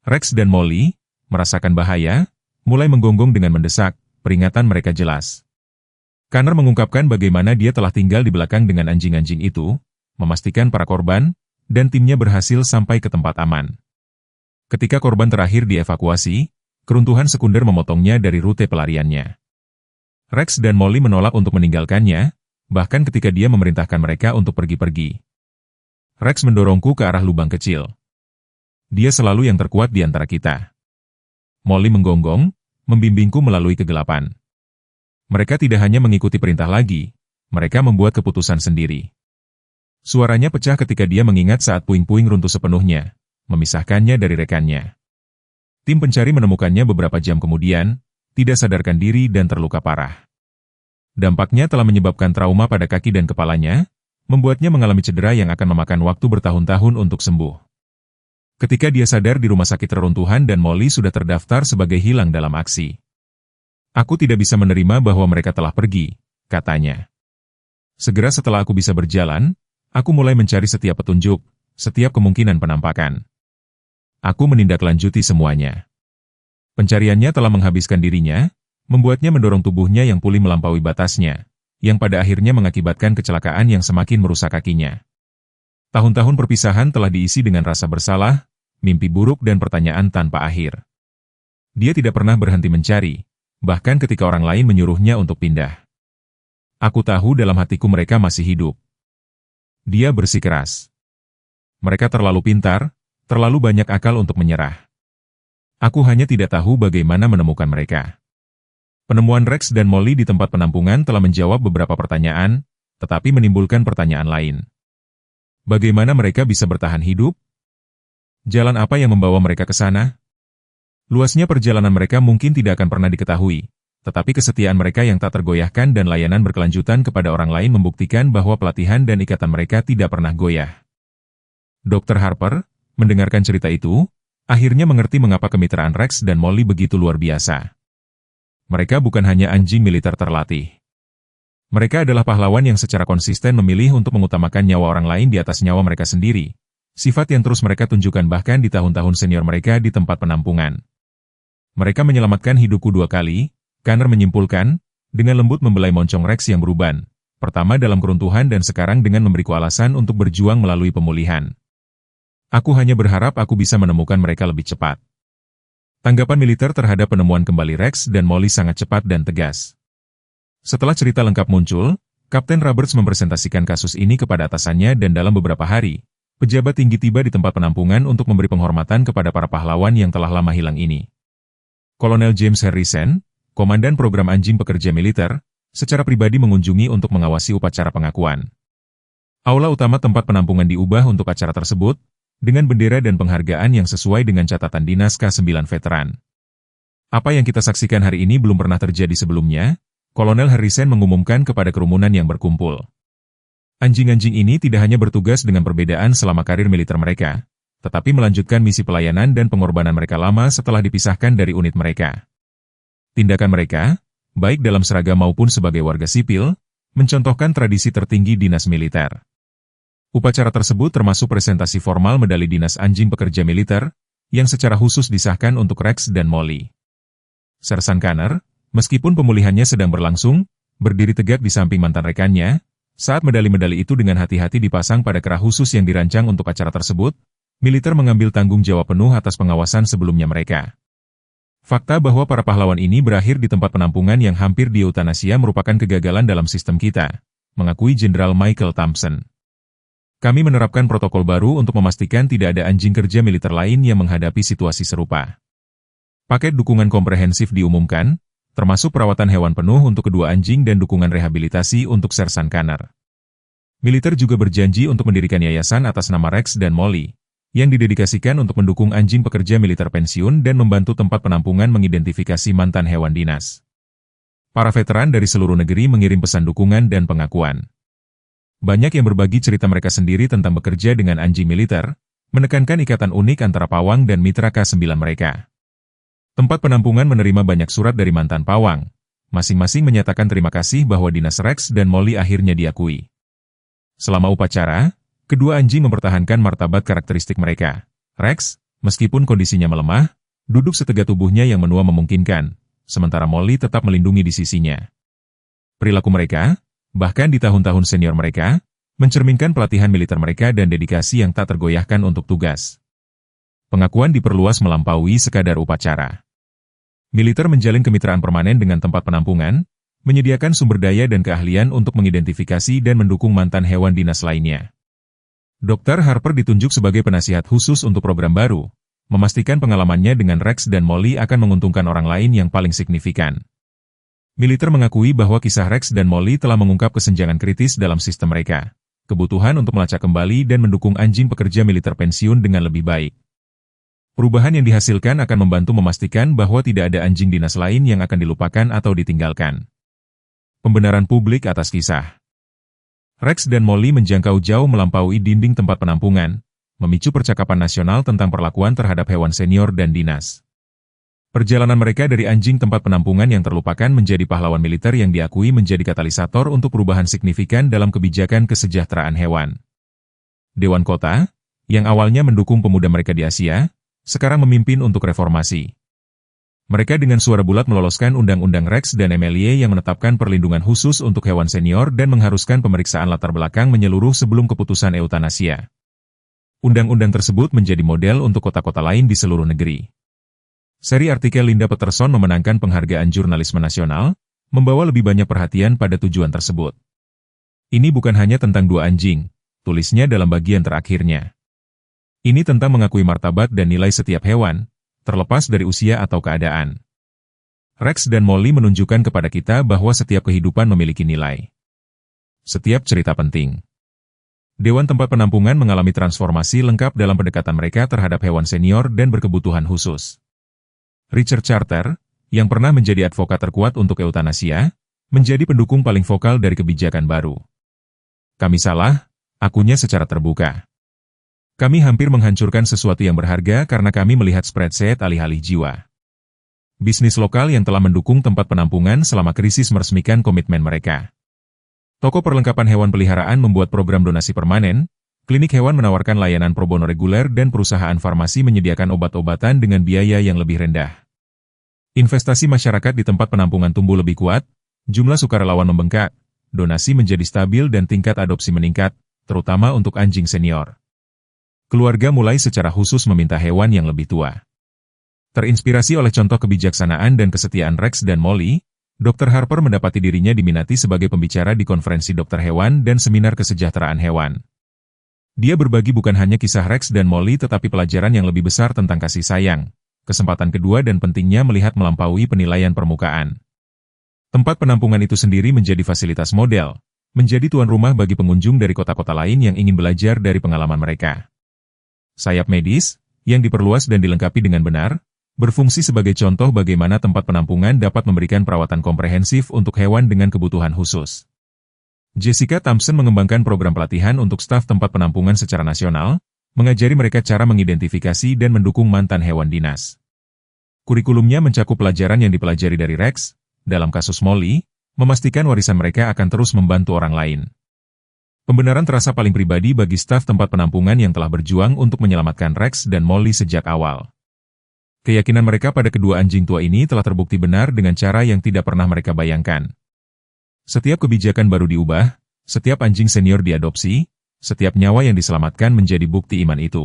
A: Rex dan Molly, merasakan bahaya, mulai menggonggong dengan mendesak, peringatan mereka jelas. Connor mengungkapkan bagaimana dia telah tinggal di belakang dengan anjing-anjing itu, memastikan para korban, dan timnya berhasil sampai ke tempat aman. Ketika korban terakhir dievakuasi, keruntuhan sekunder memotongnya dari rute pelariannya. Rex dan Molly menolak untuk meninggalkannya, bahkan ketika dia memerintahkan mereka untuk pergi-pergi. Rex mendorongku ke arah lubang kecil. Dia selalu yang terkuat di antara kita. Molly menggonggong, membimbingku melalui kegelapan. Mereka tidak hanya mengikuti perintah lagi, mereka membuat keputusan sendiri. Suaranya pecah ketika dia mengingat saat puing-puing runtuh sepenuhnya, memisahkannya dari rekannya. Tim pencari menemukannya beberapa jam kemudian, tidak sadarkan diri dan terluka parah. Dampaknya telah menyebabkan trauma pada kaki dan kepalanya, membuatnya mengalami cedera yang akan memakan waktu bertahun-tahun untuk sembuh. Ketika dia sadar di rumah sakit reruntuhan dan Molly sudah terdaftar sebagai hilang dalam aksi. Aku tidak bisa menerima bahwa mereka telah pergi, katanya. Segera setelah aku bisa berjalan, aku mulai mencari setiap petunjuk, setiap kemungkinan penampakan. Aku menindaklanjuti semuanya. Pencariannya telah menghabiskan dirinya, membuatnya mendorong tubuhnya yang pulih melampaui batasnya, yang pada akhirnya mengakibatkan kecelakaan yang semakin merusak kakinya. Tahun-tahun perpisahan telah diisi dengan rasa bersalah, mimpi buruk dan pertanyaan tanpa akhir. Dia tidak pernah berhenti mencari, bahkan ketika orang lain menyuruhnya untuk pindah. Aku tahu dalam hatiku mereka masih hidup. Dia bersikeras. Mereka terlalu pintar, terlalu banyak akal untuk menyerah. Aku hanya tidak tahu bagaimana menemukan mereka. Penemuan Rex dan Molly di tempat penampungan telah menjawab beberapa pertanyaan, tetapi menimbulkan pertanyaan lain. Bagaimana mereka bisa bertahan hidup? Jalan apa yang membawa mereka ke sana? Luasnya perjalanan mereka mungkin tidak akan pernah diketahui, tetapi kesetiaan mereka yang tak tergoyahkan dan layanan berkelanjutan kepada orang lain membuktikan bahwa pelatihan dan ikatan mereka tidak pernah goyah. Dr. Harper, mendengarkan cerita itu, akhirnya mengerti mengapa kemitraan Rex dan Molly begitu luar biasa. Mereka bukan hanya anjing militer terlatih. Mereka adalah pahlawan yang secara konsisten memilih untuk mengutamakan nyawa orang lain di atas nyawa mereka sendiri, sifat yang terus mereka tunjukkan bahkan di tahun-tahun senior mereka di tempat penampungan. Mereka menyelamatkan hidupku 2 kali, Connor menyimpulkan, dengan lembut membelai moncong Rex yang beruban, pertama dalam keruntuhan dan sekarang dengan memberiku alasan untuk berjuang melalui pemulihan. Aku hanya berharap aku bisa menemukan mereka lebih cepat. Tanggapan militer terhadap penemuan kembali Rex dan Molly sangat cepat dan tegas. Setelah cerita lengkap muncul, Kapten Roberts mempresentasikan kasus ini kepada atasannya dan dalam beberapa hari, pejabat tinggi tiba di tempat penampungan untuk memberi penghormatan kepada para pahlawan yang telah lama hilang ini. Kolonel James Harrison, Komandan Program Anjing Pekerja Militer, secara pribadi mengunjungi untuk mengawasi upacara pengakuan. Aula utama tempat penampungan diubah untuk acara tersebut, dengan bendera dan penghargaan yang sesuai dengan catatan Dinas K9 Veteran. Apa yang kita saksikan hari ini belum pernah terjadi sebelumnya, Kolonel Harrison mengumumkan kepada kerumunan yang berkumpul. Anjing-anjing ini tidak hanya bertugas dengan perbedaan selama karir militer mereka, tetapi melanjutkan misi pelayanan dan pengorbanan mereka lama setelah dipisahkan dari unit mereka. Tindakan mereka, baik dalam seragam maupun sebagai warga sipil, mencontohkan tradisi tertinggi dinas militer. Upacara tersebut termasuk presentasi formal medali Dinas Anjing Pekerja Militer, yang secara khusus disahkan untuk Rex dan Molly. Sersan Connor, meskipun pemulihannya sedang berlangsung, berdiri tegak di samping mantan rekannya, saat medali-medali itu dengan hati-hati dipasang pada kerah khusus yang dirancang untuk acara tersebut, militer mengambil tanggung jawab penuh atas pengawasan sebelumnya mereka. Fakta bahwa para pahlawan ini berakhir di tempat penampungan yang hampir diutanasia merupakan kegagalan dalam sistem kita, mengakui Jenderal Michael Thompson. Kami menerapkan protokol baru untuk memastikan tidak ada anjing kerja militer lain yang menghadapi situasi serupa. Paket dukungan komprehensif diumumkan, termasuk perawatan hewan penuh untuk kedua anjing dan dukungan rehabilitasi untuk Sersan Connor. Militer juga berjanji untuk mendirikan yayasan atas nama Rex dan Molly, yang didedikasikan untuk mendukung anjing pekerja militer pensiun dan membantu tempat penampungan mengidentifikasi mantan hewan dinas. Para veteran dari seluruh negeri mengirim pesan dukungan dan pengakuan. Banyak yang berbagi cerita mereka sendiri tentang bekerja dengan anjing militer, menekankan ikatan unik antara pawang dan mitra K9 mereka. Tempat penampungan menerima banyak surat dari mantan pawang, masing-masing menyatakan terima kasih bahwa dinas Rex dan Molly akhirnya diakui. Selama upacara, kedua anjing mempertahankan martabat karakteristik mereka. Rex, meskipun kondisinya melemah, duduk setegak tubuhnya yang menua memungkinkan, sementara Molly tetap melindungi di sisinya. Perilaku mereka, bahkan di tahun-tahun senior mereka, mencerminkan pelatihan militer mereka dan dedikasi yang tak tergoyahkan untuk tugas. Pengakuan diperluas melampaui sekadar upacara. Militer menjalin kemitraan permanen dengan tempat penampungan, menyediakan sumber daya dan keahlian untuk mengidentifikasi dan mendukung mantan hewan dinas lainnya. Dr. Harper ditunjuk sebagai penasihat khusus untuk program baru, memastikan pengalamannya dengan Rex dan Molly akan menguntungkan orang lain yang paling signifikan. Militer mengakui bahwa kisah Rex dan Molly telah mengungkap kesenjangan kritis dalam sistem mereka, kebutuhan untuk melacak kembali dan mendukung anjing pekerja militer pensiun dengan lebih baik. Perubahan yang dihasilkan akan membantu memastikan bahwa tidak ada anjing dinas lain yang akan dilupakan atau ditinggalkan. Pembenaran publik atas kisah Rex dan Molly menjangkau jauh melampaui dinding tempat penampungan, memicu percakapan nasional tentang perlakuan terhadap hewan senior dan dinas. Perjalanan mereka dari anjing tempat penampungan yang terlupakan menjadi pahlawan militer yang diakui menjadi katalisator untuk perubahan signifikan dalam kebijakan kesejahteraan hewan. Dewan Kota, yang awalnya mendukung pemuda mereka di Asia, sekarang memimpin untuk reformasi. Mereka dengan suara bulat meloloskan Undang-Undang Rex dan Emilie yang menetapkan perlindungan khusus untuk hewan senior dan mengharuskan pemeriksaan latar belakang menyeluruh sebelum keputusan eutanasia. Undang-undang tersebut menjadi model untuk kota-kota lain di seluruh negeri. Seri artikel Linda Peterson memenangkan penghargaan jurnalisme nasional, membawa lebih banyak perhatian pada tujuan tersebut. Ini bukan hanya tentang dua anjing, tulisnya dalam bagian terakhirnya. Ini tentang mengakui martabat dan nilai setiap hewan, terlepas dari usia atau keadaan. Rex dan Molly menunjukkan kepada kita bahwa setiap kehidupan memiliki nilai. Setiap cerita penting. Dewan tempat penampungan mengalami transformasi lengkap dalam pendekatan mereka terhadap hewan senior dan berkebutuhan khusus. Richard Charter, yang pernah menjadi advokat terkuat untuk eutanasia, menjadi pendukung paling vokal dari kebijakan baru. Kami salah, akunya secara terbuka. Kami hampir menghancurkan sesuatu yang berharga karena kami melihat spreadsheet alih-alih jiwa. Bisnis lokal yang telah mendukung tempat penampungan selama krisis meresmikan komitmen mereka. Toko perlengkapan hewan peliharaan membuat program donasi permanen, klinik hewan menawarkan layanan pro bono reguler dan perusahaan farmasi menyediakan obat-obatan dengan biaya yang lebih rendah. Investasi masyarakat di tempat penampungan tumbuh lebih kuat, jumlah sukarelawan membengkak, donasi menjadi stabil dan tingkat adopsi meningkat, terutama untuk anjing senior. Keluarga mulai secara khusus meminta hewan yang lebih tua. Terinspirasi oleh contoh kebijaksanaan dan kesetiaan Rex dan Molly, Dr. Harper mendapati dirinya diminati sebagai pembicara di konferensi dokter hewan dan seminar kesejahteraan hewan. Dia berbagi bukan hanya kisah Rex dan Molly tetapi pelajaran yang lebih besar tentang kasih sayang, kesempatan kedua dan pentingnya melihat melampaui penilaian permukaan. Tempat penampungan itu sendiri menjadi fasilitas model, menjadi tuan rumah bagi pengunjung dari kota-kota lain yang ingin belajar dari pengalaman mereka. Sayap medis, yang diperluas dan dilengkapi dengan benar, berfungsi sebagai contoh bagaimana tempat penampungan dapat memberikan perawatan komprehensif untuk hewan dengan kebutuhan khusus. Jessica Thompson mengembangkan program pelatihan untuk staf tempat penampungan secara nasional, mengajari mereka cara mengidentifikasi dan mendukung mantan hewan dinas. Kurikulumnya mencakup pelajaran yang dipelajari dari Rex, dalam kasus Molly, memastikan warisan mereka akan terus membantu orang lain. Pembenaran terasa paling pribadi bagi staf tempat penampungan yang telah berjuang untuk menyelamatkan Rex dan Molly sejak awal. Keyakinan mereka pada kedua anjing tua ini telah terbukti benar dengan cara yang tidak pernah mereka bayangkan. Setiap kebijakan baru diubah, setiap anjing senior diadopsi, setiap nyawa yang diselamatkan menjadi bukti iman itu.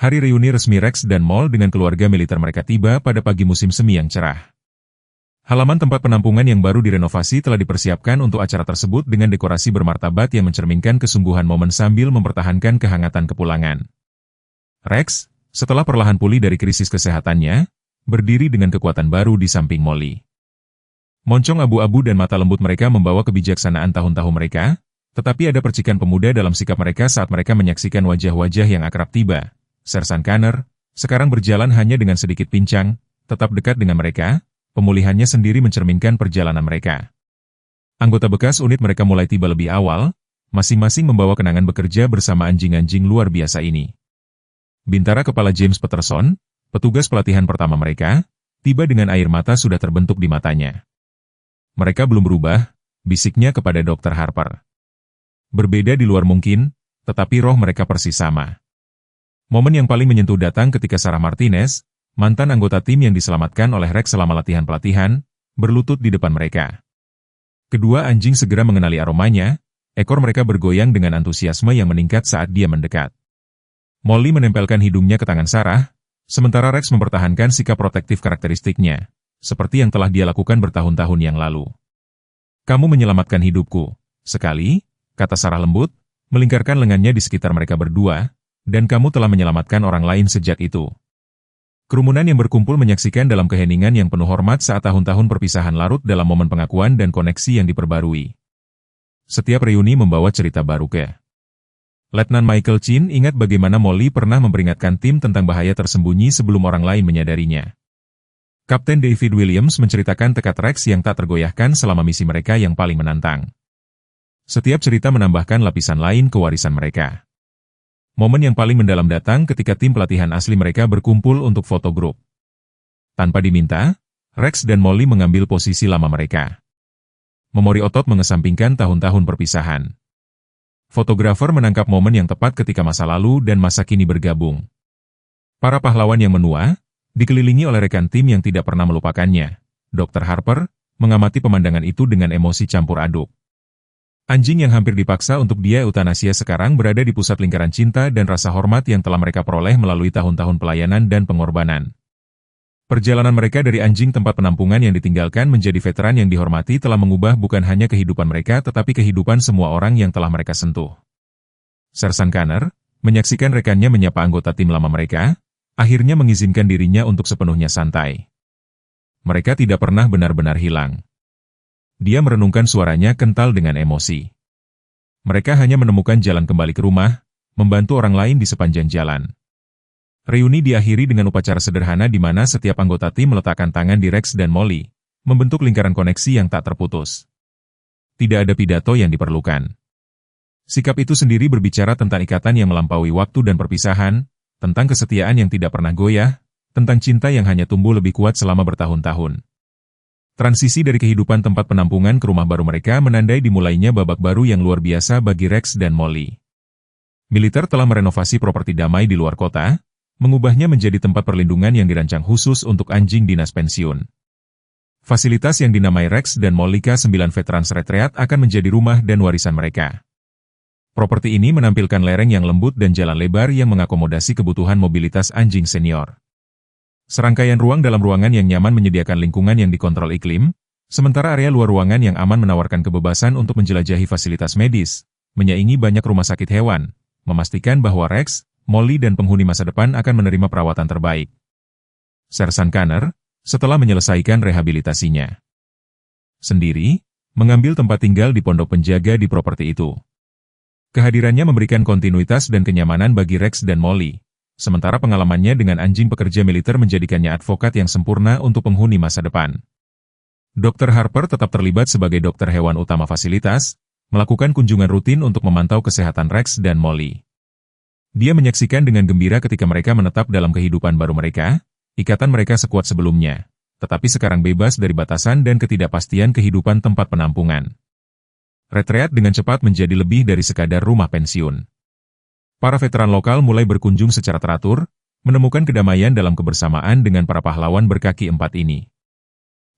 A: Hari reuni resmi Rex dan Molly dengan keluarga militer mereka tiba pada pagi musim semi yang cerah. Halaman tempat penampungan yang baru direnovasi telah dipersiapkan untuk acara tersebut dengan dekorasi bermartabat yang mencerminkan kesungguhan momen sambil mempertahankan kehangatan kepulangan. Rex, setelah perlahan pulih dari krisis kesehatannya, berdiri dengan kekuatan baru di samping Molly. Moncong abu-abu dan mata lembut mereka membawa kebijaksanaan tahun-tahun mereka, tetapi ada percikan pemuda dalam sikap mereka saat mereka menyaksikan wajah-wajah yang akrab tiba. Sersan Kanner, sekarang berjalan hanya dengan sedikit pincang, tetap dekat dengan mereka, pemulihannya sendiri mencerminkan perjalanan mereka. Anggota bekas unit mereka mulai tiba lebih awal, masing-masing membawa kenangan bekerja bersama anjing-anjing luar biasa ini. Bintara kepala James Peterson, petugas pelatihan pertama mereka, tiba dengan air mata sudah terbentuk di matanya. Mereka belum berubah, bisiknya kepada Dr. Harper. Berbeda di luar mungkin, tetapi roh mereka persis sama. Momen yang paling menyentuh datang ketika Sarah Martinez, mantan anggota tim yang diselamatkan oleh Rex selama latihan pelatihan, berlutut di depan mereka. Kedua anjing segera mengenali aromanya, ekor mereka bergoyang dengan antusiasme yang meningkat saat dia mendekat. Molly menempelkan hidungnya ke tangan Sarah, sementara Rex mempertahankan sikap protektif karakteristiknya, seperti yang telah dia lakukan bertahun-tahun yang lalu. Kamu menyelamatkan hidupku. Sekali, kata Sarah lembut, melingkarkan lengannya di sekitar mereka berdua, dan kamu telah menyelamatkan orang lain sejak itu. Kerumunan yang berkumpul menyaksikan dalam keheningan yang penuh hormat saat tahun-tahun perpisahan larut dalam momen pengakuan dan koneksi yang diperbarui. Setiap reuni membawa cerita baru ke. Letnan Michael Chin ingat bagaimana Molly pernah memperingatkan tim tentang bahaya tersembunyi sebelum orang lain menyadarinya. Kapten David Williams menceritakan tekad Rex yang tak tergoyahkan selama misi mereka yang paling menantang. Setiap cerita menambahkan lapisan lain ke warisan mereka. Momen yang paling mendalam datang ketika tim pelatihan asli mereka berkumpul untuk foto grup. Tanpa diminta, Rex dan Molly mengambil posisi lama mereka. Memori otot mengesampingkan tahun-tahun perpisahan. Fotografer menangkap momen yang tepat ketika masa lalu dan masa kini bergabung. Para pahlawan yang menua, dikelilingi oleh rekan tim yang tidak pernah melupakannya. Dr. Harper mengamati pemandangan itu dengan emosi campur aduk. Anjing yang hampir dipaksa untuk dia eutanasia sekarang berada di pusat lingkaran cinta dan rasa hormat yang telah mereka peroleh melalui tahun-tahun pelayanan dan pengorbanan. Perjalanan mereka dari anjing tempat penampungan yang ditinggalkan menjadi veteran yang dihormati telah mengubah bukan hanya kehidupan mereka tetapi kehidupan semua orang yang telah mereka sentuh. Sersan Connor menyaksikan rekannya menyapa anggota tim lama mereka, akhirnya mengizinkan dirinya untuk sepenuhnya santai. Mereka tidak pernah benar-benar hilang. Dia merenungkan suaranya kental dengan emosi. Mereka hanya menemukan jalan kembali ke rumah, membantu orang lain di sepanjang jalan. Reuni diakhiri dengan upacara sederhana di mana setiap anggota tim meletakkan tangan di Rex dan Molly, membentuk lingkaran koneksi yang tak terputus. Tidak ada pidato yang diperlukan. Sikap itu sendiri berbicara tentang ikatan yang melampaui waktu dan perpisahan, tentang kesetiaan yang tidak pernah goyah, tentang cinta yang hanya tumbuh lebih kuat selama bertahun-tahun. Transisi dari kehidupan tempat penampungan ke rumah baru mereka menandai dimulainya babak baru yang luar biasa bagi Rex dan Molly. Militer telah merenovasi properti damai di luar kota, mengubahnya menjadi tempat perlindungan yang dirancang khusus untuk anjing dinas pensiun. Fasilitas yang dinamai Rex dan Molly K9 Veterans Retreat akan menjadi rumah dan warisan mereka. Properti ini menampilkan lereng yang lembut dan jalan lebar yang mengakomodasi kebutuhan mobilitas anjing senior. Serangkaian ruang dalam ruangan yang nyaman menyediakan lingkungan yang dikontrol iklim, sementara area luar ruangan yang aman menawarkan kebebasan untuk menjelajahi fasilitas medis, menyaingi banyak rumah sakit hewan, memastikan bahwa Rex, Molly dan penghuni masa depan akan menerima perawatan terbaik. Sersan Connor, setelah menyelesaikan rehabilitasinya sendiri, mengambil tempat tinggal di pondok penjaga di properti itu. Kehadirannya memberikan kontinuitas dan kenyamanan bagi Rex dan Molly, sementara pengalamannya dengan anjing pekerja militer menjadikannya advokat yang sempurna untuk penghuni masa depan. Dr. Harper tetap terlibat sebagai dokter hewan utama fasilitas, melakukan kunjungan rutin untuk memantau kesehatan Rex dan Molly. Dia menyaksikan dengan gembira ketika mereka menetap dalam kehidupan baru mereka, ikatan mereka sekuat sebelumnya, tetapi sekarang bebas dari batasan dan ketidakpastian kehidupan tempat penampungan. Retreat dengan cepat menjadi lebih dari sekadar rumah pensiun. Para veteran lokal mulai berkunjung secara teratur, menemukan kedamaian dalam kebersamaan dengan para pahlawan berkaki 4 ini.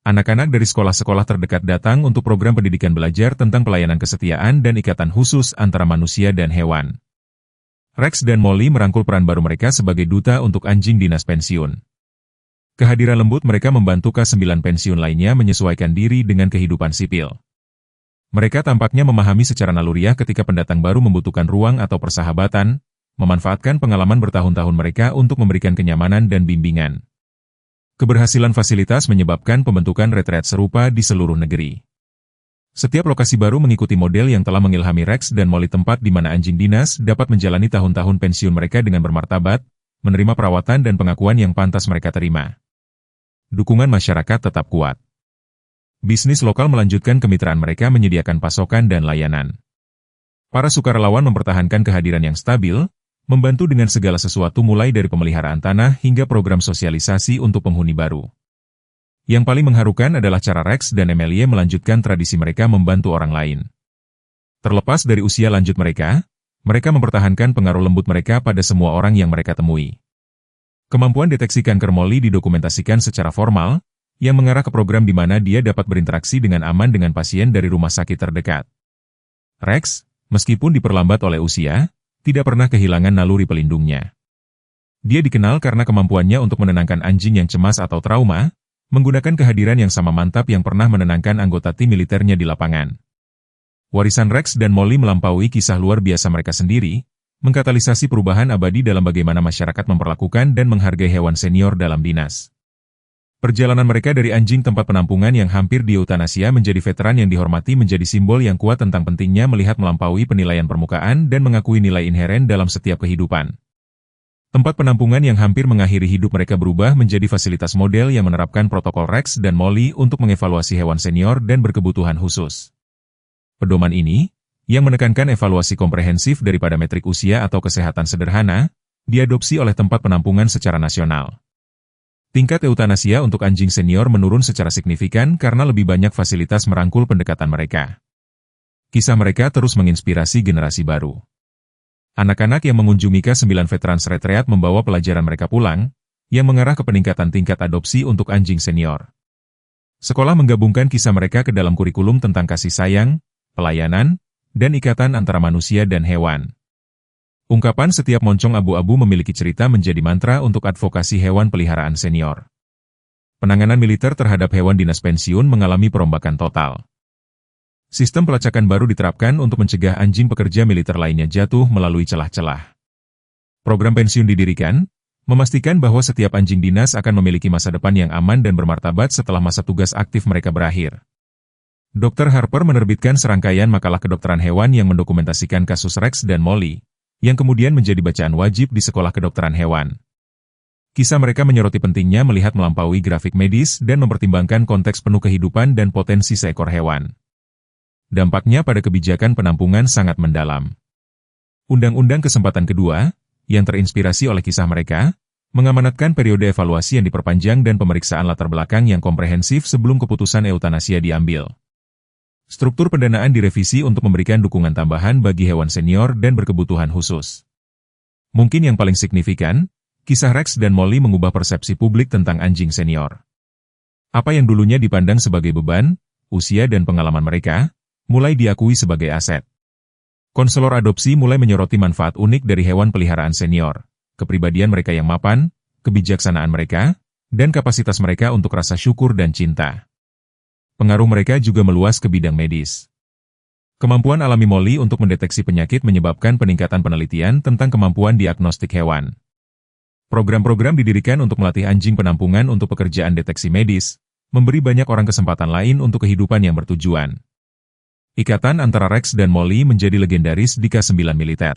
A: Anak-anak dari sekolah-sekolah terdekat datang untuk program pendidikan belajar tentang pelayanan kesetiaan dan ikatan khusus antara manusia dan hewan. Rex dan Molly merangkul peran baru mereka sebagai duta untuk anjing dinas pensiun. Kehadiran lembut mereka membantu K9 pensiun lainnya menyesuaikan diri dengan kehidupan sipil. Mereka tampaknya memahami secara naluriah ketika pendatang baru membutuhkan ruang atau persahabatan, memanfaatkan pengalaman bertahun-tahun mereka untuk memberikan kenyamanan dan bimbingan. Keberhasilan fasilitas menyebabkan pembentukan retreat serupa di seluruh negeri. Setiap lokasi baru mengikuti model yang telah mengilhami Rex dan Molly, tempat di mana anjing dinas dapat menjalani tahun-tahun pensiun mereka dengan bermartabat, menerima perawatan dan pengakuan yang pantas mereka terima. Dukungan masyarakat tetap kuat. Bisnis lokal melanjutkan kemitraan mereka menyediakan pasokan dan layanan. Para sukarelawan mempertahankan kehadiran yang stabil, membantu dengan segala sesuatu mulai dari pemeliharaan tanah hingga program sosialisasi untuk penghuni baru. Yang paling mengharukan adalah cara Rex dan Emilie melanjutkan tradisi mereka membantu orang lain. Terlepas dari usia lanjut mereka mempertahankan pengaruh lembut mereka pada semua orang yang mereka temui. Kemampuan deteksi kanker Molly didokumentasikan secara formal, yang mengarah ke program di mana dia dapat berinteraksi dengan aman dengan pasien dari rumah sakit terdekat. Rex, meskipun diperlambat oleh usia, tidak pernah kehilangan naluri pelindungnya. Dia dikenal karena kemampuannya untuk menenangkan anjing yang cemas atau trauma, menggunakan kehadiran yang sama mantap yang pernah menenangkan anggota tim militernya di lapangan. Warisan Rex dan Molly melampaui kisah luar biasa mereka sendiri, mengkatalisasi perubahan abadi dalam bagaimana masyarakat memperlakukan dan menghargai hewan senior dalam dinas. Perjalanan mereka dari anjing tempat penampungan yang hampir diutanasia menjadi veteran yang dihormati menjadi simbol yang kuat tentang pentingnya melihat melampaui penilaian permukaan dan mengakui nilai inheren dalam setiap kehidupan. Tempat penampungan yang hampir mengakhiri hidup mereka berubah menjadi fasilitas model yang menerapkan protokol Rex dan Molly untuk mengevaluasi hewan senior dan berkebutuhan khusus. Pedoman ini, yang menekankan evaluasi komprehensif daripada metrik usia atau kesehatan sederhana, diadopsi oleh tempat penampungan secara nasional. Tingkat eutanasia untuk anjing senior menurun secara signifikan karena lebih banyak fasilitas merangkul pendekatan mereka. Kisah mereka terus menginspirasi generasi baru. Anak-anak yang mengunjungi K9 Veterans Retreat membawa pelajaran mereka pulang, yang mengarah ke peningkatan tingkat adopsi untuk anjing senior. Sekolah menggabungkan kisah mereka ke dalam kurikulum tentang kasih sayang, pelayanan, dan ikatan antara manusia dan hewan. Ungkapan setiap moncong abu-abu memiliki cerita menjadi mantra untuk advokasi hewan peliharaan senior. Penanganan militer terhadap hewan dinas pensiun mengalami perombakan total. Sistem pelacakan baru diterapkan untuk mencegah anjing pekerja militer lainnya jatuh melalui celah-celah. Program pensiun didirikan, memastikan bahwa setiap anjing dinas akan memiliki masa depan yang aman dan bermartabat setelah masa tugas aktif mereka berakhir. Dr. Harper menerbitkan serangkaian makalah kedokteran hewan yang mendokumentasikan kasus Rex dan Molly, yang kemudian menjadi bacaan wajib di sekolah kedokteran hewan. Kisah mereka menyoroti pentingnya melihat melampaui grafik medis dan mempertimbangkan konteks penuh kehidupan dan potensi seekor hewan. Dampaknya pada kebijakan penampungan sangat mendalam. Undang-undang kesempatan kedua, yang terinspirasi oleh kisah mereka, mengamanatkan periode evaluasi yang diperpanjang dan pemeriksaan latar belakang yang komprehensif sebelum keputusan eutanasia diambil. Struktur pendanaan direvisi untuk memberikan dukungan tambahan bagi hewan senior dan berkebutuhan khusus. Mungkin yang paling signifikan, kisah Rex dan Molly mengubah persepsi publik tentang anjing senior. Apa yang dulunya dipandang sebagai beban, usia dan pengalaman mereka, mulai diakui sebagai aset. Konselor adopsi mulai menyoroti manfaat unik dari hewan peliharaan senior, kepribadian mereka yang mapan, kebijaksanaan mereka, dan kapasitas mereka untuk rasa syukur dan cinta. Pengaruh mereka juga meluas ke bidang medis. Kemampuan alami Molly untuk mendeteksi penyakit menyebabkan peningkatan penelitian tentang kemampuan diagnostik hewan. Program-program didirikan untuk melatih anjing penampungan untuk pekerjaan deteksi medis, memberi banyak orang kesempatan lain untuk kehidupan yang bertujuan. Ikatan antara Rex dan Molly menjadi legendaris di K9 militer.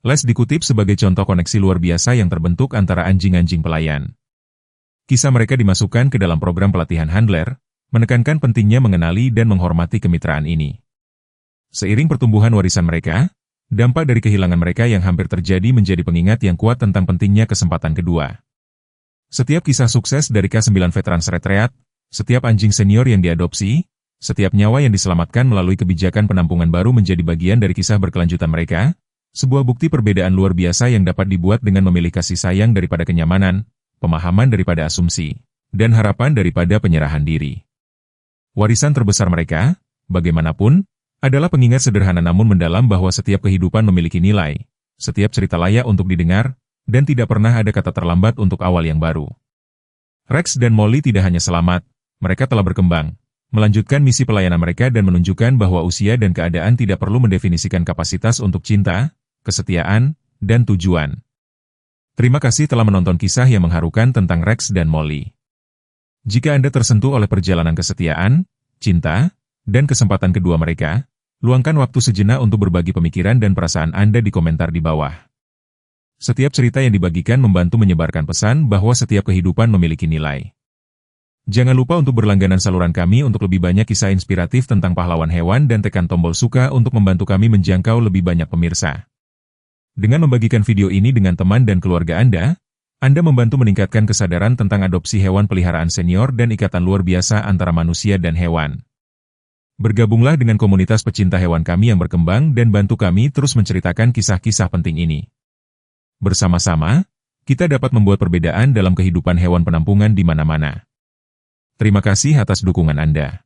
A: Les dikutip sebagai contoh koneksi luar biasa yang terbentuk antara anjing-anjing pelayan. Kisah mereka dimasukkan ke dalam program pelatihan handler, menekankan pentingnya mengenali dan menghormati kemitraan ini. Seiring pertumbuhan warisan mereka, dampak dari kehilangan mereka yang hampir terjadi menjadi pengingat yang kuat tentang pentingnya kesempatan kedua. Setiap kisah sukses dari K9 Veterans Retreat, setiap anjing senior yang diadopsi, setiap nyawa yang diselamatkan melalui kebijakan penampungan baru menjadi bagian dari kisah berkelanjutan mereka, sebuah bukti perbedaan luar biasa yang dapat dibuat dengan memilih kasih sayang daripada kenyamanan, pemahaman daripada asumsi, dan harapan daripada penyerahan diri. Warisan terbesar mereka, bagaimanapun, adalah pengingat sederhana namun mendalam bahwa setiap kehidupan memiliki nilai, setiap cerita layak untuk didengar, dan tidak pernah ada kata terlambat untuk awal yang baru. Rex dan Molly tidak hanya selamat, mereka telah berkembang, melanjutkan misi pelayanan mereka dan menunjukkan bahwa usia dan keadaan tidak perlu mendefinisikan kapasitas untuk cinta, kesetiaan, dan tujuan. Terima kasih telah menonton kisah yang mengharukan tentang Rex dan Molly. Jika Anda tersentuh oleh perjalanan kesetiaan, cinta, dan kesempatan kedua mereka, luangkan waktu sejenak untuk berbagi pemikiran dan perasaan Anda di komentar di bawah. Setiap cerita yang dibagikan membantu menyebarkan pesan bahwa setiap kehidupan memiliki nilai. Jangan lupa untuk berlangganan saluran kami untuk lebih banyak kisah inspiratif tentang pahlawan hewan dan tekan tombol suka untuk membantu kami menjangkau lebih banyak pemirsa. Dengan membagikan video ini dengan teman dan keluarga Anda membantu meningkatkan kesadaran tentang adopsi hewan peliharaan senior dan ikatan luar biasa antara manusia dan hewan. Bergabunglah dengan komunitas pecinta hewan kami yang berkembang dan bantu kami terus menceritakan kisah-kisah penting ini. Bersama-sama, kita dapat membuat perbedaan dalam kehidupan hewan penampungan di mana-mana. Terima kasih atas dukungan Anda.